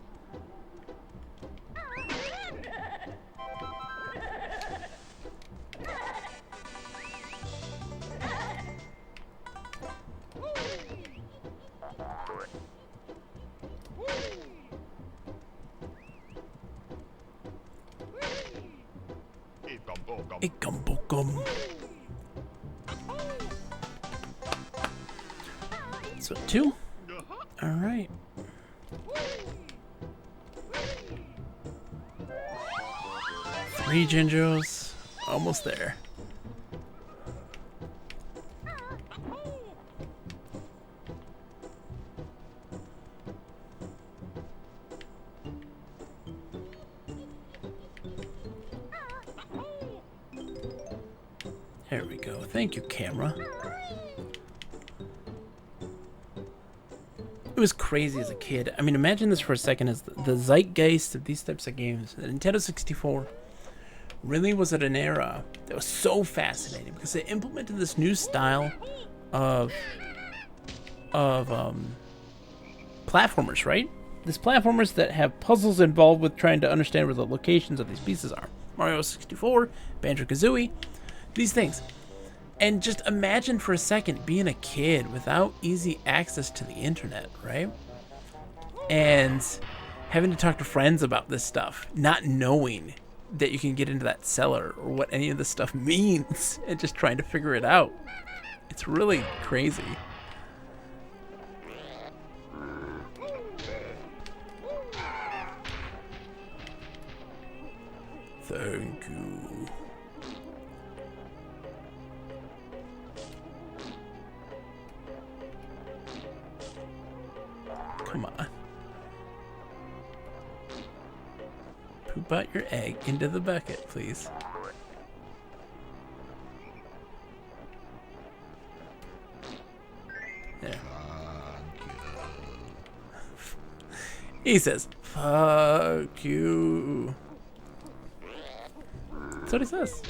A gumbo gum. So 2. All right. 3 Gingos. Almost there. There we go. Thank you, camera. It was crazy as a kid. I mean, imagine this for a second as the zeitgeist of these types of games. The Nintendo 64 really was at an era that was so fascinating because they implemented this new style of platformers, right? These platformers that have puzzles involved with trying to understand where the locations of these pieces are. Mario 64, Banjo Kazooie, these things. And just imagine for a second being a kid without easy access to the internet, right? And having to talk to friends about this stuff, not knowing that you can get into that cellar or what any of this stuff means, and just trying to figure it out. It's really crazy. Thank you. Come on. Poop out your egg into the bucket, please. There. He says, fuck you. That's what he says.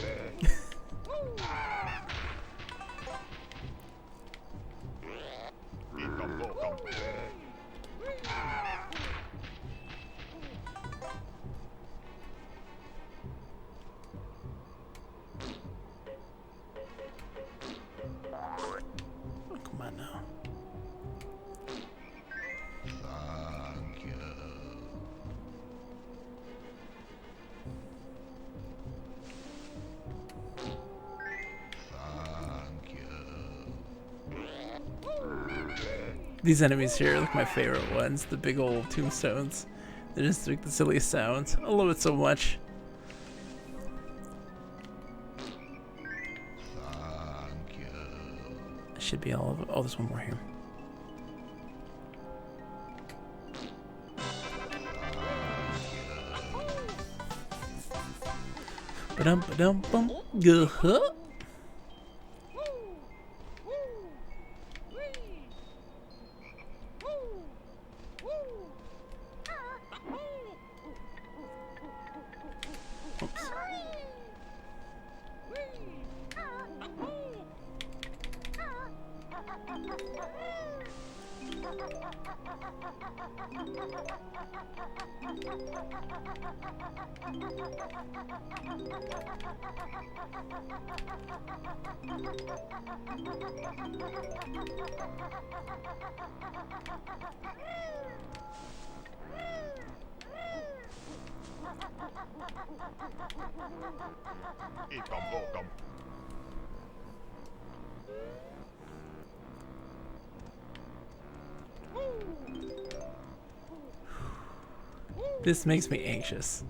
Come on now. Thank you. Thank you. These enemies here are like my favorite ones. The big old tombstones. They just make the silliest sounds. I love it so much. Thank you. Should be all of it. Oh, there's one more here. Ba-dum ba-dum bum. Gah-huh. Oops. This makes me anxious.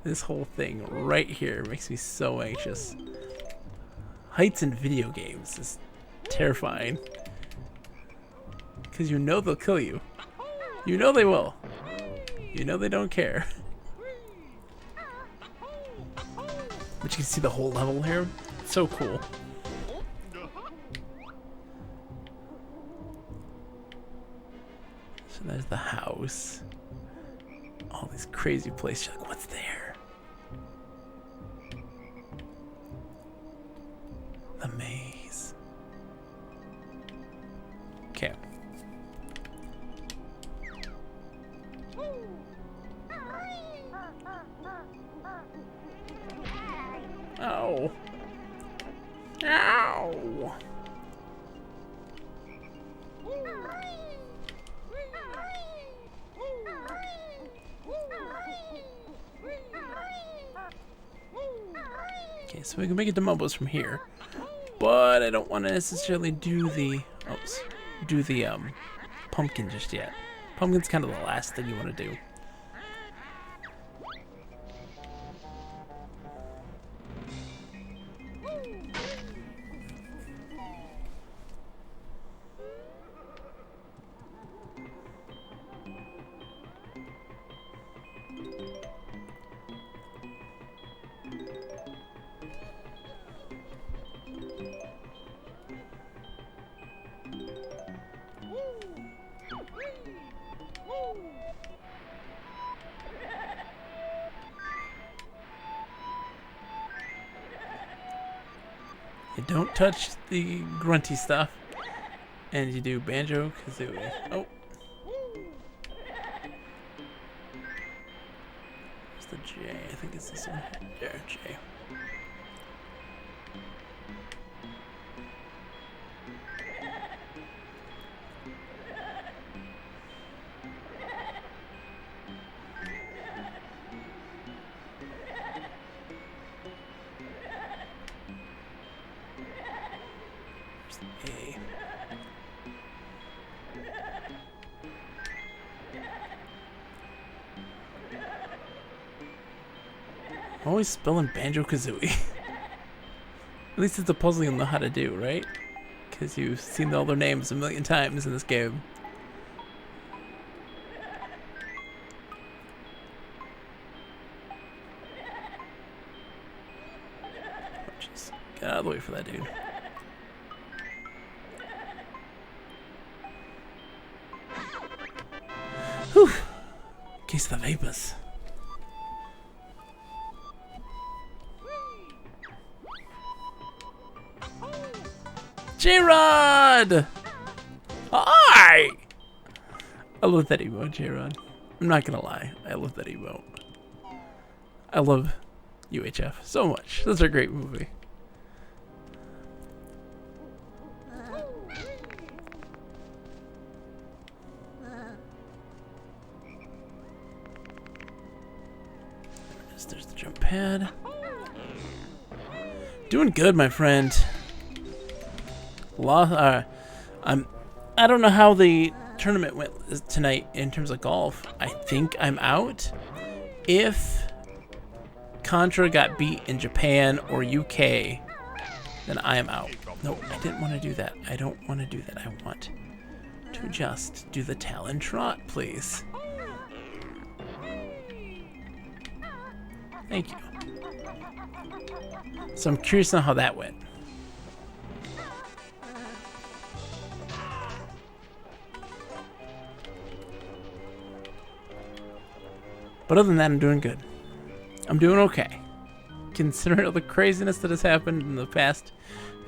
This whole thing right here makes me so anxious. Heights in video games is terrifying. Because you know they'll kill you. You know they will. You know they don't care. But you can see the whole level here. It's so cool. So there's the house. All these crazy places. You're like, what's there? The maze. Okay. Ow. Ow. Okay, so we can make it to Mumbo's from here. But I don't want to necessarily do the pumpkin just yet. Pumpkin's kind of the last thing you want to do. You don't touch the grunty stuff. And you do Banjo, Kazooie. Oh. Where's the J? I think it's this one. There, J. A. Always spelling Banjo Kazooie. At least it's a puzzle you'll know how to do, right? Because you've seen all their names a million times in this game. Oh, jeez. Get out of the way for that dude. Whew. Case of the vapors. J-Rod! Hi! I love that emote, J-Rod. I'm not gonna lie. I love that emote. I love UHF so much. That's a great movie. There's the jump pad. Doing good, my friend. I don't know how the tournament went tonight in terms of golf. I think I'm out. If Contra got beat in Japan or UK, then I am out. No, I didn't want to do that. I don't want to do that. I want to just do the Talon Trot, please. Thank you. So I'm curious on how that went. But other than that, I'm doing good. I'm doing okay. Considering all the craziness that has happened in the past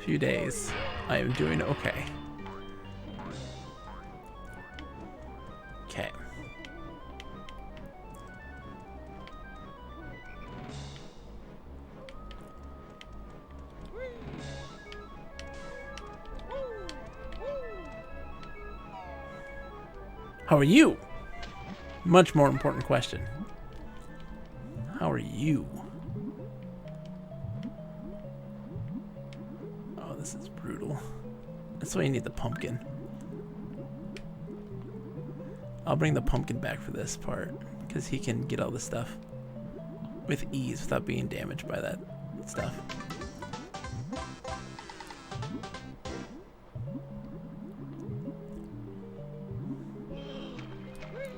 few days, I am doing okay. Okay. How are you? Much more important question. How are you? Oh, this is brutal. That's why you need the pumpkin. I'll bring the pumpkin back for this part, because he can get all this stuff with ease without being damaged by that stuff.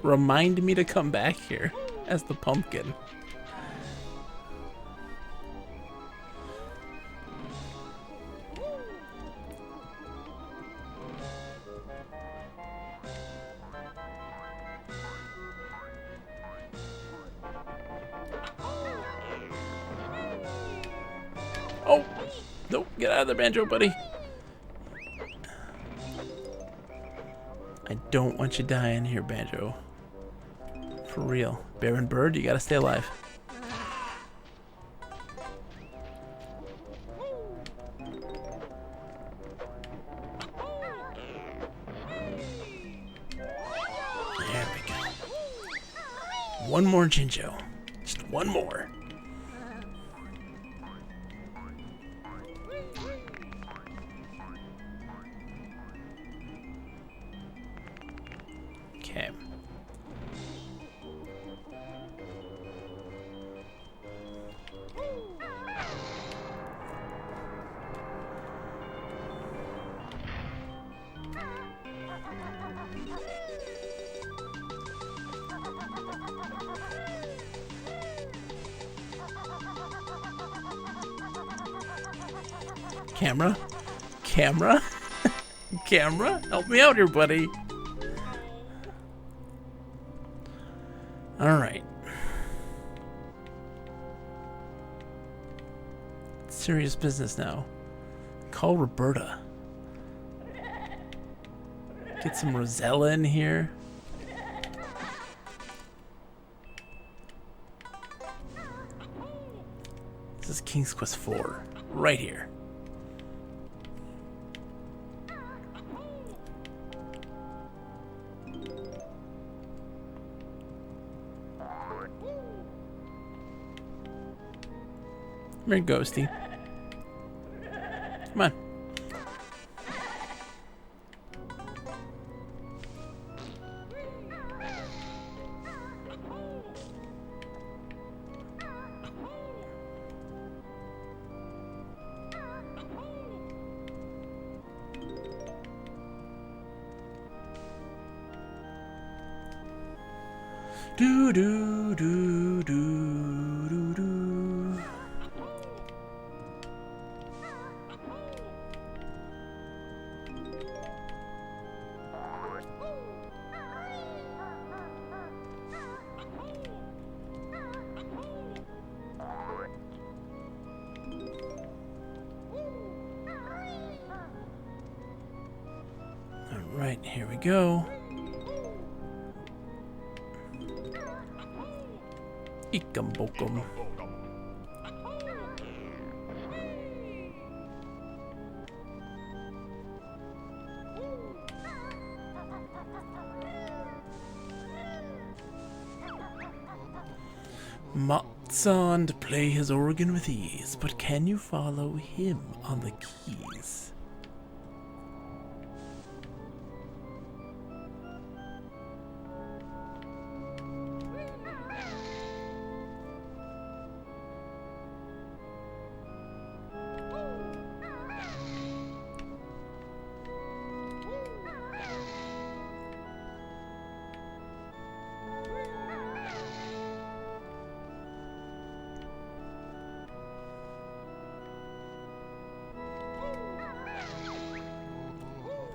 Remind me to come back here as the pumpkin. Oh, nope, get out of there, Banjo, buddy. I don't want you dying here, Banjo. For real. Baron Bird, you gotta stay alive. There we go. One more Jinjo. Just one more. Camera? Camera? Camera? Help me out here, buddy. Alright. Serious business now. Call Roberta. Get some Rosella in here. This is King's Quest 4. Right here. Come here, Ghosty. Come on. Do do do do do do. All right, here we go. Ikambokum. Mott's on to play his organ with ease, but can you follow him on the keys?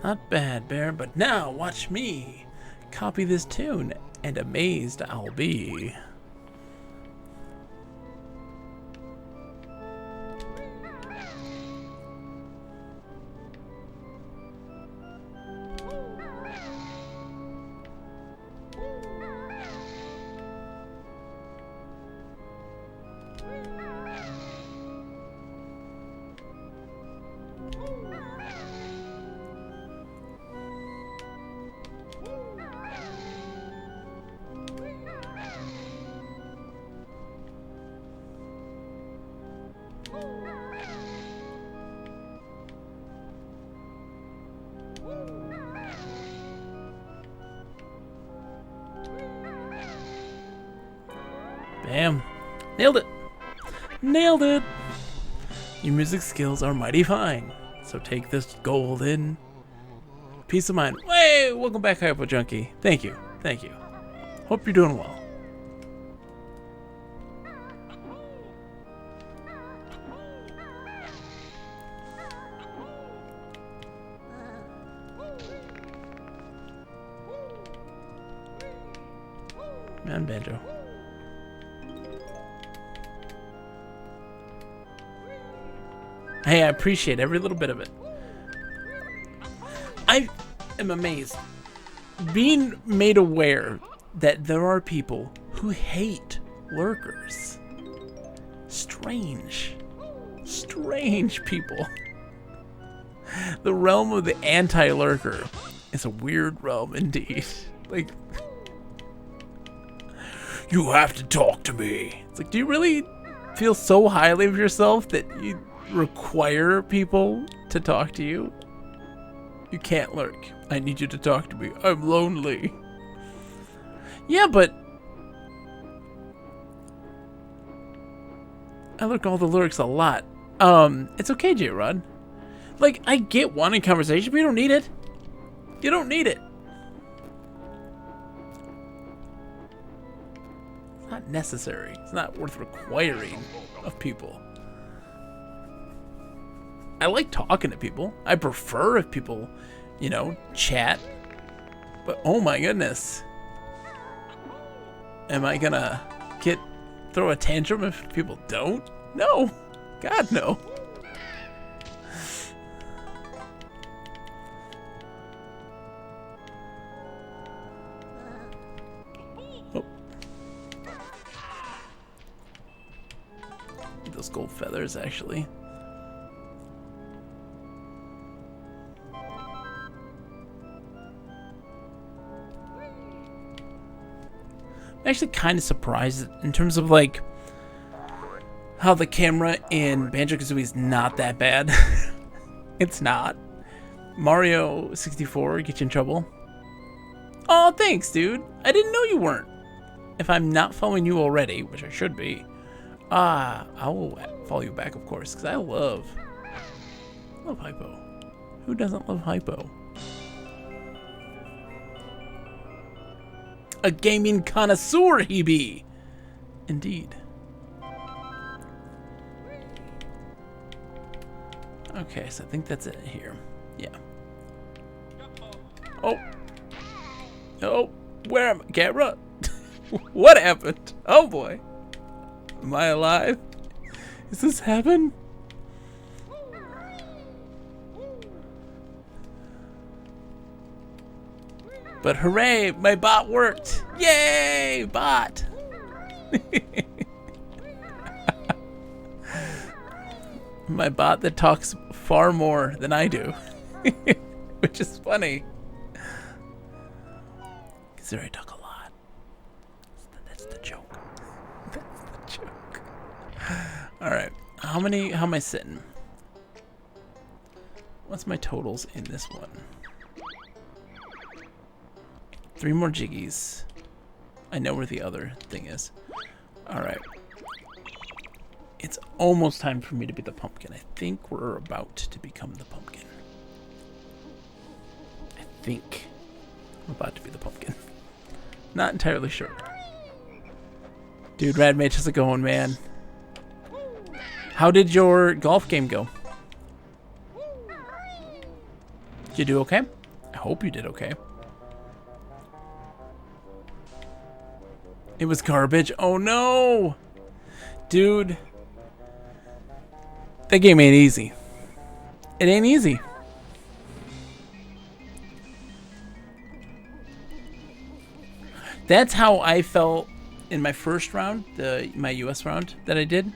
Not bad, Bear, but now watch me copy this tune, and amazed I'll be. Bam. Nailed it. Nailed it. Your music skills are mighty fine. So take this golden peace of mind. Hey, welcome back, Hypo Junkie. Thank you. Thank you. Hope you're doing well. Man, Banjo. Hey, I appreciate every little bit of it. I am amazed. Being made aware that there are people who hate lurkers. Strange. Strange people. The realm of the anti-lurker is a weird realm indeed. Like, you have to talk to me. It's like, do you really feel so highly of yourself that you require people to talk to you? You can't lurk. I need you to talk to me. I'm lonely. Yeah, but I lurk all the lurks a lot. It's okay, J-Rod. Like, I get wanting conversation, but you don't need it. You don't need it. It's not necessary. It's not worth requiring of people. I like talking to people. I prefer if people, you know, chat. But oh my goodness. Am I gonna throw a tantrum if people don't? No. God, no. Oh. Those gold feathers, actually. I'm actually kind of surprised in terms of like how the camera in Banjo-Kazooie is not that bad. It's not. Mario 64 get you in trouble. Oh, thanks, dude. I didn't know you weren't. If I'm not following you already, which I should be, I will follow you back, of course, because I love Hypo. Who doesn't love Hypo? A gaming connoisseur he be. Indeed. Okay, so I think that's it here. Yeah. Oh. Oh, where am I? Camera? What happened? Oh boy. Am I alive? Is this heaven? But hooray, my bot worked. Yay, bot. My bot that talks far more than I do. Which is funny. Because I talk a lot. That's the joke. That's the joke. Alright. How am I sitting? What's my totals in this one? 3 more jiggies. I know where the other thing is. Alright. It's almost time for me to be the pumpkin. I think we're about to become the pumpkin. I think I'm about to be the pumpkin. Not entirely sure. Dude, Radmage, how's it going, man? How did your golf game go? Did you do okay? I hope you did okay. It was garbage. Oh no! Dude. That game ain't easy. It ain't easy. That's how I felt in my first round, my US round that I did.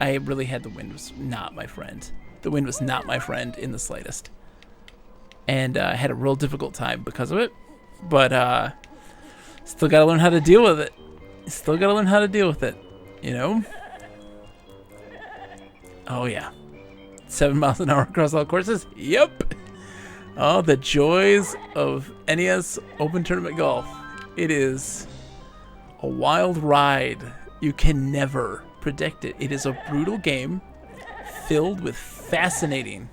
I really had the wind was not my friend. The wind was not my friend in the slightest. And I had a real difficult time because of it. But still gotta learn how to deal with it. Still gotta learn how to deal with it. You know? Oh yeah. 7 miles an hour across all courses? Yep. Oh, the joys of NES Open Tournament Golf. It is a wild ride. You can never predict it. It is a brutal game filled with fascinating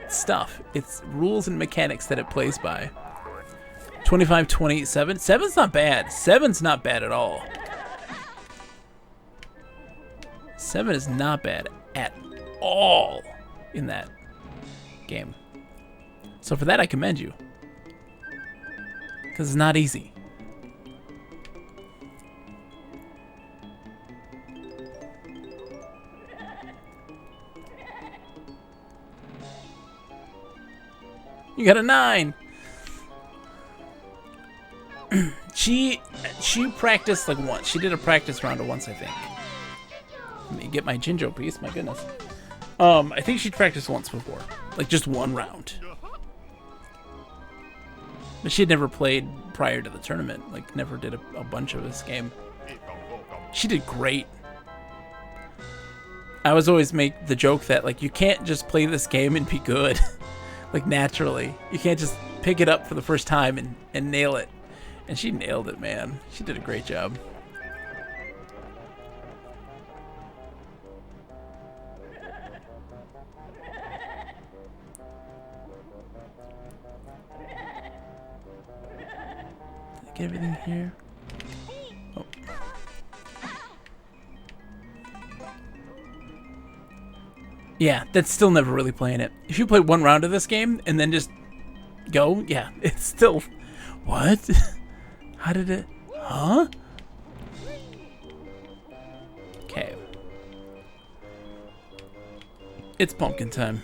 stuff. It's rules and mechanics that it plays by. 25, 27. 7's not bad. 7's not bad at all. 7 is not bad at all in that game. So for that, I commend you. Because it's not easy. You got a 9. She practiced like once. She did a practice round of once, I think. Let me get my Jinjo piece. My goodness. I think she practiced once before, like just one round. But she had never played prior to the tournament. Like never did a bunch of this game. She did great. I was always make the joke that like you can't just play this game and be good. Like naturally. You can't just pick it up for the first time and nail it. And she nailed it, man. She did a great job. Did I get everything here? Oh. Yeah, that's still never really playing it. If you play one round of this game and then just go, yeah, it's still... What? How did it... Huh? Okay. It's pumpkin time.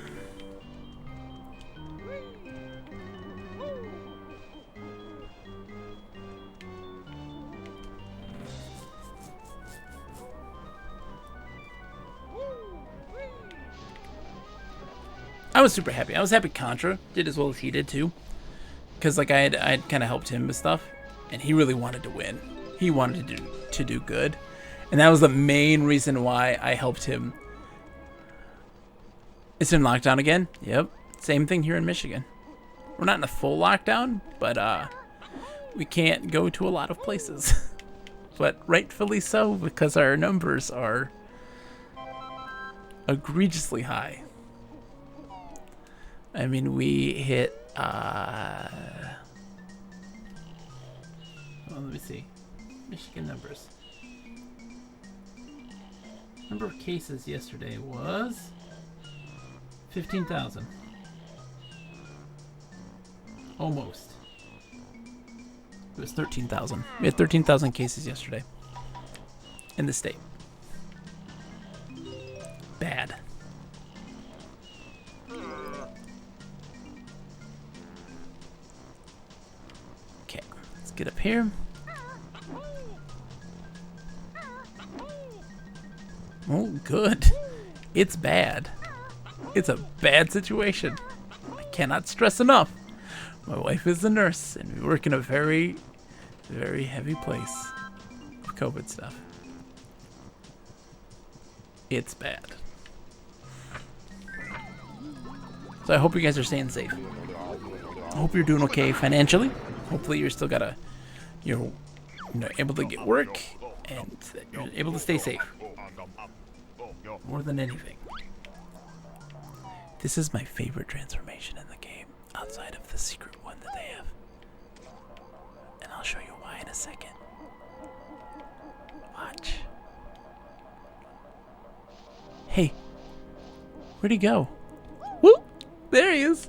I was super happy. I was happy Contra did as well as he did too, because like I had kind of helped him with stuff, and he really wanted to win. He wanted to do good, and that was the main reason why I helped him. It's in lockdown again. Yep, same thing here in Michigan. We're not in a full lockdown, but we can't go to a lot of places, but rightfully so because our numbers are egregiously high. I mean, we hit, well, let me see. Michigan numbers. Number of cases yesterday was 15,000. Almost. It was 13,000. We had 13,000 cases yesterday in the state. Bad. Get up here. Oh, good. It's bad. It's a bad situation. I cannot stress enough. My wife is a nurse, and we work in a very, very heavy place with COVID stuff. It's bad. So I hope you guys are staying safe. I hope you're doing okay financially. Hopefully you're still you're able to get work and that you're able to stay safe. More than anything. This is my favorite transformation in the game, outside of the secret one that they have. And I'll show you why in a second. Watch. Hey, where'd he go? Whoop! There he is!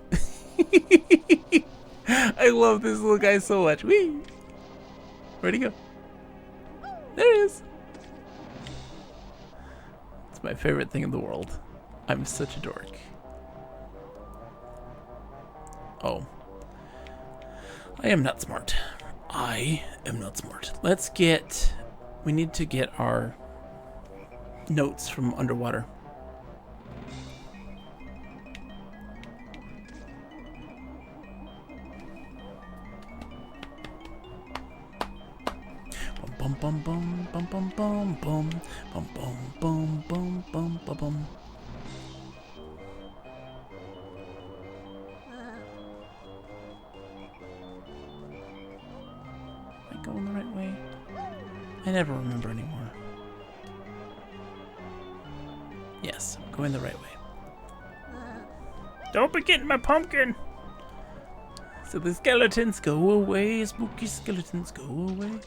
I love this little guy so much. Whee! Where'd he go? There he is. It's my favorite thing in the world. I'm such a dork. Oh. I am not smart. I am not smart. We need to get our notes from underwater. Bum bum bum bum bum bum bum bum bum bum bum bum bum. Am I going the right way? I never remember anymore. Yes, I'm going the right way. Don't be getting my pumpkin! So the skeletons go away, spooky skeletons go away.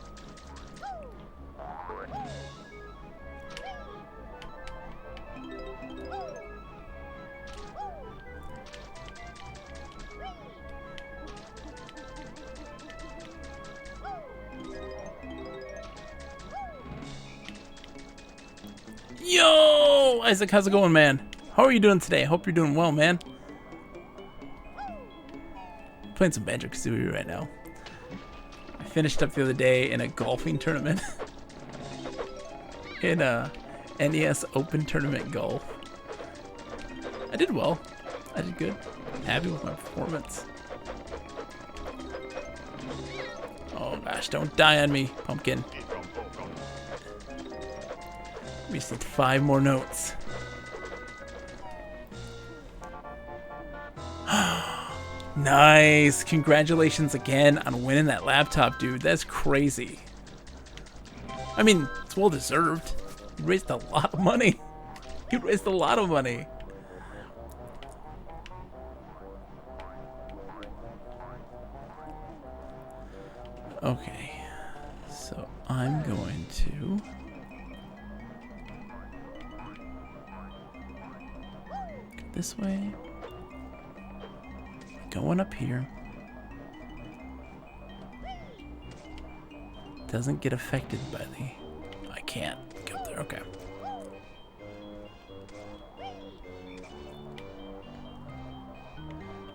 Yo! Isaac, how's it going, man? How are you doing today? I hope you're doing well, man. Playing some Banjo Kazooie right now. I finished up the other day in a golfing tournament. In a NES Open Tournament Golf. I did well. I did good. Happy with my performance. Oh gosh, don't die on me, pumpkin. We just need 5 more notes. Nice! Congratulations again on winning that laptop, dude. That's crazy. I mean, it's well deserved. You raised a lot of money. You raised a lot of money. Okay. So I'm going to... this way. Going up here. Doesn't get affected by the... I can't get up there. Okay.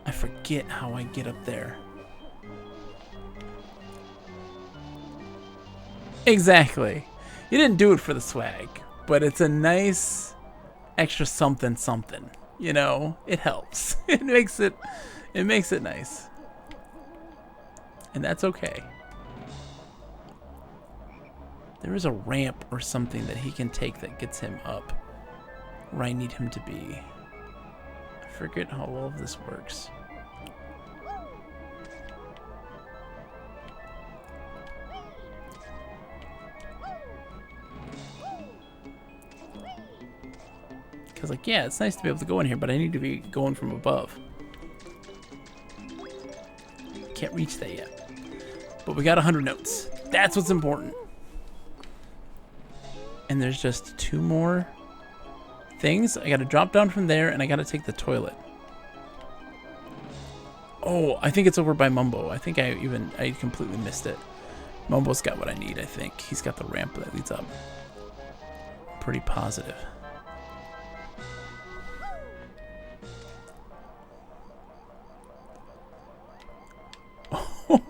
I forget how I get up there. Exactly. You didn't do it for the swag, but it's a nice extra something something. You know, it helps. It makes it nice. And that's okay. There is a ramp or something that he can take that gets him up where I need him to be. I forget how all of this works. Because, like, yeah, it's nice to be able to go in here, but I need to be going from above. Can't reach that yet. But we got 100 notes. That's what's important. And there's just 2 more things. I gotta drop down from there, and I gotta take the toilet. Oh, I think it's over by Mumbo. I think I completely missed it. Mumbo's got what I need, I think. He's got the ramp that leads up. Pretty positive.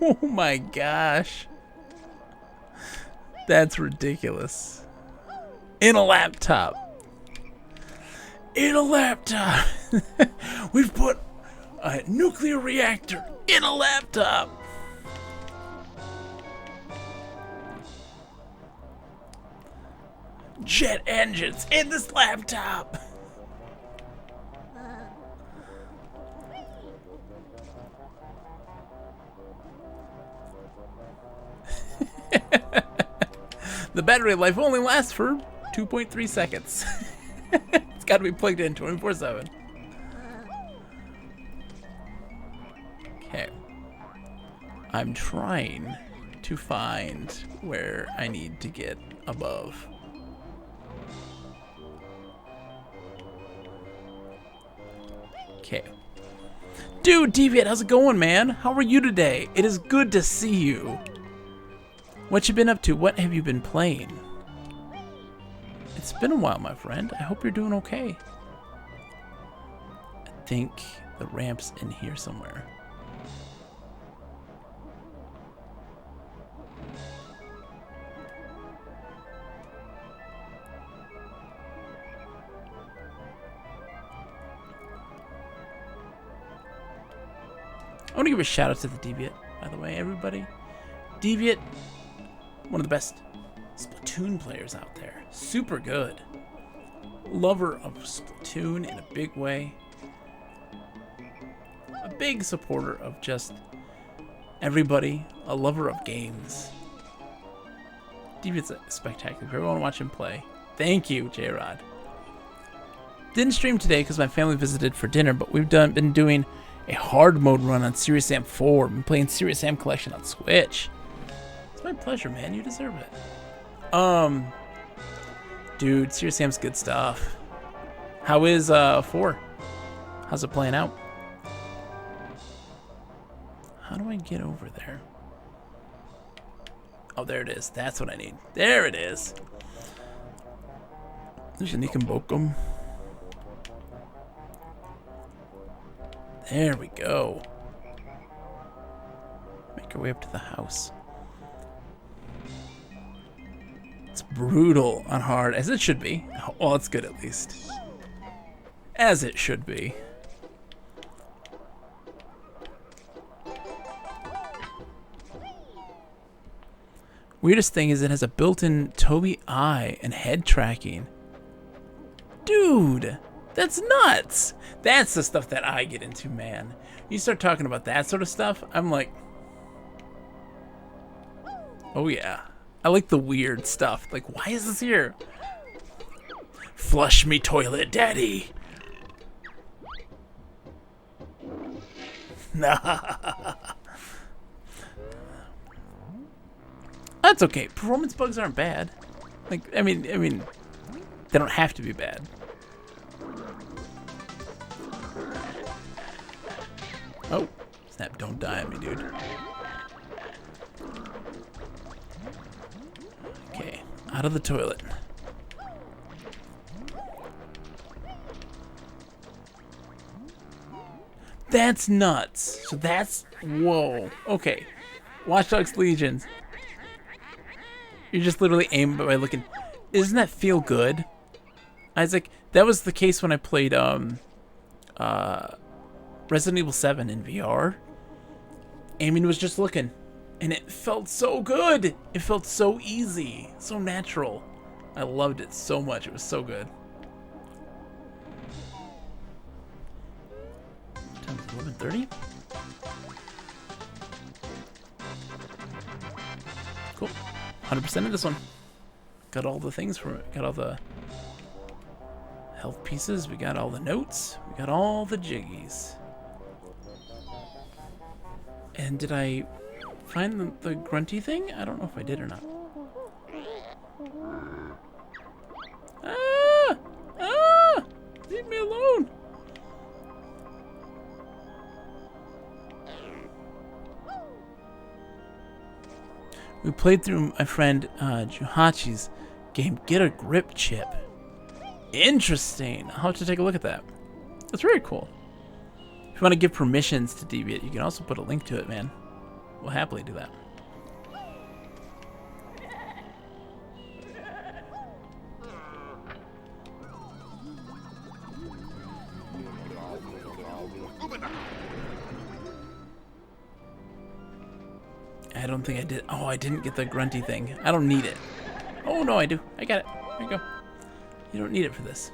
Oh my gosh. That's ridiculous. In a laptop. In a laptop. We've put a nuclear reactor in a laptop. Jet engines in this laptop. The battery life only lasts for 2.3 seconds. It's got to be plugged in 24/7. Okay. I'm trying to find where I need to get above. Okay. Dude, Deviant, how's it going, man? How are you today? It is good to see you. What you been up to? What have you been playing? It's been a while, my friend. I hope you're doing okay. I think the ramp's in here somewhere. I want to give a shout out to the Deviant, by the way, everybody. Deviant, one of the best Splatoon players out there. Super good. Lover of Splatoon in a big way. A big supporter of just everybody. A lover of games. Deviant's spectacular. If you ever want to watch him play, thank you, J-Rod. Didn't stream today because my family visited for dinner, but we've been doing a hard mode run on Serious Sam 4. Been playing Serious Sam Collection on Switch. It's my pleasure, man. You deserve it. Dude, Serious Sam's good stuff. How is 4? How's it playing out? How do I get over there? Oh, there it is. That's what I need. There it is. There's an Ikambokum. There we go. Make our way up to the house. It's brutal on hard, as it should be. Well, it's good at least. As it should be. Weirdest thing is it has a built-in Toby eye and head tracking. Dude, that's nuts. That's the stuff that I get into, man. You start talking about that sort of stuff, I'm like, oh yeah. I like the weird stuff. Like, why is this here? Flush me toilet, daddy. Nah. That's okay. Performance bugs aren't bad. Like, I mean, they don't have to be bad. Snap, don't die on me, dude. Okay, out of the toilet. That's nuts. So that's... Whoa. Okay. Watch Dogs Legion. You just literally aim by looking... Doesn't that feel good? Isaac, that was the case when I played Resident Evil 7 in VR. Aiming was just looking. And it felt so good. It felt so easy. So natural. I loved it so much. It was so good. Time is 11:30. Cool. 100% of this one. Got all the things from it. Got all the health pieces. We got all the notes. We got all the jiggies. And did I find the grunty thing? I don't know if I did or not. Ah! Ah! Leave me alone! We played through my friend Juhachi's game, Get a Grip Chip. Interesting. I'll have to take a look at that. That's very cool. If you want to give permissions to Deviant, you can also put a link to it, man. We'll happily do that. I don't think I did. Oh, I didn't get the grunty thing. I don't need it. Oh, no, I do. I got it. There you go. You don't need it for this.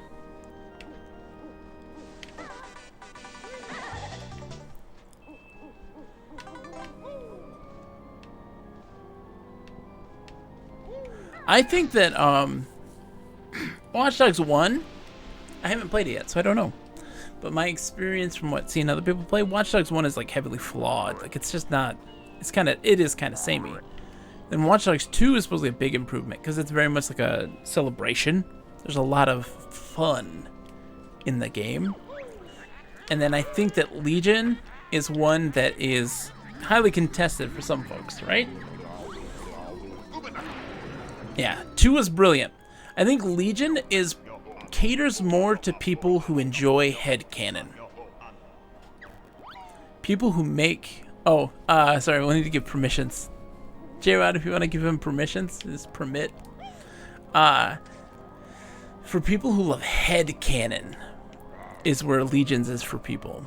I think that Watch Dogs 1, I haven't played it yet, so I don't know. But my experience from seeing other people play, Watch Dogs 1 is like heavily flawed. Like it's just not, it is kind of samey. Then Watch Dogs 2 is supposedly a big improvement because it's very much like a celebration. There's a lot of fun in the game. And then I think that Legion is one that is highly contested for some folks, right? Yeah, 2 is brilliant. I think Legion caters more to people who enjoy headcanon. People who make... Oh, sorry, we'll need to give permissions. J-Rod, if you want to give him permissions, just permit. For people who love headcanon is where Legions is for people.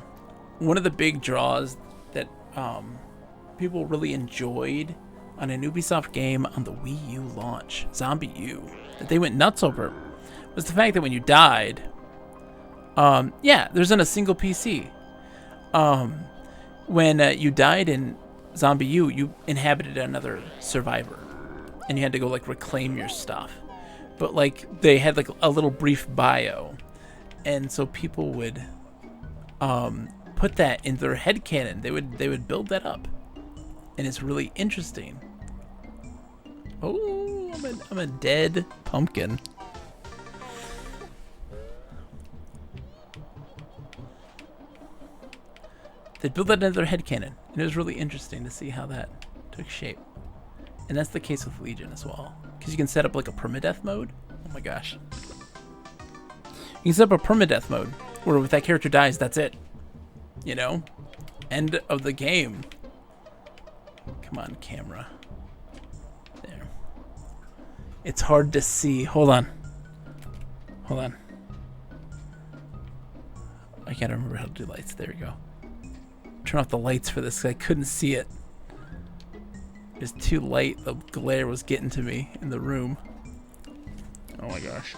One of the big draws that people really enjoyed on an Ubisoft game on the Wii U launch, Zombie U, that they went nuts over, was the fact that when you died, yeah, there's in a single PC. When you died in Zombie U, you inhabited another survivor, and you had to go like reclaim your stuff. But like they had like a little brief bio, and so people would put that in their headcanon. They would build that up, and it's really interesting. Oh, I'm a dead pumpkin. They built that into their headcanon, and it was really interesting to see how that took shape. And that's the case with Legion as well, because you can set up like a permadeath mode. Oh my gosh. You can set up a permadeath mode, where if that character dies, that's it. You know? End of the game. Come on, camera. There. It's hard to see. Hold on. Hold on. I can't remember how to do lights. There we go. Turn off the lights for this, 'cause I couldn't see it. It was too light. The glare was getting to me in the room. Oh my gosh.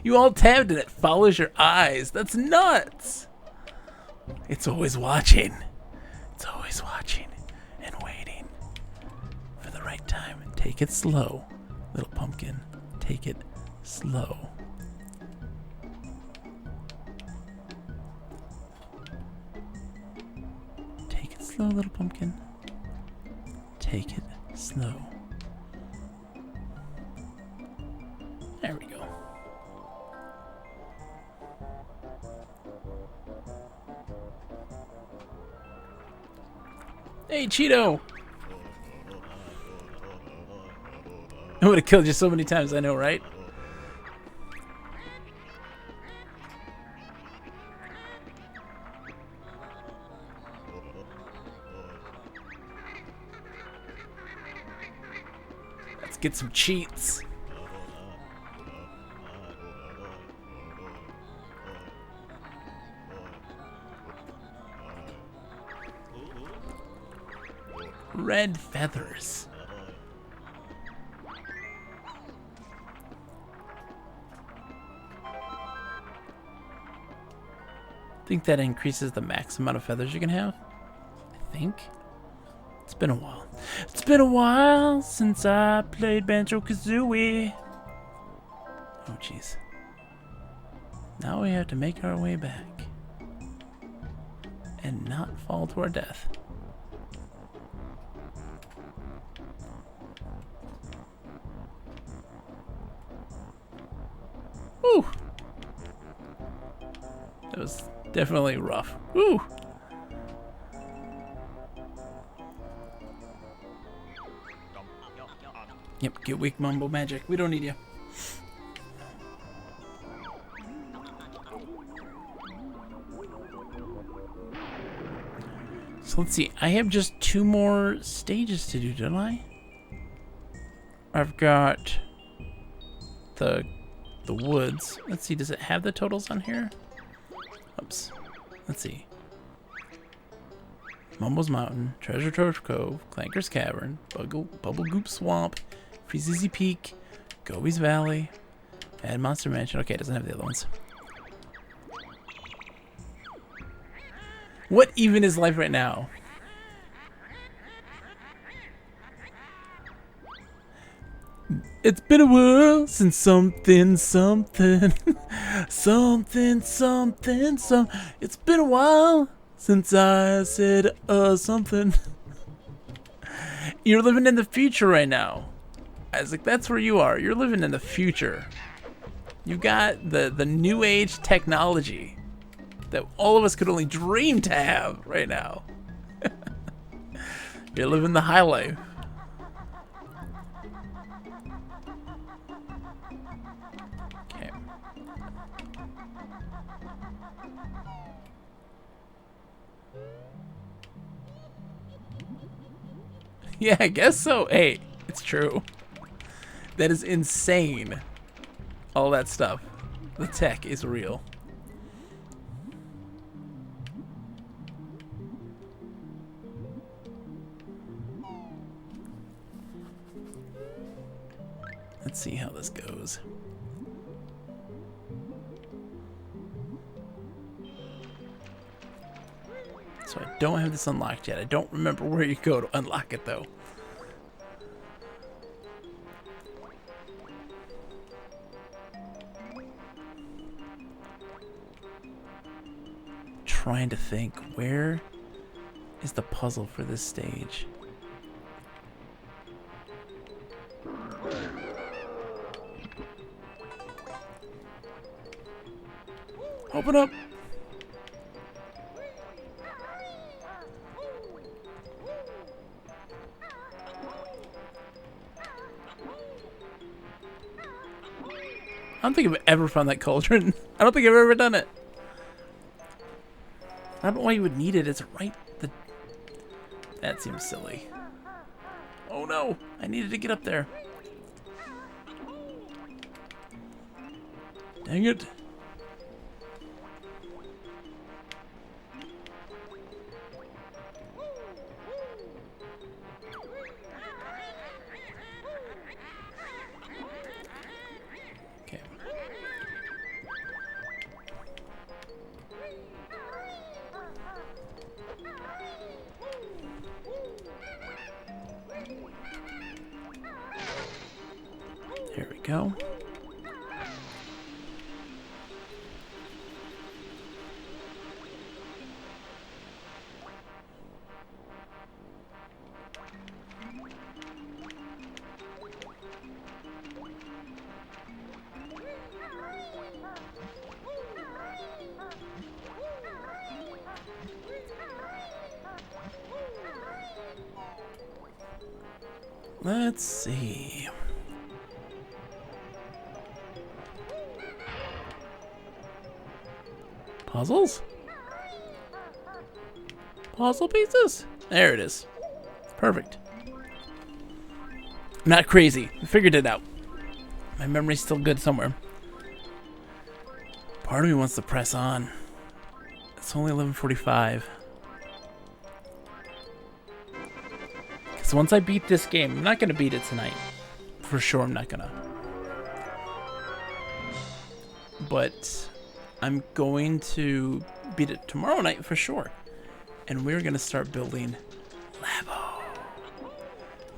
You all tabbed and it follows your eyes. That's nuts. It's always watching. It's always watching and waiting for the right time. Take it slow, little pumpkin. Take it slow. Take it slow, little pumpkin. Take it slow. There we go. Hey, Cheeto! I would have killed you so many times, I know, right? Let's get some cheats. Red feathers. I think that increases the max amount of feathers you can have. I think. It's been a while. It's been a while since I played Banjo Kazooie. Oh, jeez. Now we have to make our way back. And not fall to our death. Woo! That was definitely rough. Woo! Yep, get weak, Mumbo Magic. We don't need you. So let's see. I have just 2 more stages to do, don't I? I've got the woods. Let's see. Does it have the totals on here? Oops. Let's see. Mumbo's Mountain, Treasure Trove Cove, Clanker's Cavern, Bubble Goop Swamp, Freezy Peak, Gobi's Valley, Mad Monster Mansion. Okay, it doesn't have the other ones. What even is life right now? It's been a while since something. It's been a while since I said something. You're living in the future right now. Isaac, that's where you are. You're living in the future. You got the new age technology that all of us could only dream to have right now. You're living the high life. Okay. Yeah, I guess so. Hey, it's true. That is insane. All that stuff. The tech is real. Let's see how this goes. So I don't have this unlocked yet. I don't remember where you go to unlock it though. Trying to think, where is the puzzle for this stage? Open up! I don't think I've ever found that cauldron. I don't think I've ever done it. I don't know why you would need it. It's right. That seems silly. Oh no! I needed to get up there. Dang it. Okay. There we go. Let's see. Puzzles? Puzzle pieces? There it is. Perfect. Not crazy. I figured it out. My memory's still good somewhere. Part of me wants to press on. It's only 11:45. Because once I beat this game, I'm not going to beat it tonight. For sure I'm not going to. But I'm going to beat it tomorrow night for sure. And we're going to start building Labo.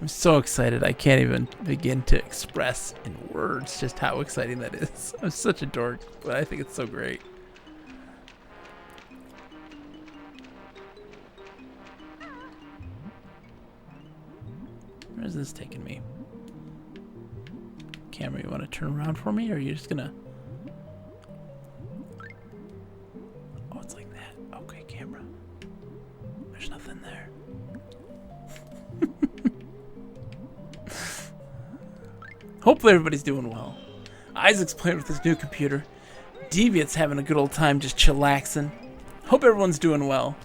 I'm so excited. I can't even begin to express in words just how exciting that is. I'm such a dork, but I think it's so great. Where's this taking me? Camera, you want to turn around for me, or are you just gonna... Oh, it's like that. Okay, camera. There's nothing there. Hopefully everybody's doing well. Isaac's playing with his new computer. Deviant's having a good old time just chillaxing. Hope everyone's doing well.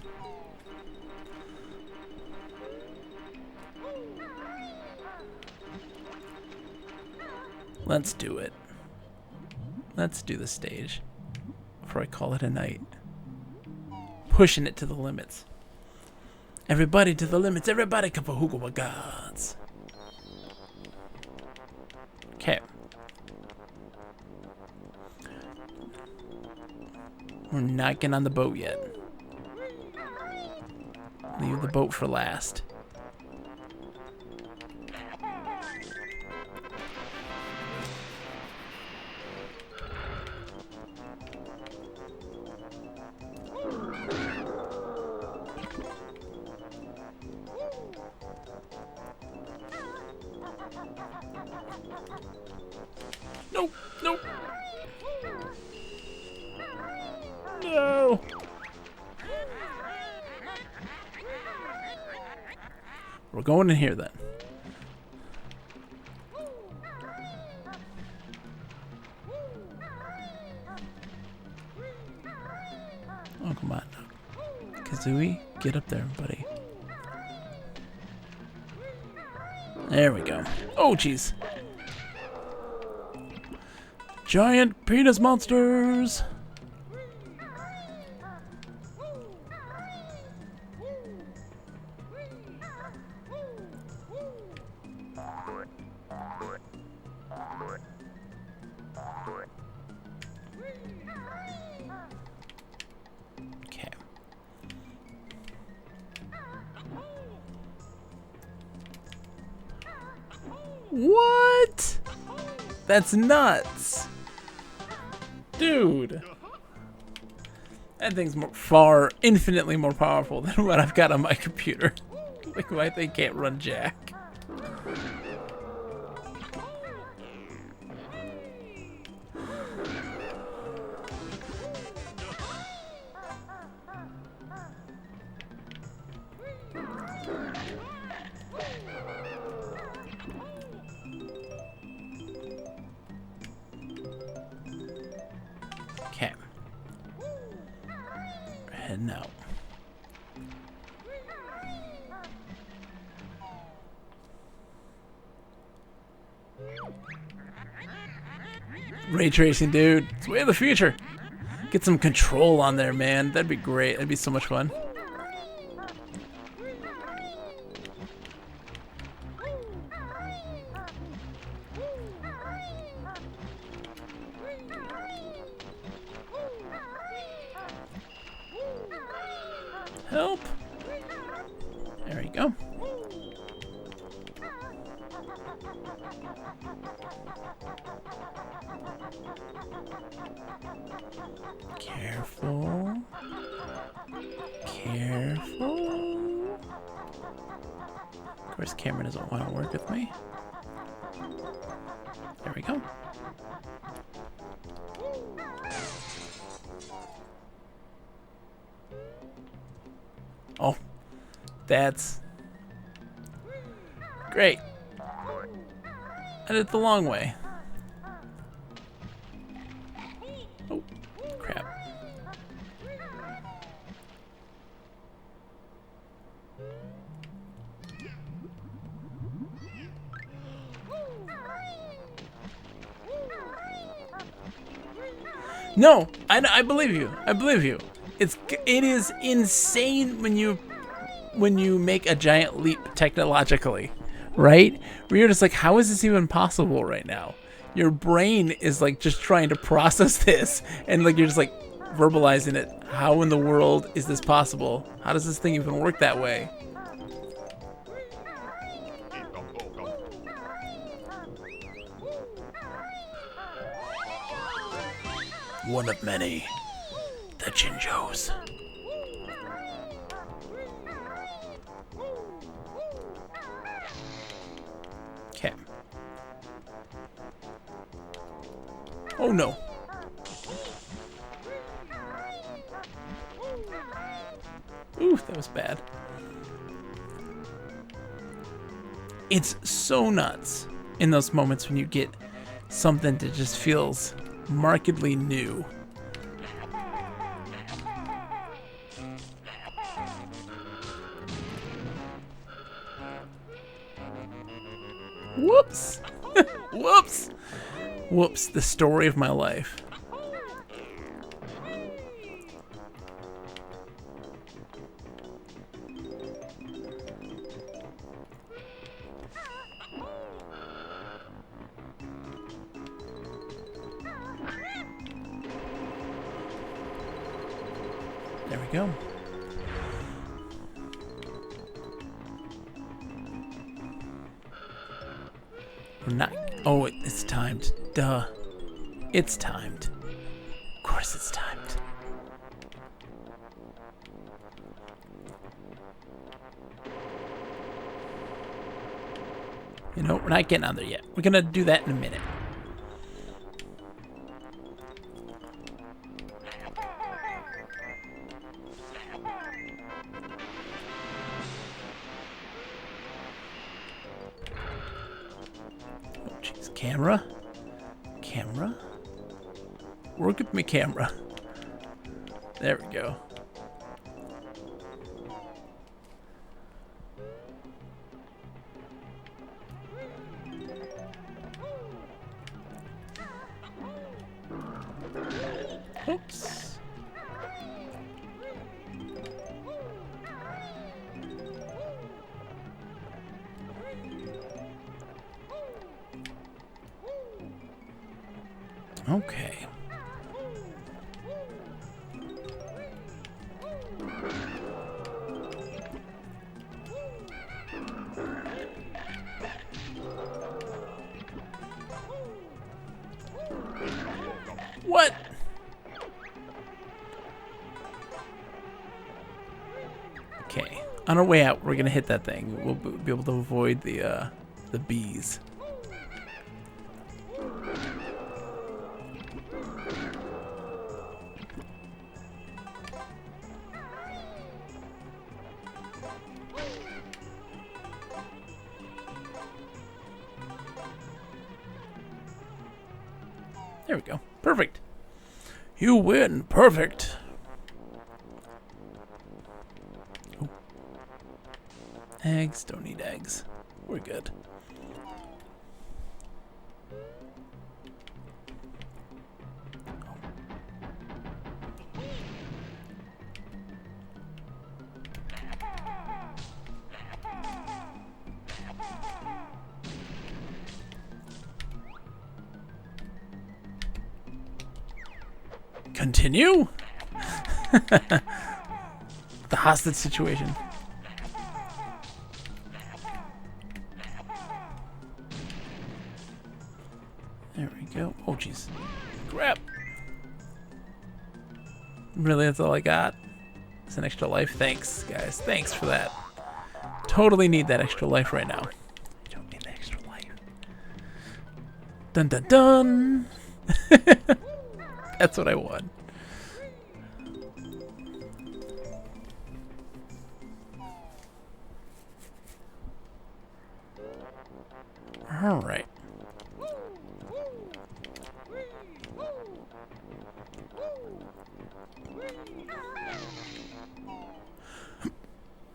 Let's do it. Let's do the stage before I call it a night. Pushing it to the limits. Everybody to the limits. Everybody kapahuga gods. Okay. We're not getting on the boat yet. Leave the boat for last. Nope, nope. No. We're going in here then. Oh, come on. Kazooie, get up there, buddy. There we go. Oh, jeez. Giant penis monsters! Okay. What? That's nuts. Dude. That thing's infinitely more powerful than what I've got on my computer. Like, my thing can't run jack. Okay. We're heading out. Ray tracing, dude. It's way of the future. Get some control on there, man. That'd be great. That'd be so much fun. Help. There we go. Careful. Careful. Of course, Cameron doesn't want to work with me. There we go. Oh, that's great. I did it the long way. Oh, crap. No, I believe you. I believe you. It is insane when you make a giant leap technologically, right? Where you're just like, how is this even possible right now? Your brain is like just trying to process this, and like you're just like verbalizing it. How in the world is this possible? How does this thing even work that way? One of many. The Jinjos. Okay. Oh no. Ooh, that was bad. It's so nuts in those moments when you get something that just feels markedly new. Whoops. Whoops. Whoops, the story of my life. There we go. We're not. Oh, it's timed. Duh. It's timed. Of course it's timed. You know, we're not getting on there yet. We're gonna do that in a minute. Oh, jeez. Camera? Camera? Work with me, camera. There we go. Oops. Okay. What? Okay. On our way out, we're gonna hit that thing. We'll be able to avoid the bees. There we go. Perfect. You win. Perfect. Oh. Eggs. Don't need eggs. We're good. Continue? The hostage situation. There we go. Oh, jeez. Crap. Really, that's all I got? It's an extra life? Thanks, guys. Thanks for that. Totally need that extra life right now. Don't need the extra life. Dun dun dun! That's what I want. Alright.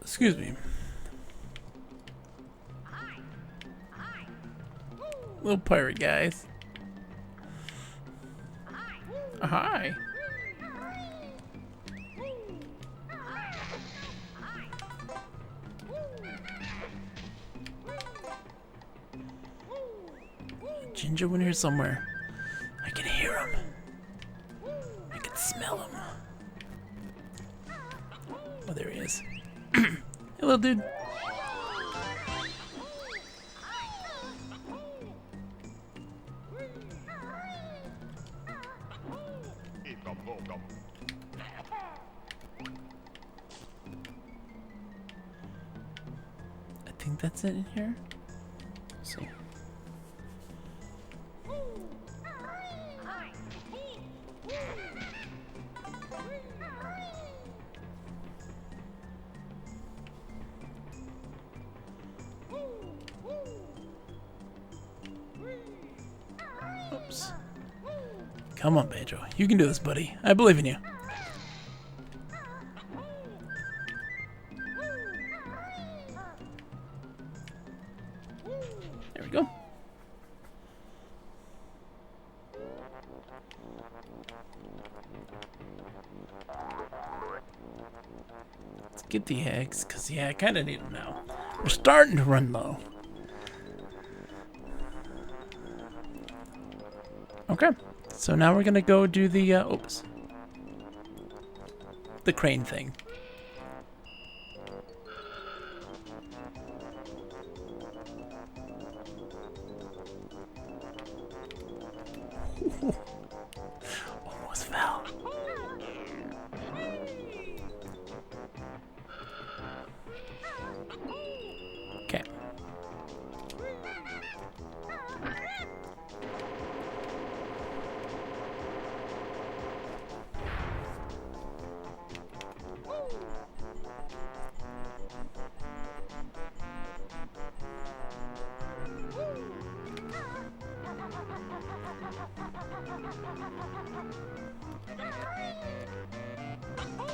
Excuse me. Little pirate guys. Hi. Ginger went here somewhere. I can hear him. I can smell him. Oh, there he is. Hello, dude. I think that's it in here. Let's see. Oops. Come on, Banjo. You can do this, buddy. I believe in you. There we go. Let's get the eggs, because, yeah, I kind of need them now. We're starting to run low. Okay, so now we're gonna go do the, oops. The crane thing. Almost fell. Okay.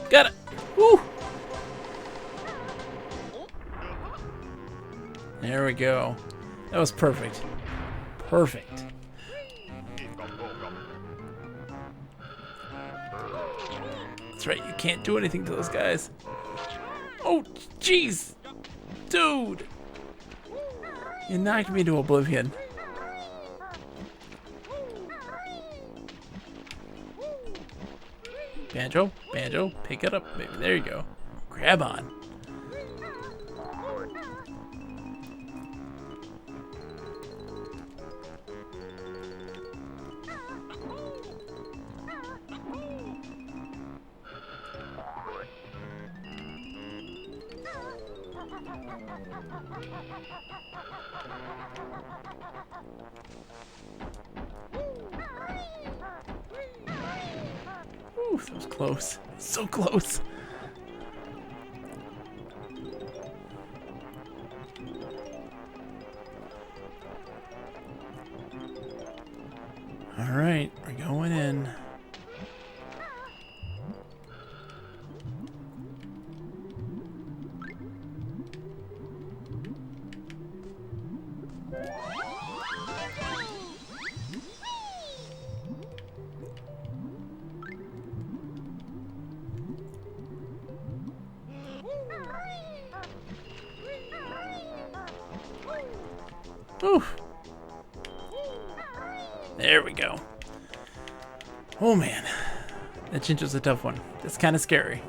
Got it. Woo! There we go. That was perfect. Perfect. That's right, you can't do anything to those guys. Oh, jeez! Dude! You knocked me to oblivion. Banjo, Banjo, pick it up, baby. There you go. Grab on. Ooh, that was close. So close. All right, we're going in. Oof. There we go. Oh man, that Ginger's a tough one. That's kind of scary.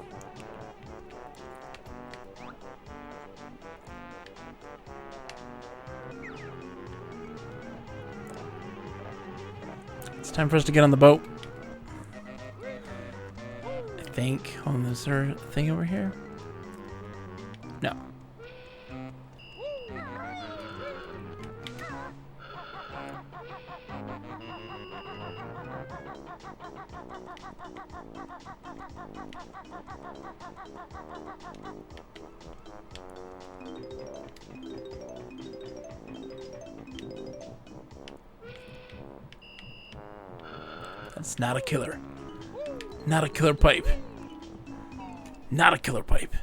It's time for us to get on the boat. I think. Hold on, is there a thing over here? No. That's not a killer. Not a killer pipe. Not a killer pipe.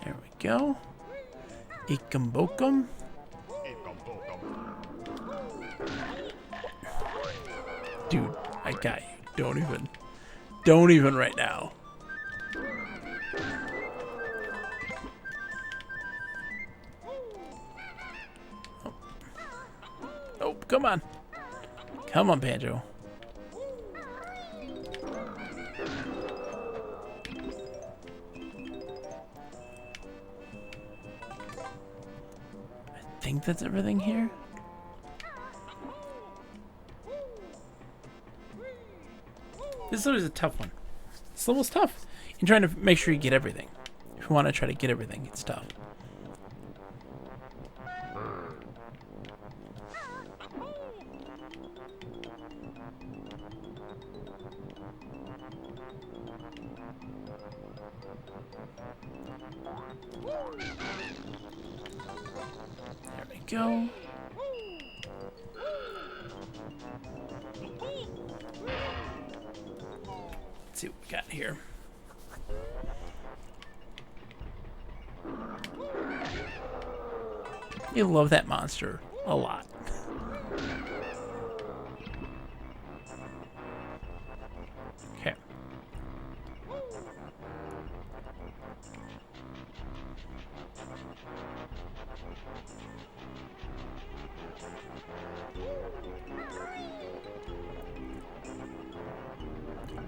There we go. Ikambokum. Dude, I got you. Don't even right now. Oh, come on. Come on, Banjo. I think that's everything here. This is always a tough one. This level's tough. You're trying to make sure you get everything. If you want to try to get everything, it's tough. There we go. Let's see what we got here. You love that monster a lot. Okay.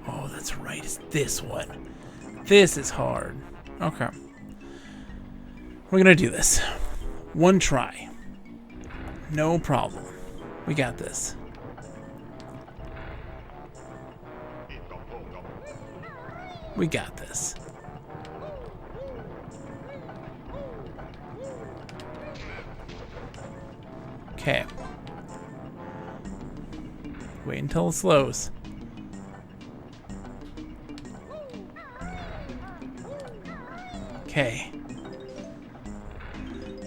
Oh, that's right. It's this one. This is hard. Okay. We're gonna do this. One try. No problem. We got this. We got this. Okay. Wait until it slows. Okay.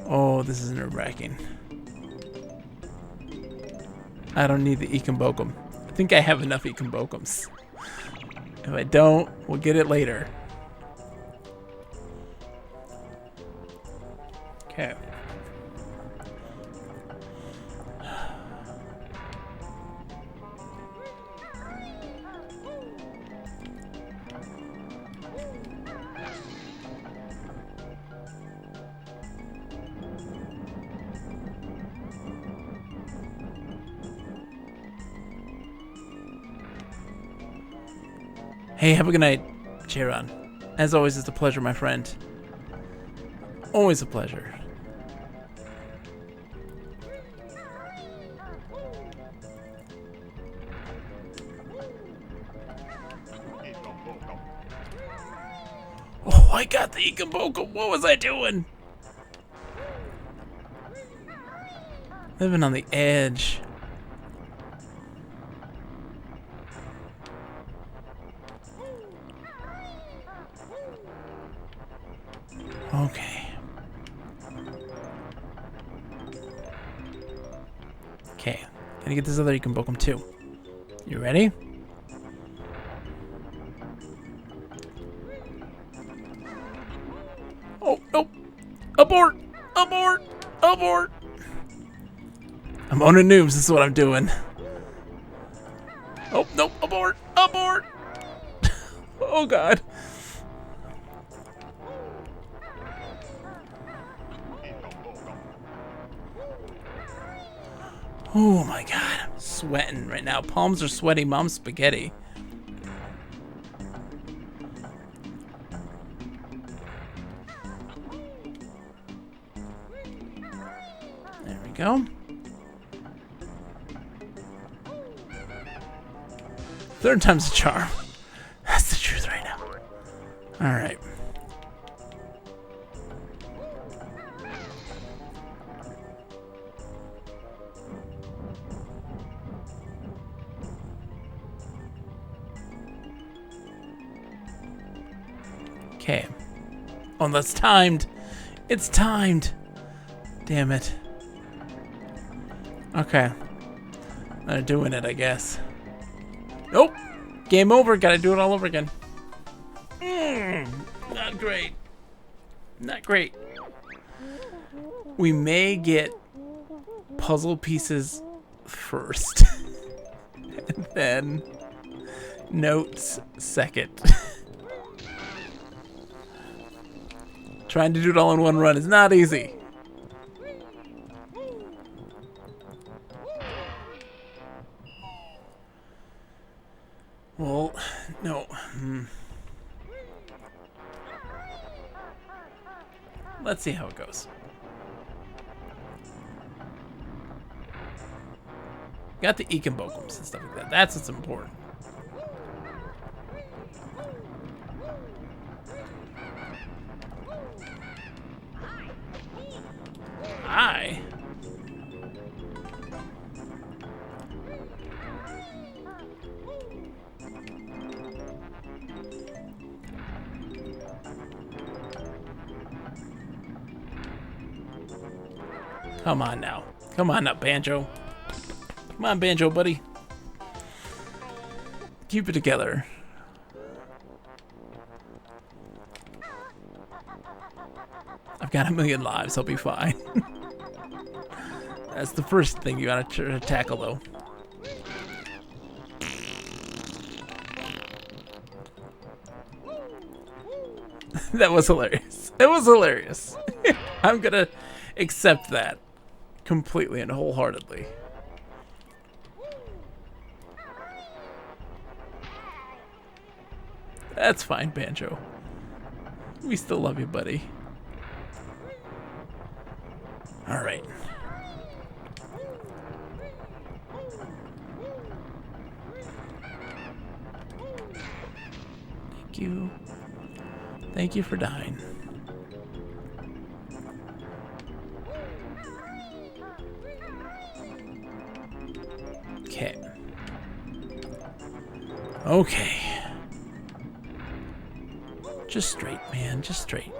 Oh, this is nerve-wracking. I don't need the Ikambokum. I think I have enough Ikambokums. If I don't, we'll get it later. Okay. Hey, have a good night, Chiron. As always, it's a pleasure, my friend. Always a pleasure. Oh, I got the Ikambokum. What was I doing? Living on the edge. Okay. Okay. Gotta get this other Ikambokum too. You ready? Oh, nope. Abort! Abort! Abort! I'm owning noobs. This is what I'm doing. Oh, nope. Abort! Abort! Oh, God. Oh my God, I'm sweating right now. Palms are sweaty, mom's spaghetti. There we go. Third time's a charm. That's the truth right now. All right. Okay. Oh, that's timed. It's timed. Damn it. Okay. They're doing it, I guess. Nope. Game over. Gotta do it all over again. Not great. Not great. We may get puzzle pieces first. And then notes second. Trying to do it all in one run is not easy. Well, no. Let's see how it goes. Got the Ekenbokums and stuff like that. That's what's important. Hi. Come on now. Come on now, Banjo. Come on, Banjo, buddy. Keep it together. I've got 1,000,000 lives. I'll be fine. That's the first thing you gotta tackle, though. That was hilarious. It was hilarious. I'm gonna accept that completely and wholeheartedly. That's fine, Banjo. We still love you, buddy. All right. Thank you. Thank you for dying. Okay. Okay. Just straight, man. Just straight.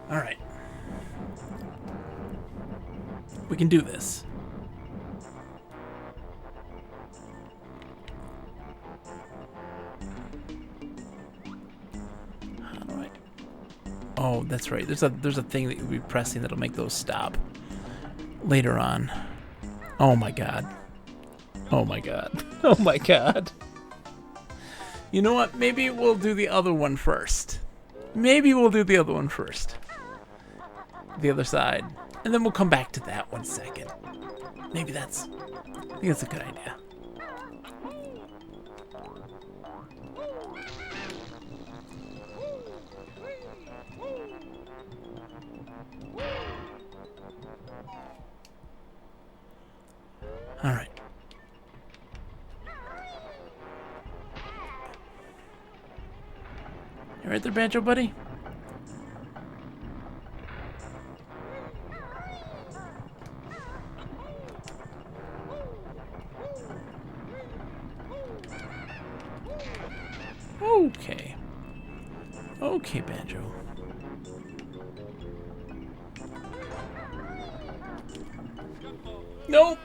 All right. We can do this. All right. Oh, that's right. There's a thing that you'll be pressing that'll make those stop later on. Oh my god. Oh my god. Oh my god. You know what? Maybe we'll do the other one first. Maybe we'll do the other one first. The other side. And then we'll come back to that one second. Maybe I think that's a good idea. All right. You right there, Banjo, buddy? Okay. Okay, Banjo. Nope.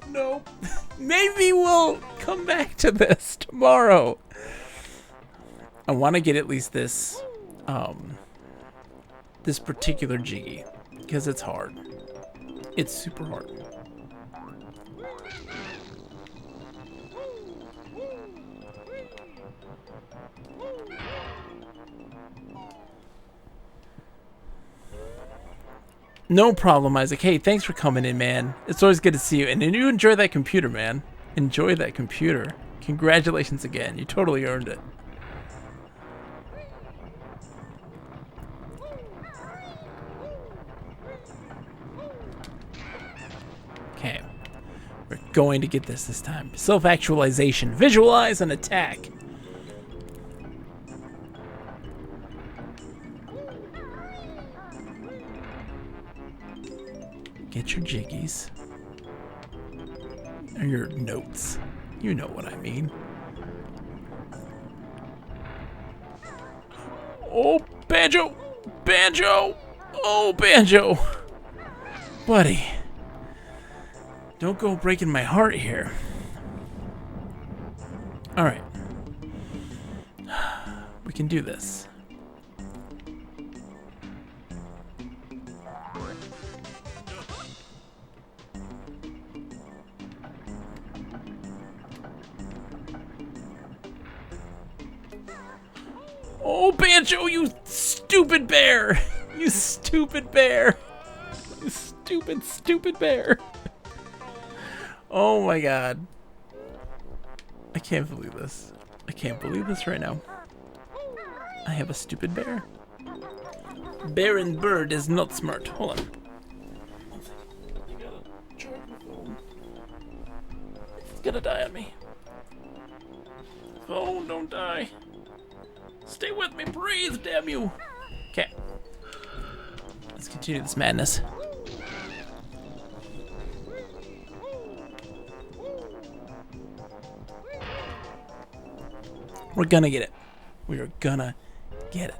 Nope. Maybe we'll come back to this tomorrow. I want to get at least this, this particular Jiggy, because it's hard. It's super hard. No problem, Isaac. Hey, thanks for coming in, man. It's always good to see you. And you enjoy that computer, man. Enjoy that computer. Congratulations again. You totally earned it. Okay. We're going to get this time. Self-actualization. Visualize and attack. Get your jiggies. Or your notes. You know what I mean. Oh, Banjo! Banjo! Oh, Banjo! Buddy. Don't go breaking my heart here. Alright. We can do this. Oh, Banjo, you stupid bear! You stupid bear! You stupid, stupid bear! Oh my god. I can't believe this. I can't believe this right now. I have a stupid bear. Bear and bird is not smart. Hold on. It's gonna die on me. Oh, don't die. Stay with me, breathe, damn you. Okay. Let's continue this madness. We're gonna get it. We are gonna get it.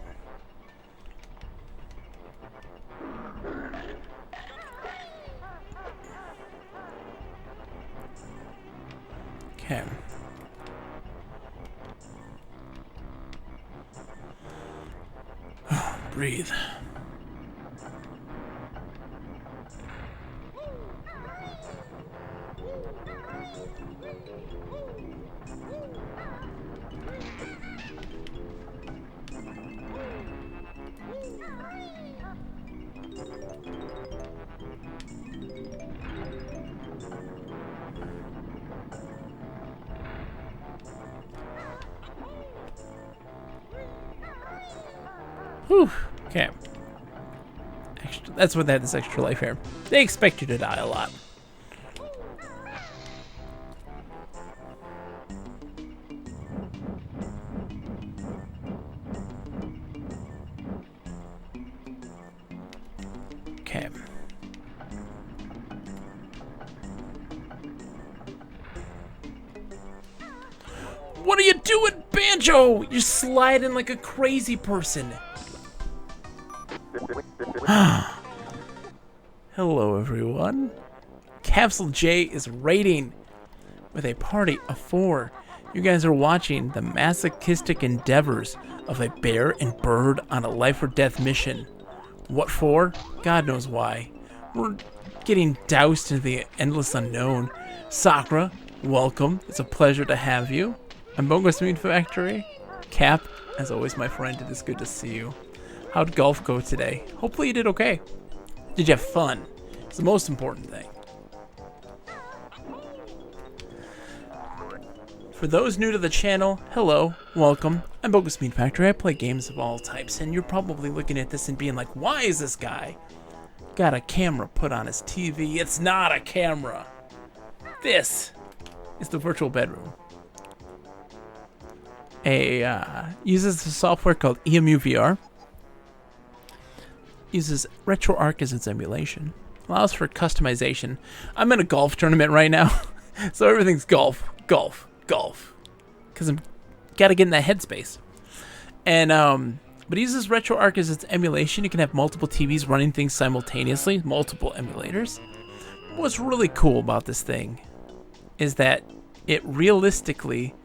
Okay. Breathe. Whew. Okay. That's what they had this extra life here. They expect you to die a lot. Okay. What are you doing, Banjo? You're sliding like a crazy person. Hello, everyone. Capsule J is raiding with a party of 4. You guys are watching the masochistic endeavors of a bear and bird on a life or death mission. What for? God knows why. We're getting doused into the endless unknown. Sakura, welcome. It's a pleasure to have you. I'm Banjo's Meat Factory. Cap, as always, my friend, it is good to see you. How'd golf go today? Hopefully you did okay. Did you have fun? It's the most important thing. For those new to the channel, hello, welcome. I'm Banjo's Meat Factory. I play games of all types, and you're probably looking at this and being like, why is this guy got a camera put on his TV? It's not a camera. This is the virtual bedroom. Uses a software called EMU VR. Uses RetroArch as its emulation. Allows for customization. I'm in a golf tournament right now, so everything's golf, golf, golf. Because I'm gotta get in that headspace. And but it uses RetroArch as its emulation. You can have multiple TVs running things simultaneously, multiple emulators. What's really cool about this thing is that it realistically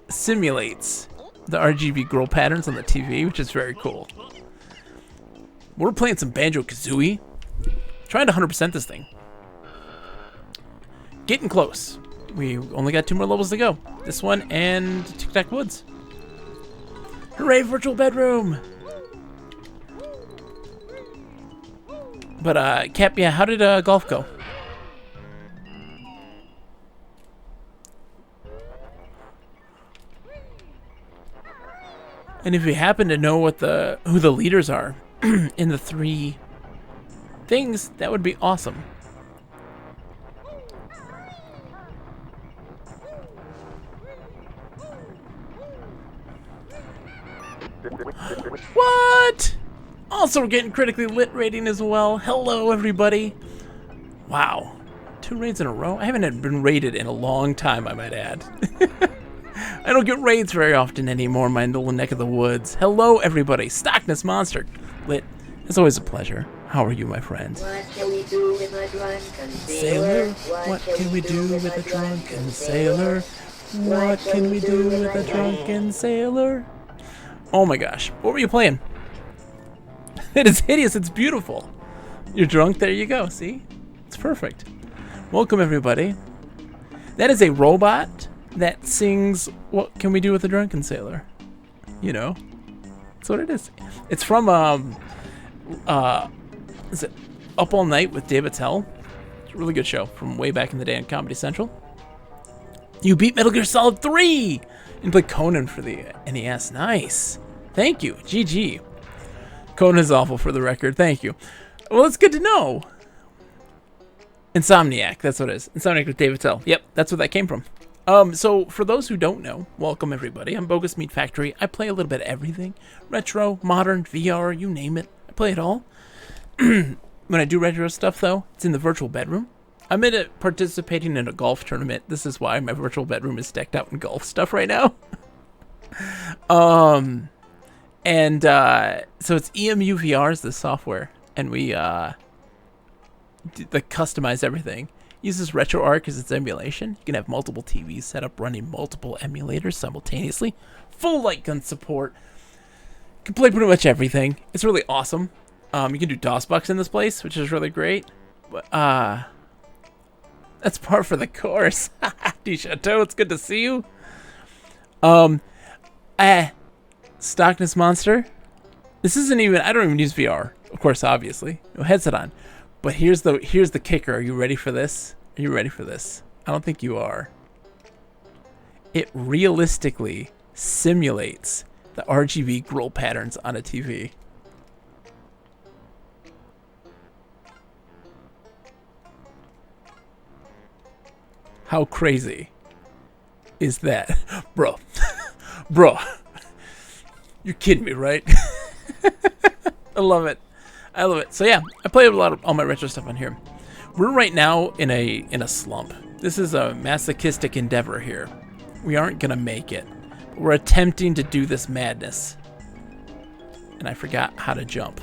simulates the RGB glow patterns on the TV, which is very cool. We're playing some Banjo Kazooie, trying to 100% this thing. Getting close. We only got 2 more levels to go. This one and Tic Tac Woods. Hooray, virtual bedroom! But Cap, yeah, how did golf go? And if you happen to know what who the leaders are in the 3 things, that would be awesome. What? Also, we're getting critically lit rating as well. Hello, everybody. Wow. 2 raids in a row? I haven't been raided in a long time, I might add. I don't get raids very often anymore in my little neck of the woods. Hello, everybody. Stockness Monster. Lit. It's always a pleasure. How are you, my friends? What can we do with a drunken Sailor, what can we do with a drunken sailor? What can we do with a drunken sailor? Oh my gosh, what were you playing? It is hideous, it's beautiful. You're drunk, there you go, see? It's perfect. Welcome everybody. That is a robot that sings What Can We Do with a Drunken Sailor? You know, that's what it is. It's from, is it Up All Night with Dave Attell? It's a really good show from way back in the day on Comedy Central. You beat Metal Gear Solid 3 and played Conan for the NES. Nice. Thank you. GG. Conan is awful for the record. Thank you. Well, it's good to know. Insomniac. That's what it is. Insomniac with Dave Attell. Yep, that's where that came from. So for those who don't know, welcome everybody. I'm Bogus Meat Factory. I play a little bit of everything. Retro, modern, VR, you name it. I play it all. When I do retro stuff, though, it's in the virtual bedroom. I'm participating in a golf tournament. This is why my virtual bedroom is decked out in golf stuff right now. So it's EMU VR is the software, and we customize everything. Uses RetroArch as its emulation. You can have multiple TVs set up running multiple emulators simultaneously. Full light gun support. You can play pretty much everything. It's really awesome. You can do DOSBox in this place, which is really great. But, that's par for the course. D-Chateau, it's good to see you. Stockness Monster. This isn't even, I don't even use VR. Of course, obviously. No headset on. But here's the kicker. Are you ready for this? Are you ready for this? I don't think you are. It realistically simulates the RGB scroll patterns on a TV. How crazy is that? Bro. Bro. You're kidding me, right? I love it. I love it. So yeah, I play a lot of all my retro stuff on here. We're right now in a slump. This is a masochistic endeavor here. We aren't gonna make it. But we're attempting to do this madness. And I forgot how to jump.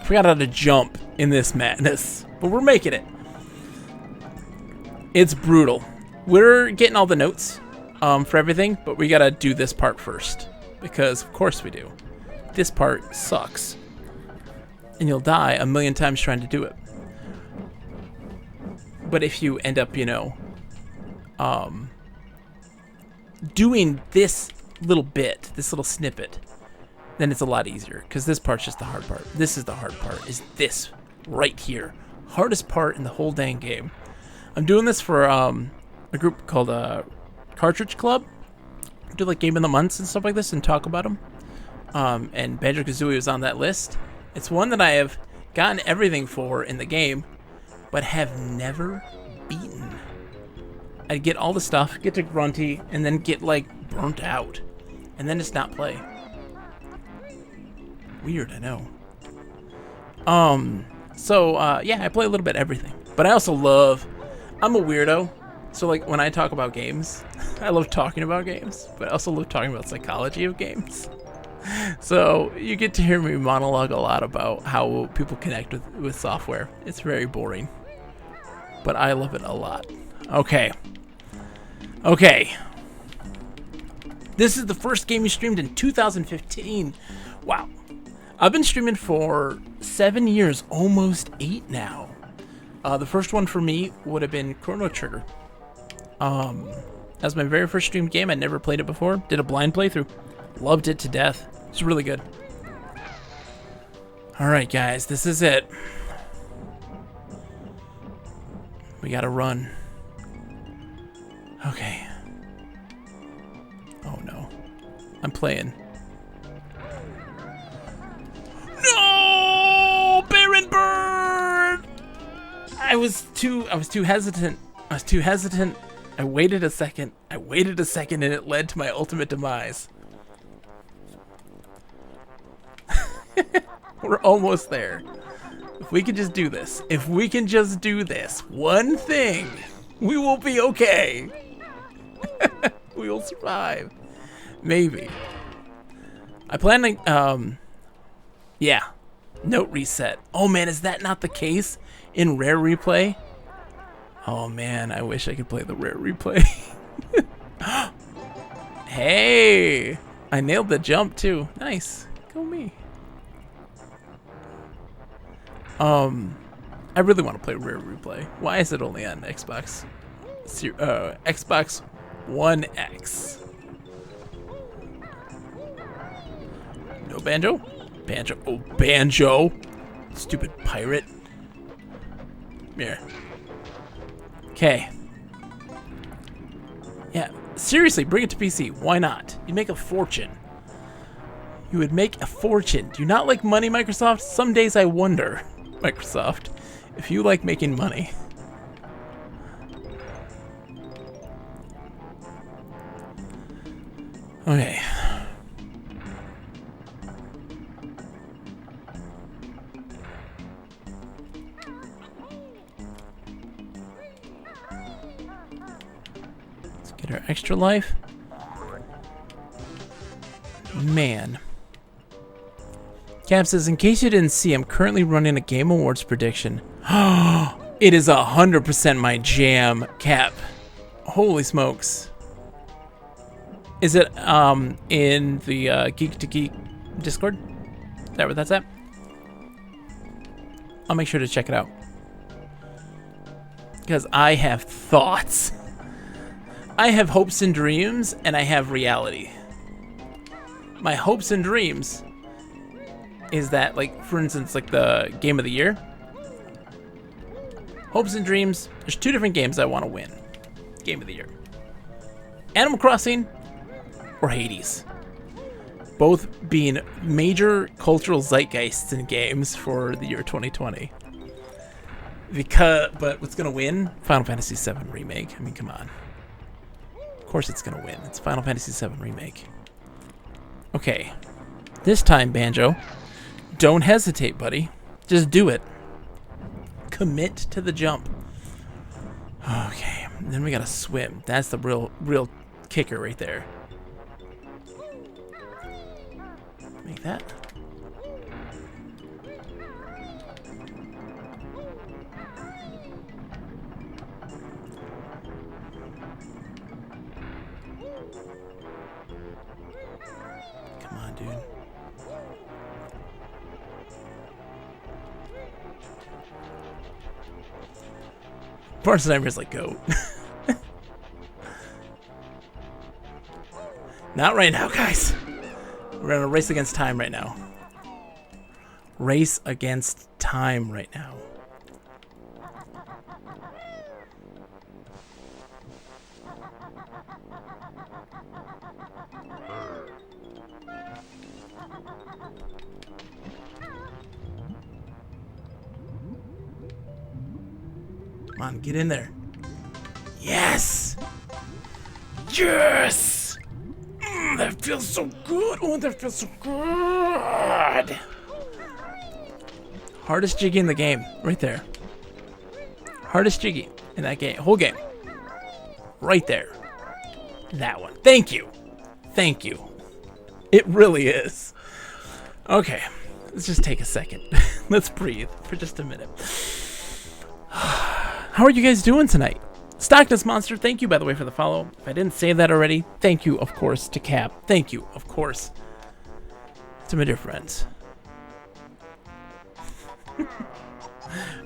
I forgot how to jump in this madness. But we're making it. It's brutal. We're getting all the notes for everything, but we gotta do this part first. Because of course we do. This part sucks. And you'll die a million times trying to do it. But if you end up, you know, doing this little bit, this little snippet, then it's a lot easier. Because this part's just the hard part. This is the hard part, is this right here. Hardest part in the whole dang game. I'm doing this for a group called Cartridge Club. We do like Game of the Months and stuff like this and talk about them. And Banjo Kazooie was on that list. It's one that I have gotten everything for in the game, but have never beaten. I'd get all the stuff, get to Grunty, and then get like burnt out, and then just not play. Weird, I know. Yeah, I play a little bit of everything, but I also love. I'm a weirdo, so like when I talk about games, I love talking about games, but I also love talking about psychology of games. So you get to hear me monologue a lot about how people connect with software. It's very boring, but I love it a lot. Okay. This is the first game you streamed in 2015. Wow. I've been streaming for 7 years, almost 8 now. The first one for me would have been Chrono Trigger. That was my very first streamed game. I'd never played it before. Did a blind playthrough. Loved it to death. It's really good. Alright, guys. This is it. We gotta run. Okay. Oh, no. I'm playing. No! Baron Bird! I was too hesitant. I waited a second and it led to my ultimate demise. We're almost there. If we can just do this. If we can just do this one thing, we will be okay. We will survive. Maybe. I plan to, yeah. Note reset. Oh man, is that not the case in Rare Replay? Oh man, I wish I could play the Rare Replay. Hey! I nailed the jump too. Nice. Go me. I really want to play Rare Replay. Why is it only on Xbox? Xbox One X. No Banjo? Banjo. Oh, Banjo! Stupid pirate. Here. Okay. Yeah, seriously, bring it to PC. Why not? You'd make a fortune. You would make a fortune. Do you not like money, Microsoft? Some days I wonder, Microsoft, if you like making money. Okay. Let's get our extra life. Man. Cap says, in case you didn't see, I'm currently running a Game Awards prediction. It is 100% my jam, Cap. Holy smokes. Is it in the Geek to Geek Discord? Is that where that's at? I'll make sure to check it out. Because I have thoughts. I have hopes and dreams, and I have reality. My hopes and dreams is that, like, for instance, like the Game of the Year. Hopes and dreams, there's two different games I want to win. Game of the Year. Animal Crossing or Hades. Both being major cultural zeitgeists in games for the year 2020. But what's gonna win? Final Fantasy VII Remake. I mean, come on. Of course it's gonna win. It's Final Fantasy VII Remake. Okay. This time, Banjo, don't hesitate, buddy. Just do it. Commit to the jump. Okay. Then we gotta swim. That's the real kicker right there. Make that. Come on, dude. Barnes Sniper's like, go. Not right now, guys. We're in a race against time right now. Race against time right now. Come on, get in there. Yes! Yes! That feels so good. Oh, that feels so good. Hardest jiggy in the game. Right there. Hardest jiggy in that game. Whole game. Right there. That one. Thank you. Thank you. It really is. Okay. Let's just take a second. Let's breathe for just a minute. How are you guys doing tonight? Stockness Monster, thank you, by the way, for the follow. If I didn't say that already, thank you, of course, to Cap. Thank you, of course, to my dear friends.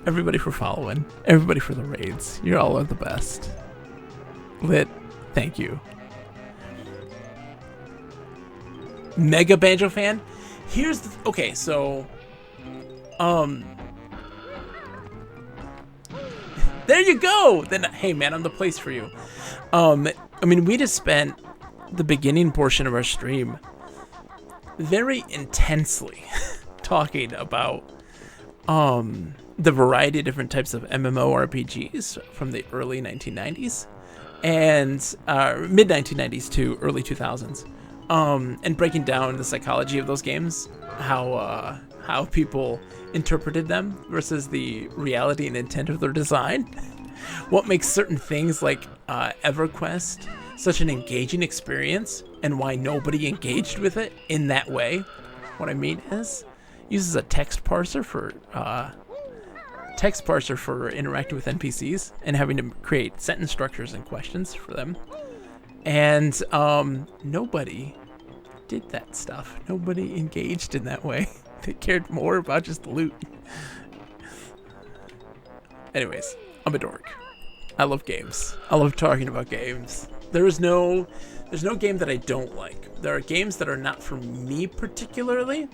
Everybody for following. Everybody for the raids. You all are the best. Lit, thank you. Mega Banjo fan? Here's the... Okay, so... There you go! Then, hey man, I'm the place for you. I mean, we just spent the beginning portion of our stream very intensely talking about the variety of different types of MMORPGs from the early 1990s and mid 1990s to early 2000s. and breaking down the psychology of those games, how people interpreted them versus the reality and intent of their design. What makes certain things like EverQuest such an engaging experience, and why nobody engaged with it in that way. What I mean is, uses a text parser for interacting with NPCs and having to create sentence structures and questions for them. And nobody did that stuff. Nobody engaged in that way. They cared more about just the loot. Anyways, I'm a dork. I love games. I love talking about games. There's no game that I don't like. There are games that are not for me particularly.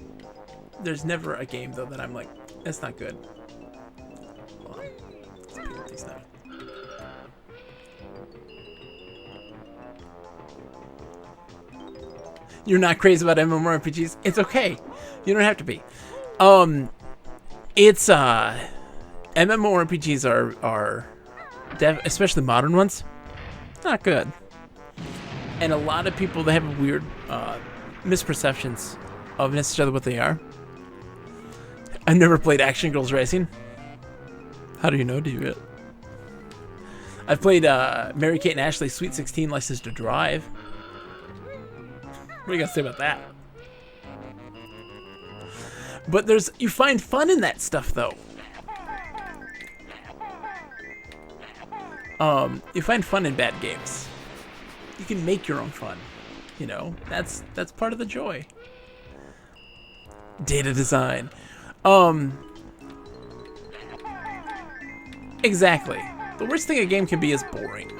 There's never a game though that I'm like, that's not good. Hold on. Let's pick up these now. You're not crazy about MMORPGs? It's okay. You don't have to be. It's MMORPGs are especially modern ones, not good. And a lot of people, they have weird misperceptions of necessarily what they are. I've never played Action Girls Racing. How do you know? Do you? I've played Mary Kate and Ashley Sweet 16 License to Drive. What do you got to say about that? But you find fun in that stuff though. You find fun in bad games. You can make your own fun. You know, that's part of the joy. Data design. Exactly. The worst thing a game can be is boring.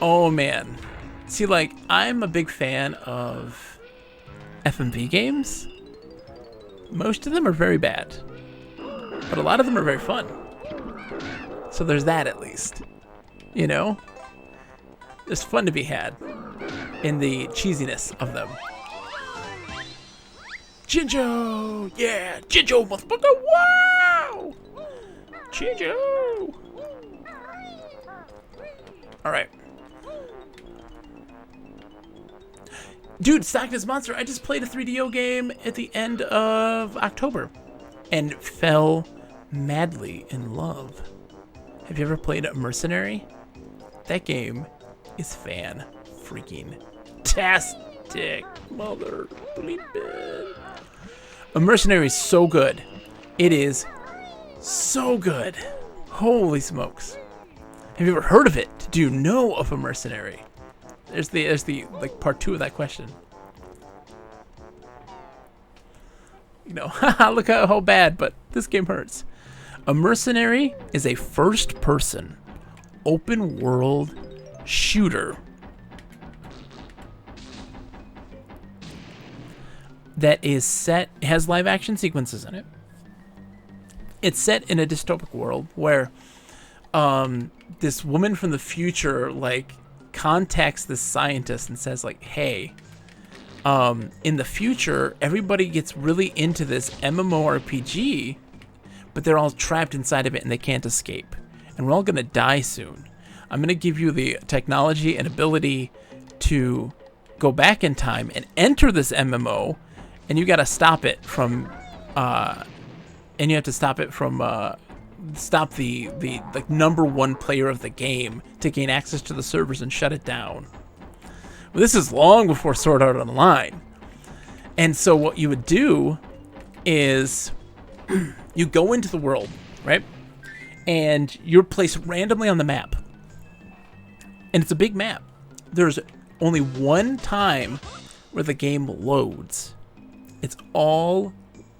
Oh man. See, like, I'm a big fan of FMV games. Most of them are very bad, but a lot of them are very fun. So there's that at least. You know? There's fun to be had in the cheesiness of them. Jinjo! Yeah! Jinjo, motherfucker! Wow! Jinjo! Alright. Dude, Stockness Monster, I just played a 3DO game at the end of October and fell madly in love. Have you ever played a Mercenary? That game is fan-freaking-tastic. Mother bleeping. A Mercenary is so good. It is so good. Holy smokes. Have you ever heard of it? Do you know of a Mercenary? There's the like part 2 of that question. You know, haha, look how bad, but this game hurts. A Mercenary is a first-person, open-world shooter that is set, has live-action sequences in it. It's set in a dystopic world where this woman from the future, like, contacts this scientist and says, like, hey, in the future, everybody gets really into this MMORPG, but they're all trapped inside of it and they can't escape. And we're all going to die soon. I'm going to give you the technology and ability to go back in time and enter this MMO, and you got to stop it from, stop the like #1 player of the game to gain access to the servers and shut it down. Well, this is long before Sword Art Online. And so what you would do is you go into the world, right? And you're placed randomly on the map. And it's a big map. There's only one time where the game loads. It's all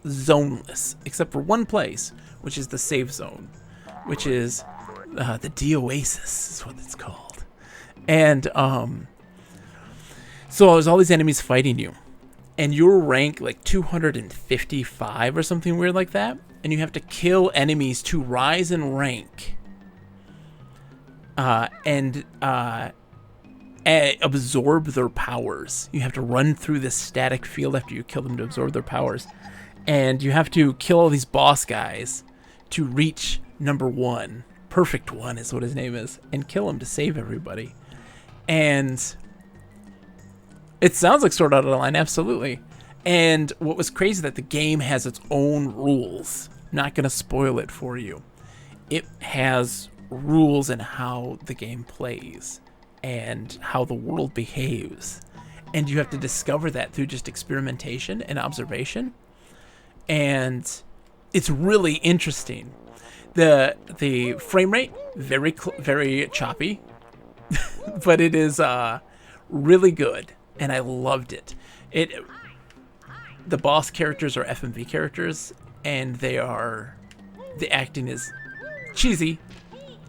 zoneless, except for one place, which is the save zone, which is the D-Oasis is what it's called. And so there's all these enemies fighting you, and you're rank like 255 or something weird like that, and you have to kill enemies to rise in rank and absorb their powers. You have to run through this static field after you kill them to absorb their powers, and you have to kill all these boss guys to reach #1. Perfect One is what his name is, and kill him to save everybody. And it sounds like Sword Art Online, absolutely. And what was crazy that the game has its own rules. Not going to spoil it for you. It has rules in how the game plays and how the world behaves. And you have to discover that through just experimentation and observation. And it's really interesting. The frame rate, very choppy, but it is really good, and I loved it. The boss characters are FMV characters, and the acting is cheesy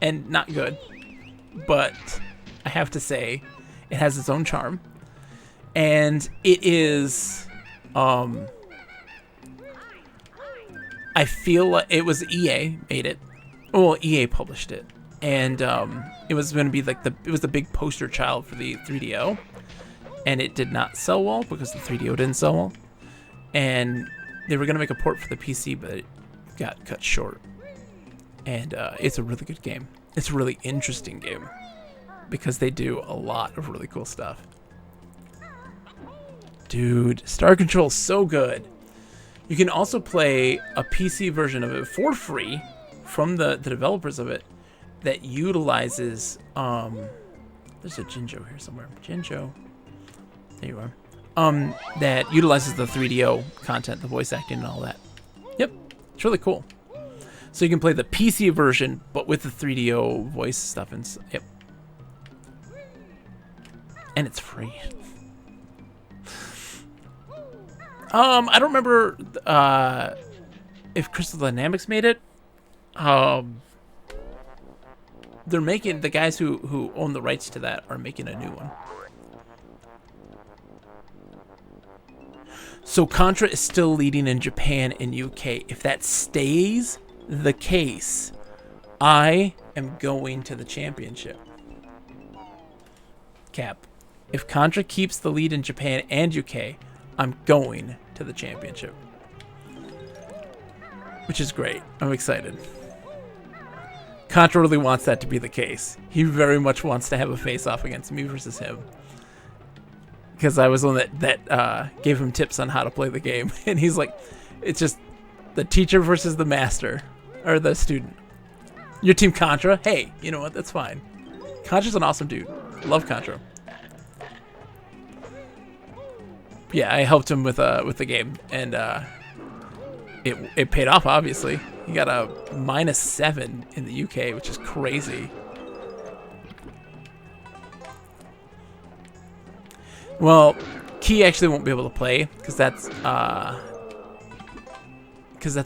and not good, but I have to say it has its own charm, and it is I feel like it was EA made it. Well, EA published it, and it was going to be like it was the big poster child for the 3DO, and it did not sell well because the 3DO didn't sell well, and they were going to make a port for the PC, but it got cut short. And it's a really good game. It's a really interesting game because they do a lot of really cool stuff. Dude, Star Control is so good. You can also play a PC version of it for free from the developers of it that utilizes there's a Jinjo here somewhere. Jinjo. There you are. That utilizes the 3DO content, the voice acting and all that. Yep. It's really cool. So you can play the PC version but with the 3DO voice stuff and yep. And it's free. I don't remember if Crystal Dynamics made it. They're making the guys who own the rights to that are making a new one. So Contra is still leading in Japan and UK. If that stays the case, I am going to the championship. Cap. If Contra keeps the lead in Japan and UK, I'm going to the championship. Which is great. I'm excited. Contra really wants that to be the case. He very much wants to have a face-off against me versus him. Because I was the one that gave him tips on how to play the game. And he's like, it's just the teacher versus the master. Or the student. Your team Contra? Hey, you know what? That's fine. Contra's an awesome dude. Love Contra. Yeah, I helped him with the game, and it paid off. Obviously, he got a -7 in the UK, which is crazy. Well, Key actually won't be able to play because that's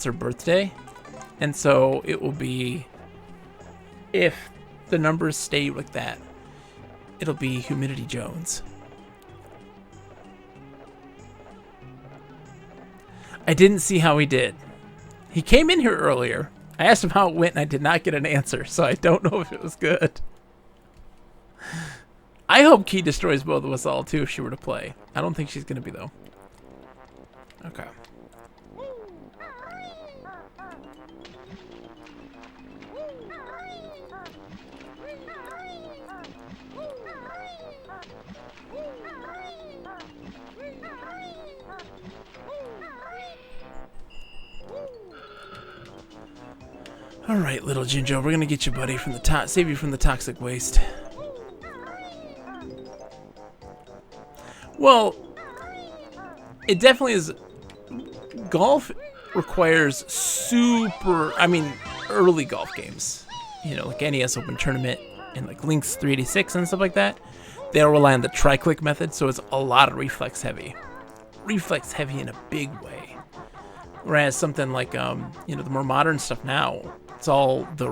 her birthday, and so it will be, if the numbers stay like that, it'll be Humidity Jones. I didn't see how he did. He came in here earlier. I asked him how it went, and I did not get an answer, so I don't know if it was good. I hope Key destroys both of us all, too, if she were to play. I don't think she's going to be, though. Okay. All right, little Jinjo, we're gonna get you, buddy, from the save you from the toxic waste. Well, it definitely is. Golf requires early golf games. You know, like NES Open Tournament and like Link's 386 and stuff like that. They'll rely on the tri-click method, so it's a lot of reflex heavy. Reflex heavy in a big way. Whereas something like the more modern stuff now, it's all the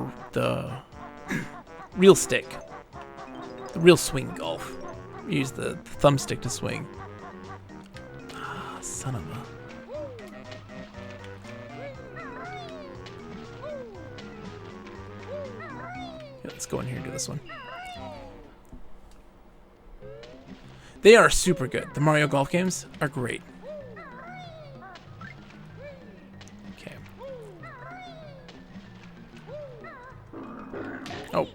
real stick, the real swing golf. You use the thumbstick to swing. Ah, son of a. Yeah, let's go in here and do this one. They are super good. The Mario Golf games are great. Okay. Oh.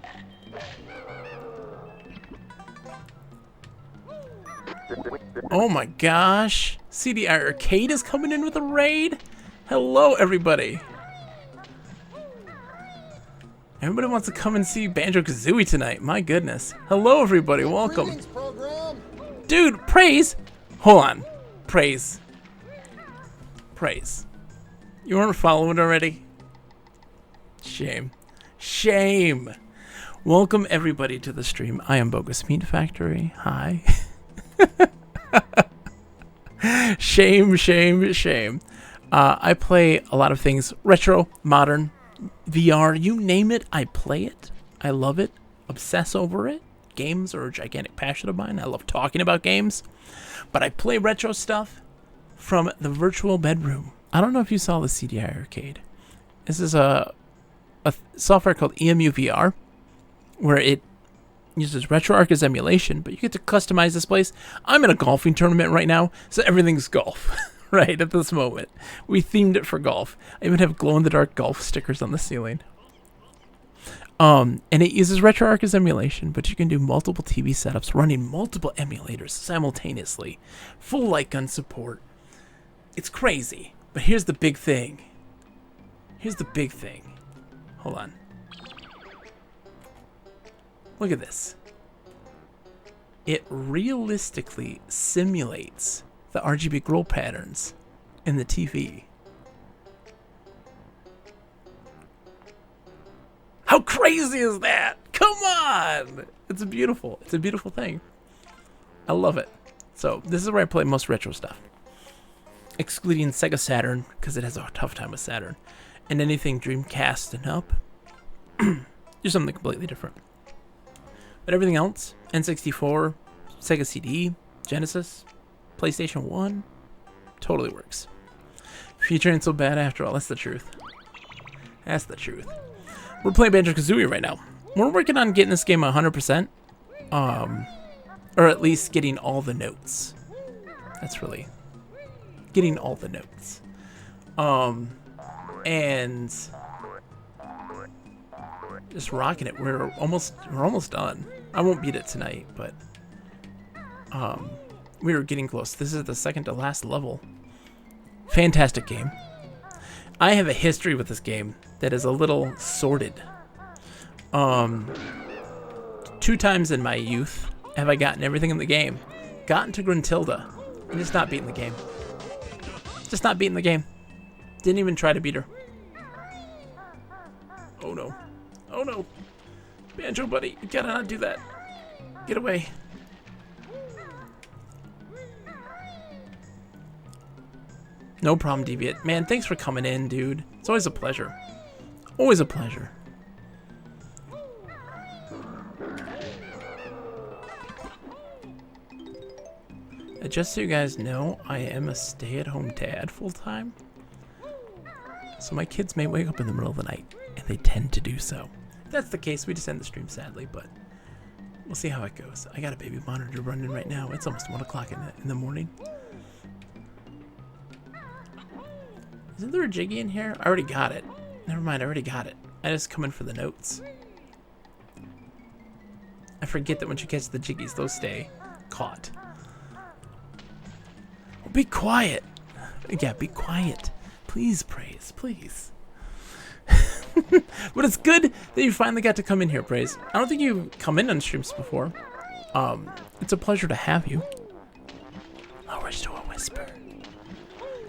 Oh my gosh. CDI Arcade is coming in with a raid. Hello, everybody. Everybody wants to come and see Banjo Kazooie tonight. My goodness. Hello, everybody. Welcome. Greetings, program. Dude, praise. Hold on. Praise. Praise. You weren't following already? Shame. Shame. Welcome, everybody, to the stream. I am Bogus Meat Factory. Hi. Shame, shame, shame. I play a lot of things. Retro, modern, VR, you name it, I play it. I love it. Obsess over it. Games are a gigantic passion of mine. I love talking about games. But I play retro stuff from the virtual bedroom. I don't know if you saw the CDI Arcade. This is a software called EMU VR, where it uses RetroArch as emulation, but you get to customize this place. I'm in a golfing tournament right now, so everything's golf. Right at this moment. We themed it for golf. I even have glow-in-the-dark golf stickers on the ceiling. And it uses RetroArch as emulation, but you can do multiple TV setups running multiple emulators simultaneously. Full light gun support. It's crazy. But here's the big thing. Here's the big thing. Hold on. Look at this. It realistically simulates the RGB glow patterns in the TV. How crazy is that? Come on! It's beautiful. It's a beautiful thing. I love it. So this is where I play most retro stuff. Excluding Sega Saturn, because it has a tough time with Saturn. And anything Dreamcast and up. Do something completely different. But everything else, N64, Sega CD, Genesis, PlayStation 1, totally works. Future ain't so bad after all. That's the truth. That's the truth. We're playing Banjo Kazooie right now. We're working on getting this game 100%. Or at least getting all the notes. That's really getting all the notes. And just rocking it. We're almost done. I won't beat it tonight, but we were getting close. This is the second to last level. Fantastic game. I have a history with this game that is a little sordid. 2 times in my youth have I gotten everything in the game. Gotten to Gruntilda and just not beating the game. Just not beating the game. Didn't even try to beat her. Oh no. Oh no. Banjo buddy, you gotta not do that. Get away. No problem, Deviant. Man, thanks for coming in, dude. It's always a pleasure. Always a pleasure. Just so you guys know, I am a stay-at-home dad full-time. So my kids may wake up in the middle of the night, and they tend to do so. If that's the case, we just end the stream, sadly, but we'll see how it goes. I got a baby monitor running right now. It's almost 1 o'clock in the morning. Isn't there a Jiggy in here? I already got it. Never mind, I already got it. I just come in for the notes. I forget that once you catch the Jiggies, those stay caught. Well, be quiet. Yeah, be quiet. Please, Praise, please. But it's good that you finally got to come in here, Praise. I don't think you've come in on streams before. It's a pleasure to have you. Lower to a whisper.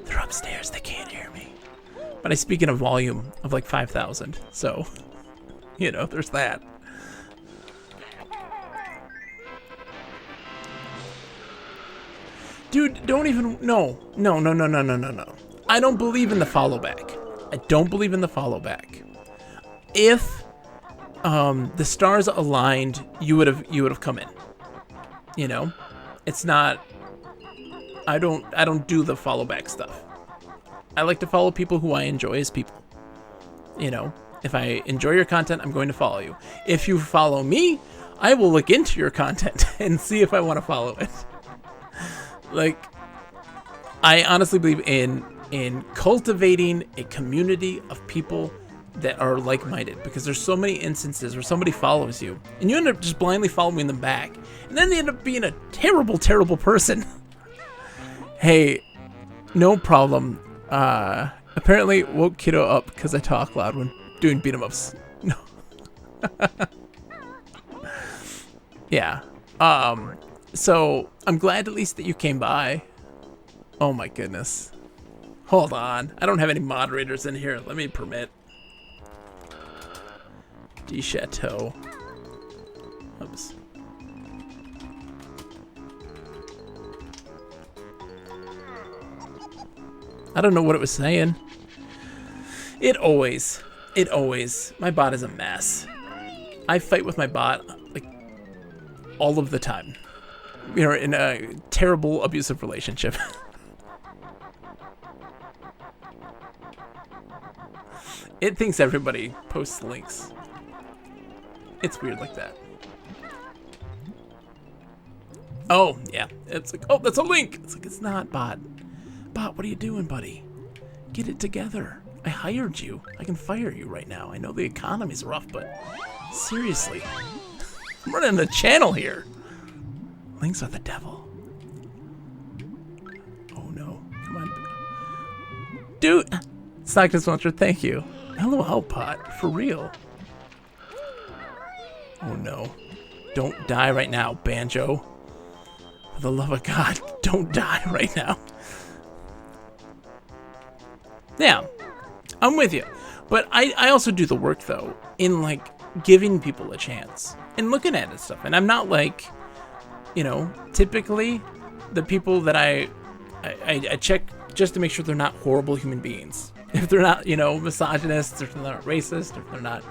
They're upstairs, they can't hear me. But I speak in a volume of like 5,000, so, you know, there's that. Dude, don't even, no. I don't believe in the follow back. I don't believe in the follow back. If the stars aligned, you would have come in. You know? It's not, I don't do the follow back stuff. I like to follow people who I enjoy as people. You know, if I enjoy your content, I'm going to follow you. If you follow me, I will look into your content and see if I want to follow it. Like, I honestly believe in cultivating a community of people that are like-minded, because there's so many instances where somebody follows you and you end up just blindly following them back, and then they end up being a terrible, terrible person. Hey, no problem. Apparently woke kiddo up because I talk loud when doing beat 'em ups. No. Yeah. So I'm glad at least that you came by. Oh my goodness. Hold on. I don't have any moderators in here. Let me permit. D Chateau. Oops. I don't know what it was saying. It always. My bot is a mess. I fight with my bot like all of the time. We are in a terrible abusive relationship. It thinks everybody posts links. It's weird like that. Oh, yeah. It's like, oh, that's a link. It's like, it's not, bot. Bot, what are you doing, buddy? Get it together. I hired you. I can fire you right now. I know the economy's rough, but seriously. I'm running a channel here. Links are the devil. Oh, no. Come on. Dude. Stockton Launcher, thank you. LOL, Pot. For real. Oh, no. Don't die right now, Banjo. For the love of God, don't die right now. Yeah, I'm with you. But I also do the work, though, in, like, giving people a chance. And looking at it stuff. And I'm not, like, you know, typically, the people that I check just to make sure they're not horrible human beings. If they're not, you know, misogynists, if they're not racist, if they're not,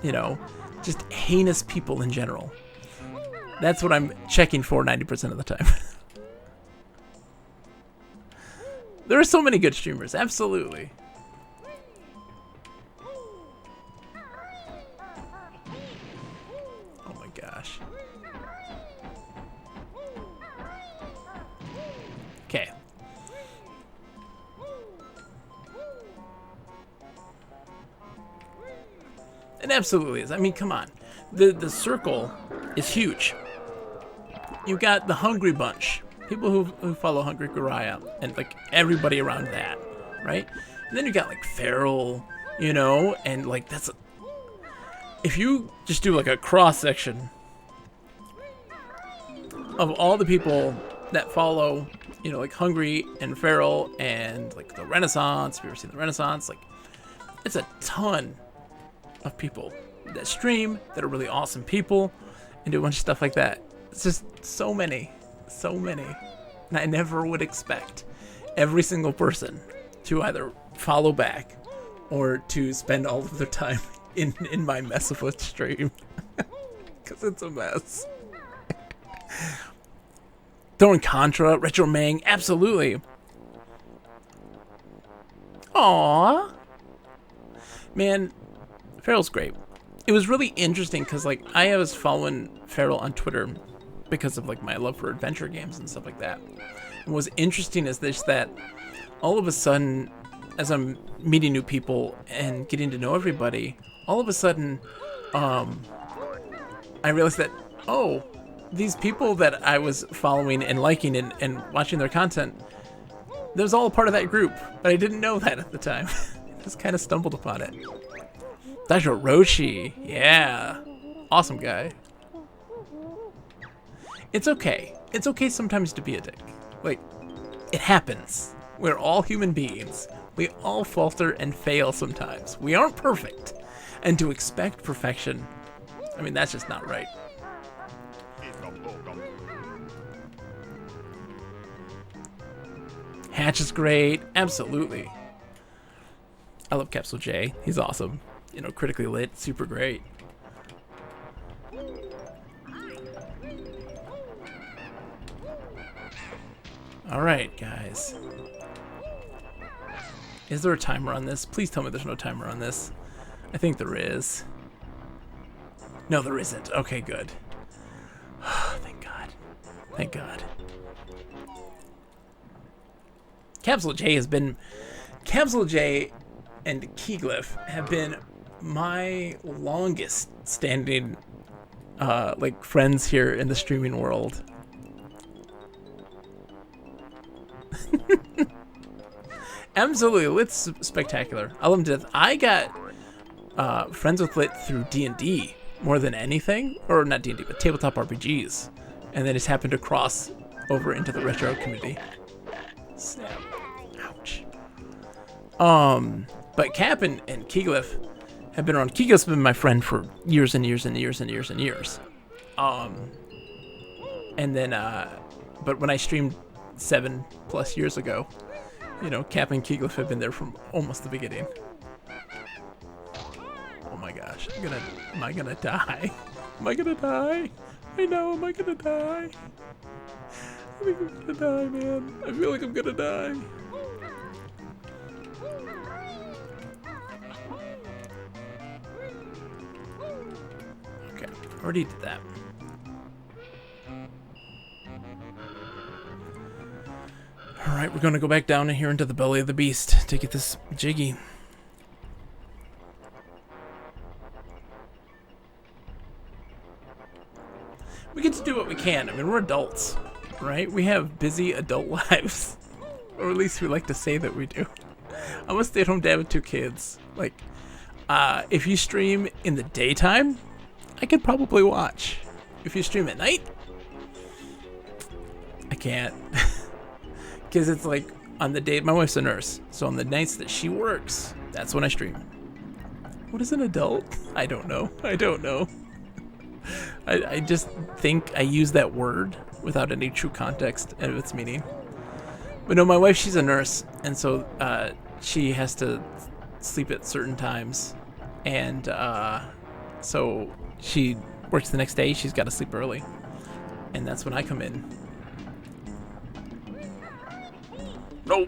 you know, just heinous people in general. That's what I'm checking for 90% of the time. There are so many good streamers, absolutely. Oh my gosh. Okay. It absolutely is. I mean, come on. The circle is huge. You got the Hungry Bunch. People who follow Hungry Goriah. And, like, everybody around that. Right? And then you got, like, Feral, you know? And, like, that's... If you just do, like, a cross-section of all the people that follow, you know, like, Hungry and Feral and, like, the Renaissance. If you've ever seen the Renaissance, like, it's a ton of people that stream, that are really awesome people, and do a bunch of stuff like that. It's just so many. And I never would expect every single person to either follow back or to spend all of their time in my mess of a stream. Because it's a mess. Throwing Contra, Retro Mang, absolutely. Aww. Man, Feral's great. It was really interesting because, like, I was following Feral on Twitter because of, like, my love for adventure games and stuff like that. And what's interesting is this, that all of a sudden, as I'm meeting new people and getting to know everybody, all of a sudden, I realized that, oh, these people that I was following and liking and watching their content, that was all a part of that group, but I didn't know that at the time. Just kind of stumbled upon it. Dr. Roshi, yeah, awesome guy. It's okay. It's okay sometimes to be a dick. Like, it happens. We're all human beings. We all falter and fail sometimes. We aren't perfect. And to expect perfection, I mean, that's just not right. Hatch is great. Absolutely. I love Capsule J. He's awesome. You know, critically lit. Super great. Alright, guys. Is there a timer on this? Please tell me there's no timer on this. I think there is. No, there isn't. Okay, good. Thank God. Thank God. Capsule J has been... Capsule J and Keyglyph have been my longest standing like friends here in the streaming world. Absolutely, Lit's spectacular. I love him to death. I got friends with Lit through D&D more than anything, or not D&D, but tabletop RPGs, and then it's happened to cross over into the retro community. Snap. Ouch. But Cap and Keyglyph have been around. Keyglyph's been my friend for years and years and years and years and years. And then, but when I streamed 7+ years ago, you know, Cap and Keyglyph have been there from almost the beginning. Oh my gosh, am I gonna die? Am I gonna die? I know, am I gonna die? I think I'm gonna die, man. I feel like I'm gonna die. Okay, already did that. Alright, we're gonna go back down in here into the belly of the beast to get this jiggy. We get to do what we can. I mean, we're adults, right? We have busy adult lives. Or at least we like to say that we do. I'm a stay-at-home dad with 2 kids. Like, if you stream in the daytime, I could probably watch. If you stream at night, I can't. Because it's like, on the day, my wife's a nurse, so on the nights that she works, that's when I stream. What is an adult? I don't know. I don't know. I just think I use that word without any true context of its meaning. But no, my wife, she's a nurse, and so she has to sleep at certain times. And so she works the next day, she's got to sleep early. And that's when I come in. Nope.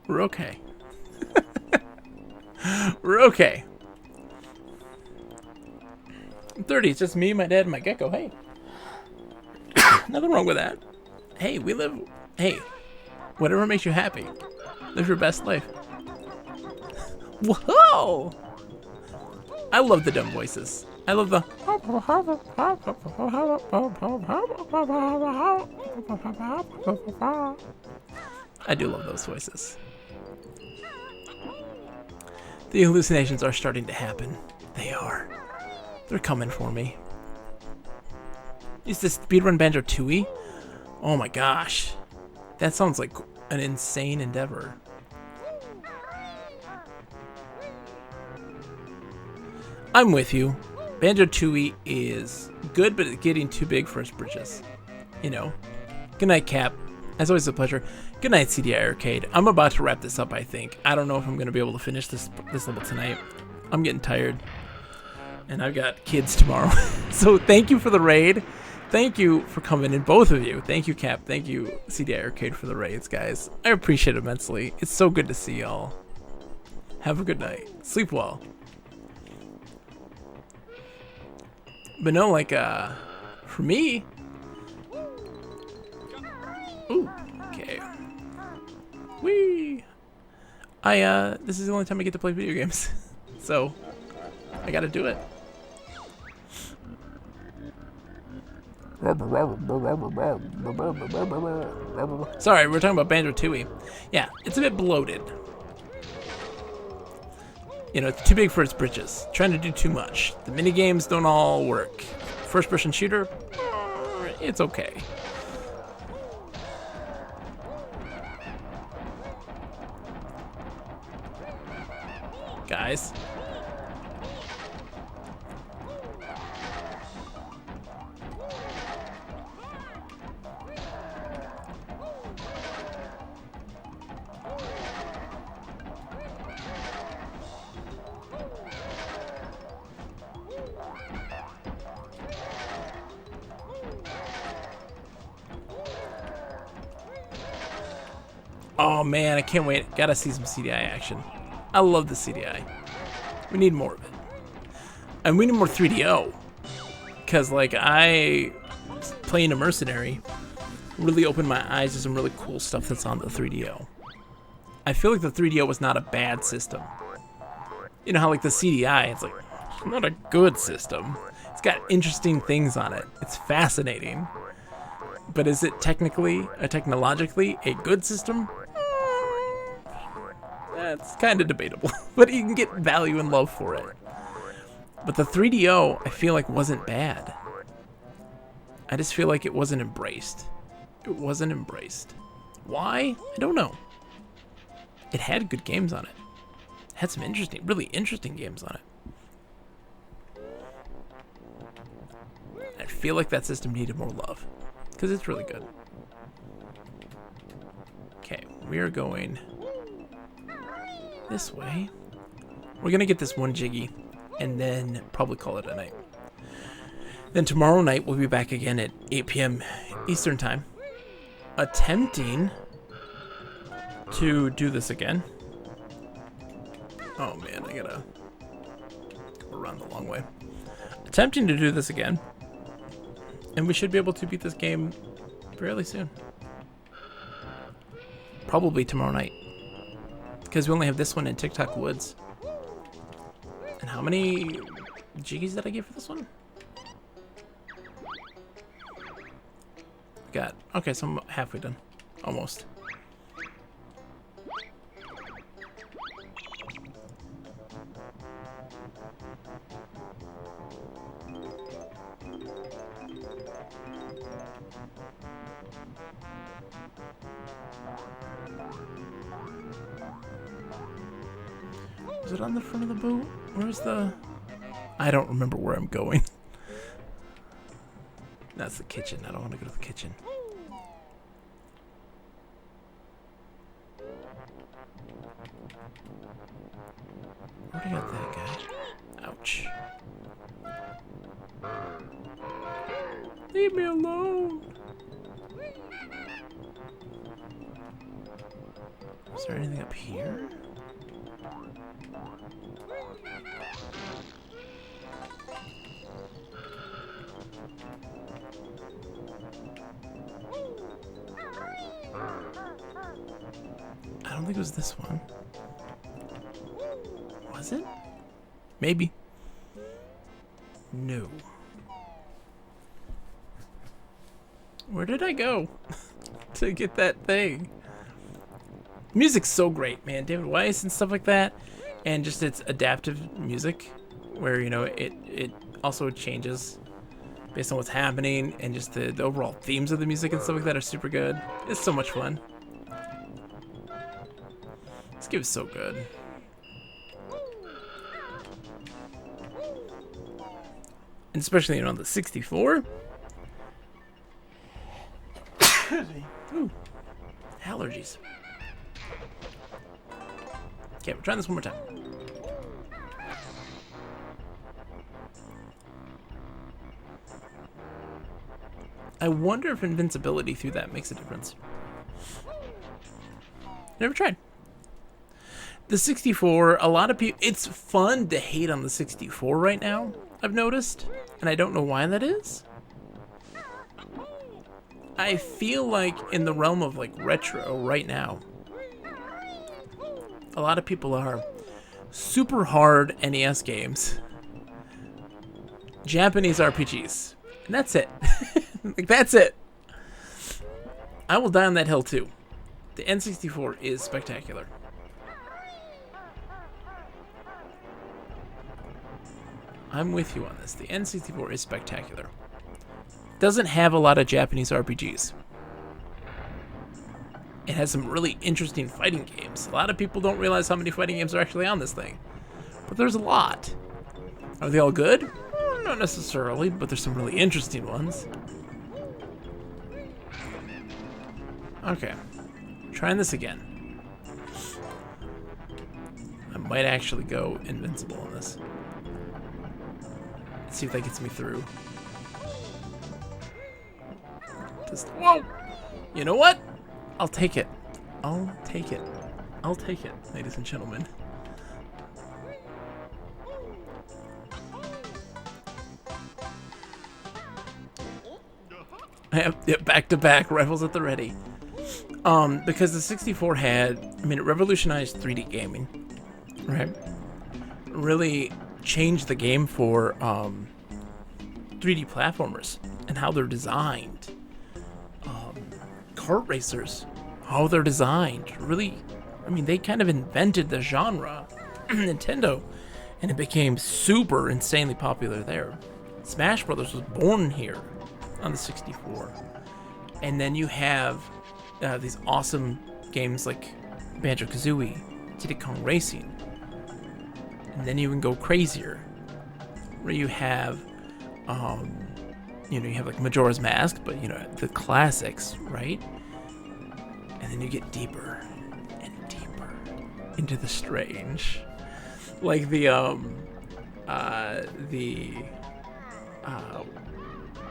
We're okay. We're okay. I'm 30. It's just me, my dad, and my gecko. Hey. Nothing wrong with that. Hey, we live... Hey. Whatever makes you happy. Live your best life. Whoa! I love the dumb voices. I love the... I do love those voices. The hallucinations are starting to happen. They are. They're coming for me. Is this speedrun Banjo Tooie? Oh my gosh. That sounds like an insane endeavor. I'm with you. Banjo Tooie is good, but it's getting too big for its britches. You know. Good night, Cap. As always, a pleasure. Good night, CDI Arcade. I'm about to wrap this up, I think. I don't know if I'm going to be able to finish this level tonight. I'm getting tired. And I've got kids tomorrow. So thank you for the raid. Thank you for coming in, both of you. Thank you, Cap. Thank you, CDI Arcade, for the raids, guys. I appreciate it immensely. It's so good to see y'all. Have a good night. Sleep well. But no, like, for me... Ooh, okay. Whee! This is the only time I get to play video games. So, I gotta do it. Sorry, we're talking about Banjo Tooie. Yeah, it's a bit bloated. You know, it's too big for its britches. Trying to do too much. The minigames don't all work. First-person shooter, it's okay. Guys. Oh man, I can't wait. Gotta see some CDI action. I love the CDI. We need more of it. And we need more 3DO. Because, like, playing a mercenary really opened my eyes to some really cool stuff that's on the 3DO. I feel like the 3DO was not a bad system. You know how, like, the CDI, it's like, it's not a good system. It's got interesting things on it. It's fascinating. But is it technologically a good system? It's kind of debatable. But you can get value and love for it. But the 3DO, I feel like, wasn't bad. I just feel like it wasn't embraced. It wasn't embraced. Why? I don't know. It had good games on it. It had some really interesting games on it. I feel like that system needed more love. Because it's really good. Okay, we are going this way. We're going to get this one Jiggy and then probably call it a night. Then tomorrow night we'll be back again at 8 p.m. Eastern Time, attempting to do this again. Oh man, I gotta go around the long way. Attempting to do this again. And we should be able to beat this game fairly soon. Probably tomorrow night. Because we only have this one in TikTok Woods. And how many Jiggies did I get for this one? Got, okay, so I'm halfway done. Almost. Is it on the front of the boat? Where's the... I don't remember where I'm going. That's the kitchen. I don't want to go to the kitchen. Where'd I got that guy? Ouch. Leave me alone. Is there anything up here? I don't think it was this one. Was it? Maybe. No. Where did I go to get that thing? Music's so great, man. David Weiss and stuff like that. And just its adaptive music where, you know, it also changes based on what's happening, and just the overall themes of the music and stuff like that are super good. It's so much fun. This game is so good. And especially, you know, on the 64. Ooh, allergies. Okay, we're trying this one more time. I wonder if invincibility through that makes a difference. Never tried. The 64, a lot of people... It's fun to hate on the 64 right now, I've noticed. And I don't know why that is. I feel like in the realm of, like, retro right now, a lot of people are super hard NES games, Japanese RPGs, and that's it. Like, that's it. I will die on that hill too. The N64 is spectacular. I'm with you on this. The N64 is spectacular. Doesn't have a lot of Japanese RPGs. It has some really interesting fighting games. A lot of people don't realize how many fighting games are actually on this thing. But there's a lot. Are they all good? Not necessarily, but there's some really interesting ones. Okay. Trying this again. I might actually go invincible on this. Let's see if that gets me through. Just, whoa! You know what? I'll take it. I'll take it. I'll take it, ladies and gentlemen. Back to back, rifles at the ready. Because the 64 it revolutionized 3D gaming, right? Really changed the game for 3D platformers and how they're designed. Kart racers, how they're designed. Really, they kind of invented the genre, Nintendo, and it became super insanely popular there. Smash Brothers was born here on the 64. And then you have these awesome games like Banjo Kazooie, Diddy Kong Racing. And then you can go crazier, where you have, you have like Majora's Mask, but the classics, right? And then you get deeper and deeper into the strange, like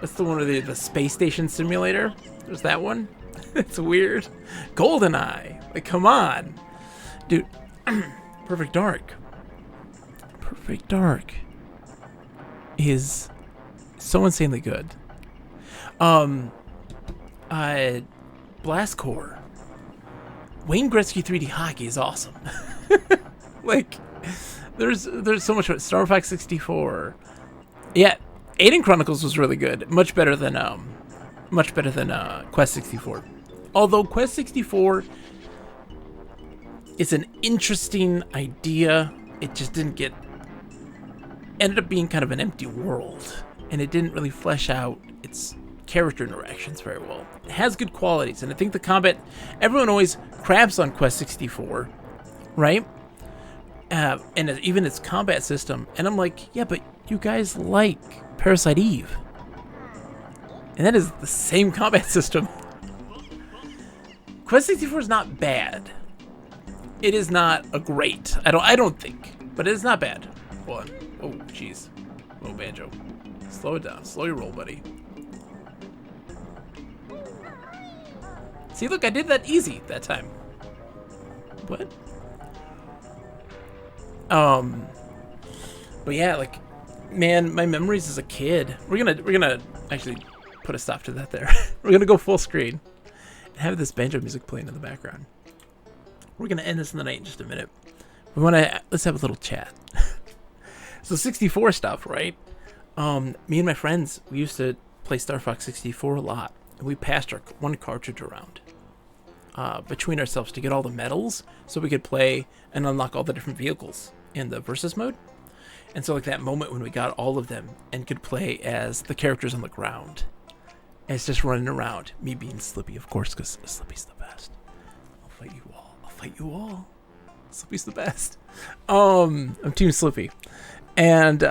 what's the one with the space station simulator? There's that one. It's weird. GoldenEye. Like, come on, dude. Perfect Dark. Perfect Dark is so insanely good. Blast Core. Wayne Gretzky 3D hockey is awesome. Like, there's so much. Star Fox 64. Yeah, Aiden Chronicles was really good. Much better than Quest 64. Although Quest 64 is an interesting idea, it just ended up being kind of an empty world, and it didn't really flesh out its character interactions very well. It has good qualities, and I think the combat, everyone always craps on Quest 64, right? And even its combat system, and I'm like, yeah, but you guys like Parasite Eve, and that is the same combat system. Quest 64 is not bad. It is not a great. I don't think, but it is not bad. Hold on. Oh, jeez. Oh, Banjo. Slow it down. Slow your roll, buddy. See, look, I did that easy that time. What? But yeah, like, man, my memories as a kid. We're gonna actually put a stop to that there. We're gonna go full screen and have this banjo music playing in the background. We're gonna end this in the night in just a minute. Let's have a little chat. So 64 stuff, right? Me and my friends, we used to play Star Fox 64 a lot. And we passed our one cartridge around between ourselves to get all the medals so we could play and unlock all the different vehicles in the versus mode. And so like that moment when we got all of them and could play as the characters on the ground. And it's just running around. Me being Slippy, of course, because Slippy's the best. I'll fight you all. I'll fight you all. Slippy's the best. I'm Team Slippy. And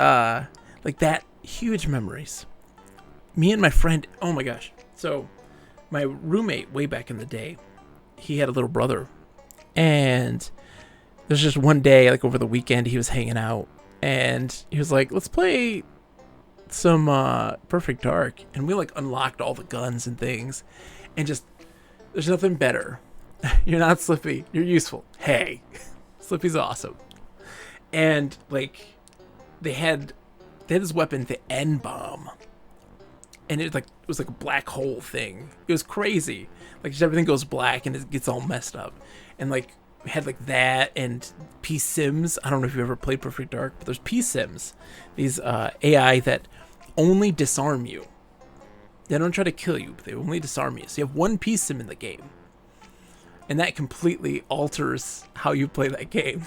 like that, huge memories. Me and my friend, oh my gosh. So my roommate way back in the day, he had a little brother. And there's just one day, like over the weekend, he was hanging out. And he was like, let's play some Perfect Dark. And we like unlocked all the guns and things. And just, there's nothing better. You're not Slippy. You're useful. Hey, Slippy's awesome. And like, they had this weapon, the N-bomb. And it was like a black hole thing. It was crazy. Like just everything goes black and it gets all messed up. And like we had like that and P-Sims. I don't know if you ever played Perfect Dark, but there's P-Sims. These AI that only disarm you. They don't try to kill you, but they only disarm you. So you have one P-Sim in the game. And that completely alters how you play that game.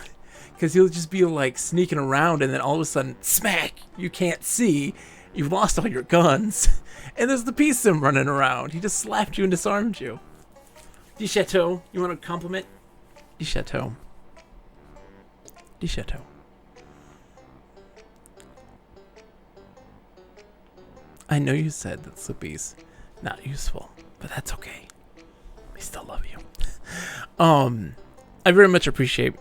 Because you'll just be like sneaking around and then all of a sudden, smack, you can't see. You've lost all your guns. And there's the P-Sim running around. He just slapped you and disarmed you. Du Chateau, you want a compliment? Du Chateau. Du Chateau. I know you said that Slippy's not useful, but that's okay. We still love you. I very much appreciate,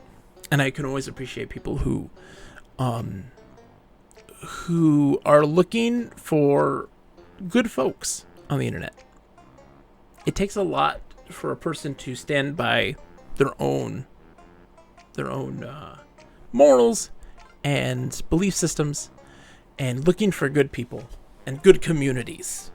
and I can always appreciate people who are looking for good folks on the internet. It takes a lot for a person to stand by their own morals and belief systems, and looking for good people and good communities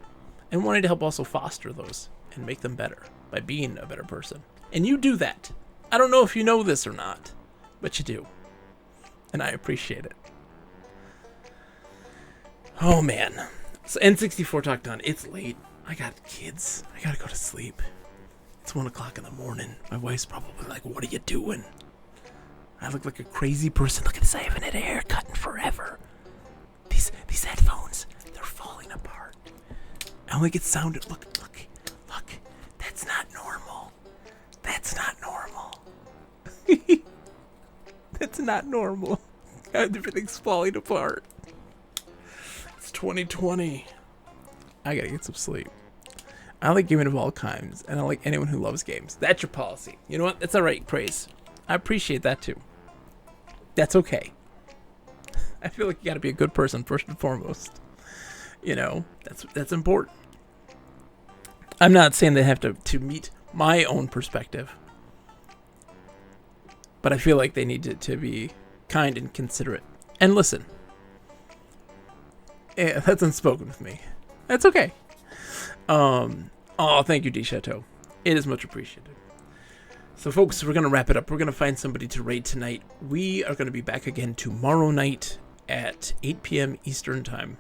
and wanting to help also foster those and make them better by being a better person. And you do that. I don't know if you know this or not, but you do. And I appreciate it. Oh, man. So N64 talk done. It's late. I got kids. I gotta go to sleep. It's 1 o'clock in the morning. My wife's probably like, what are you doing? I look like a crazy person. Look at this. I haven't had a haircut in forever. These headphones, they're falling apart. I only get sounded. Look. That's not normal. That's not normal. That's not normal. Everything's falling apart. It's 2020. I gotta get some sleep. I like gaming of all kinds, and I like anyone who loves games. That's your policy. You know what? That's alright, praise. I appreciate that too. That's okay. I feel like you gotta be a good person first and foremost. You know, that's important. I'm not saying they have to meet my own perspective, but I feel like they need to be kind and considerate and listen. Yeah, that's unspoken with me. That's okay. Oh, thank you, D Chateau. It is much appreciated. So, folks, we're gonna wrap it up. We're gonna find somebody to raid tonight. We are gonna be back again tomorrow night at 8 p.m. Eastern time.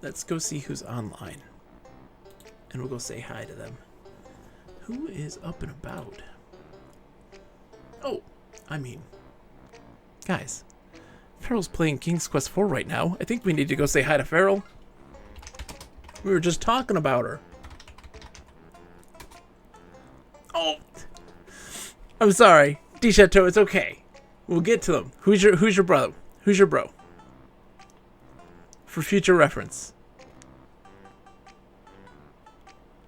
Let's go see who's online, and we'll go say hi to them. Who is up and about? Oh, I mean, guys, Farrell's playing King's Quest IV right now. I think we need to go say hi to Farrell. We were just talking about her. Oh, I'm sorry, D Chateau. It's okay. We'll get to them. Who's your brother? Who's your bro? For future reference.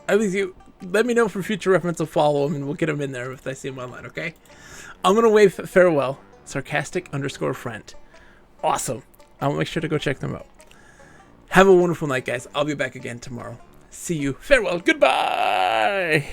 At least you let me know for future reference. I'll follow him and we'll get him in there if I see him online. Okay. I'm gonna wave farewell. Sarcastic_friend. Awesome. I'll make sure to go check them out. Have a wonderful night, guys. I'll be back again tomorrow. See you. Farewell. Goodbye.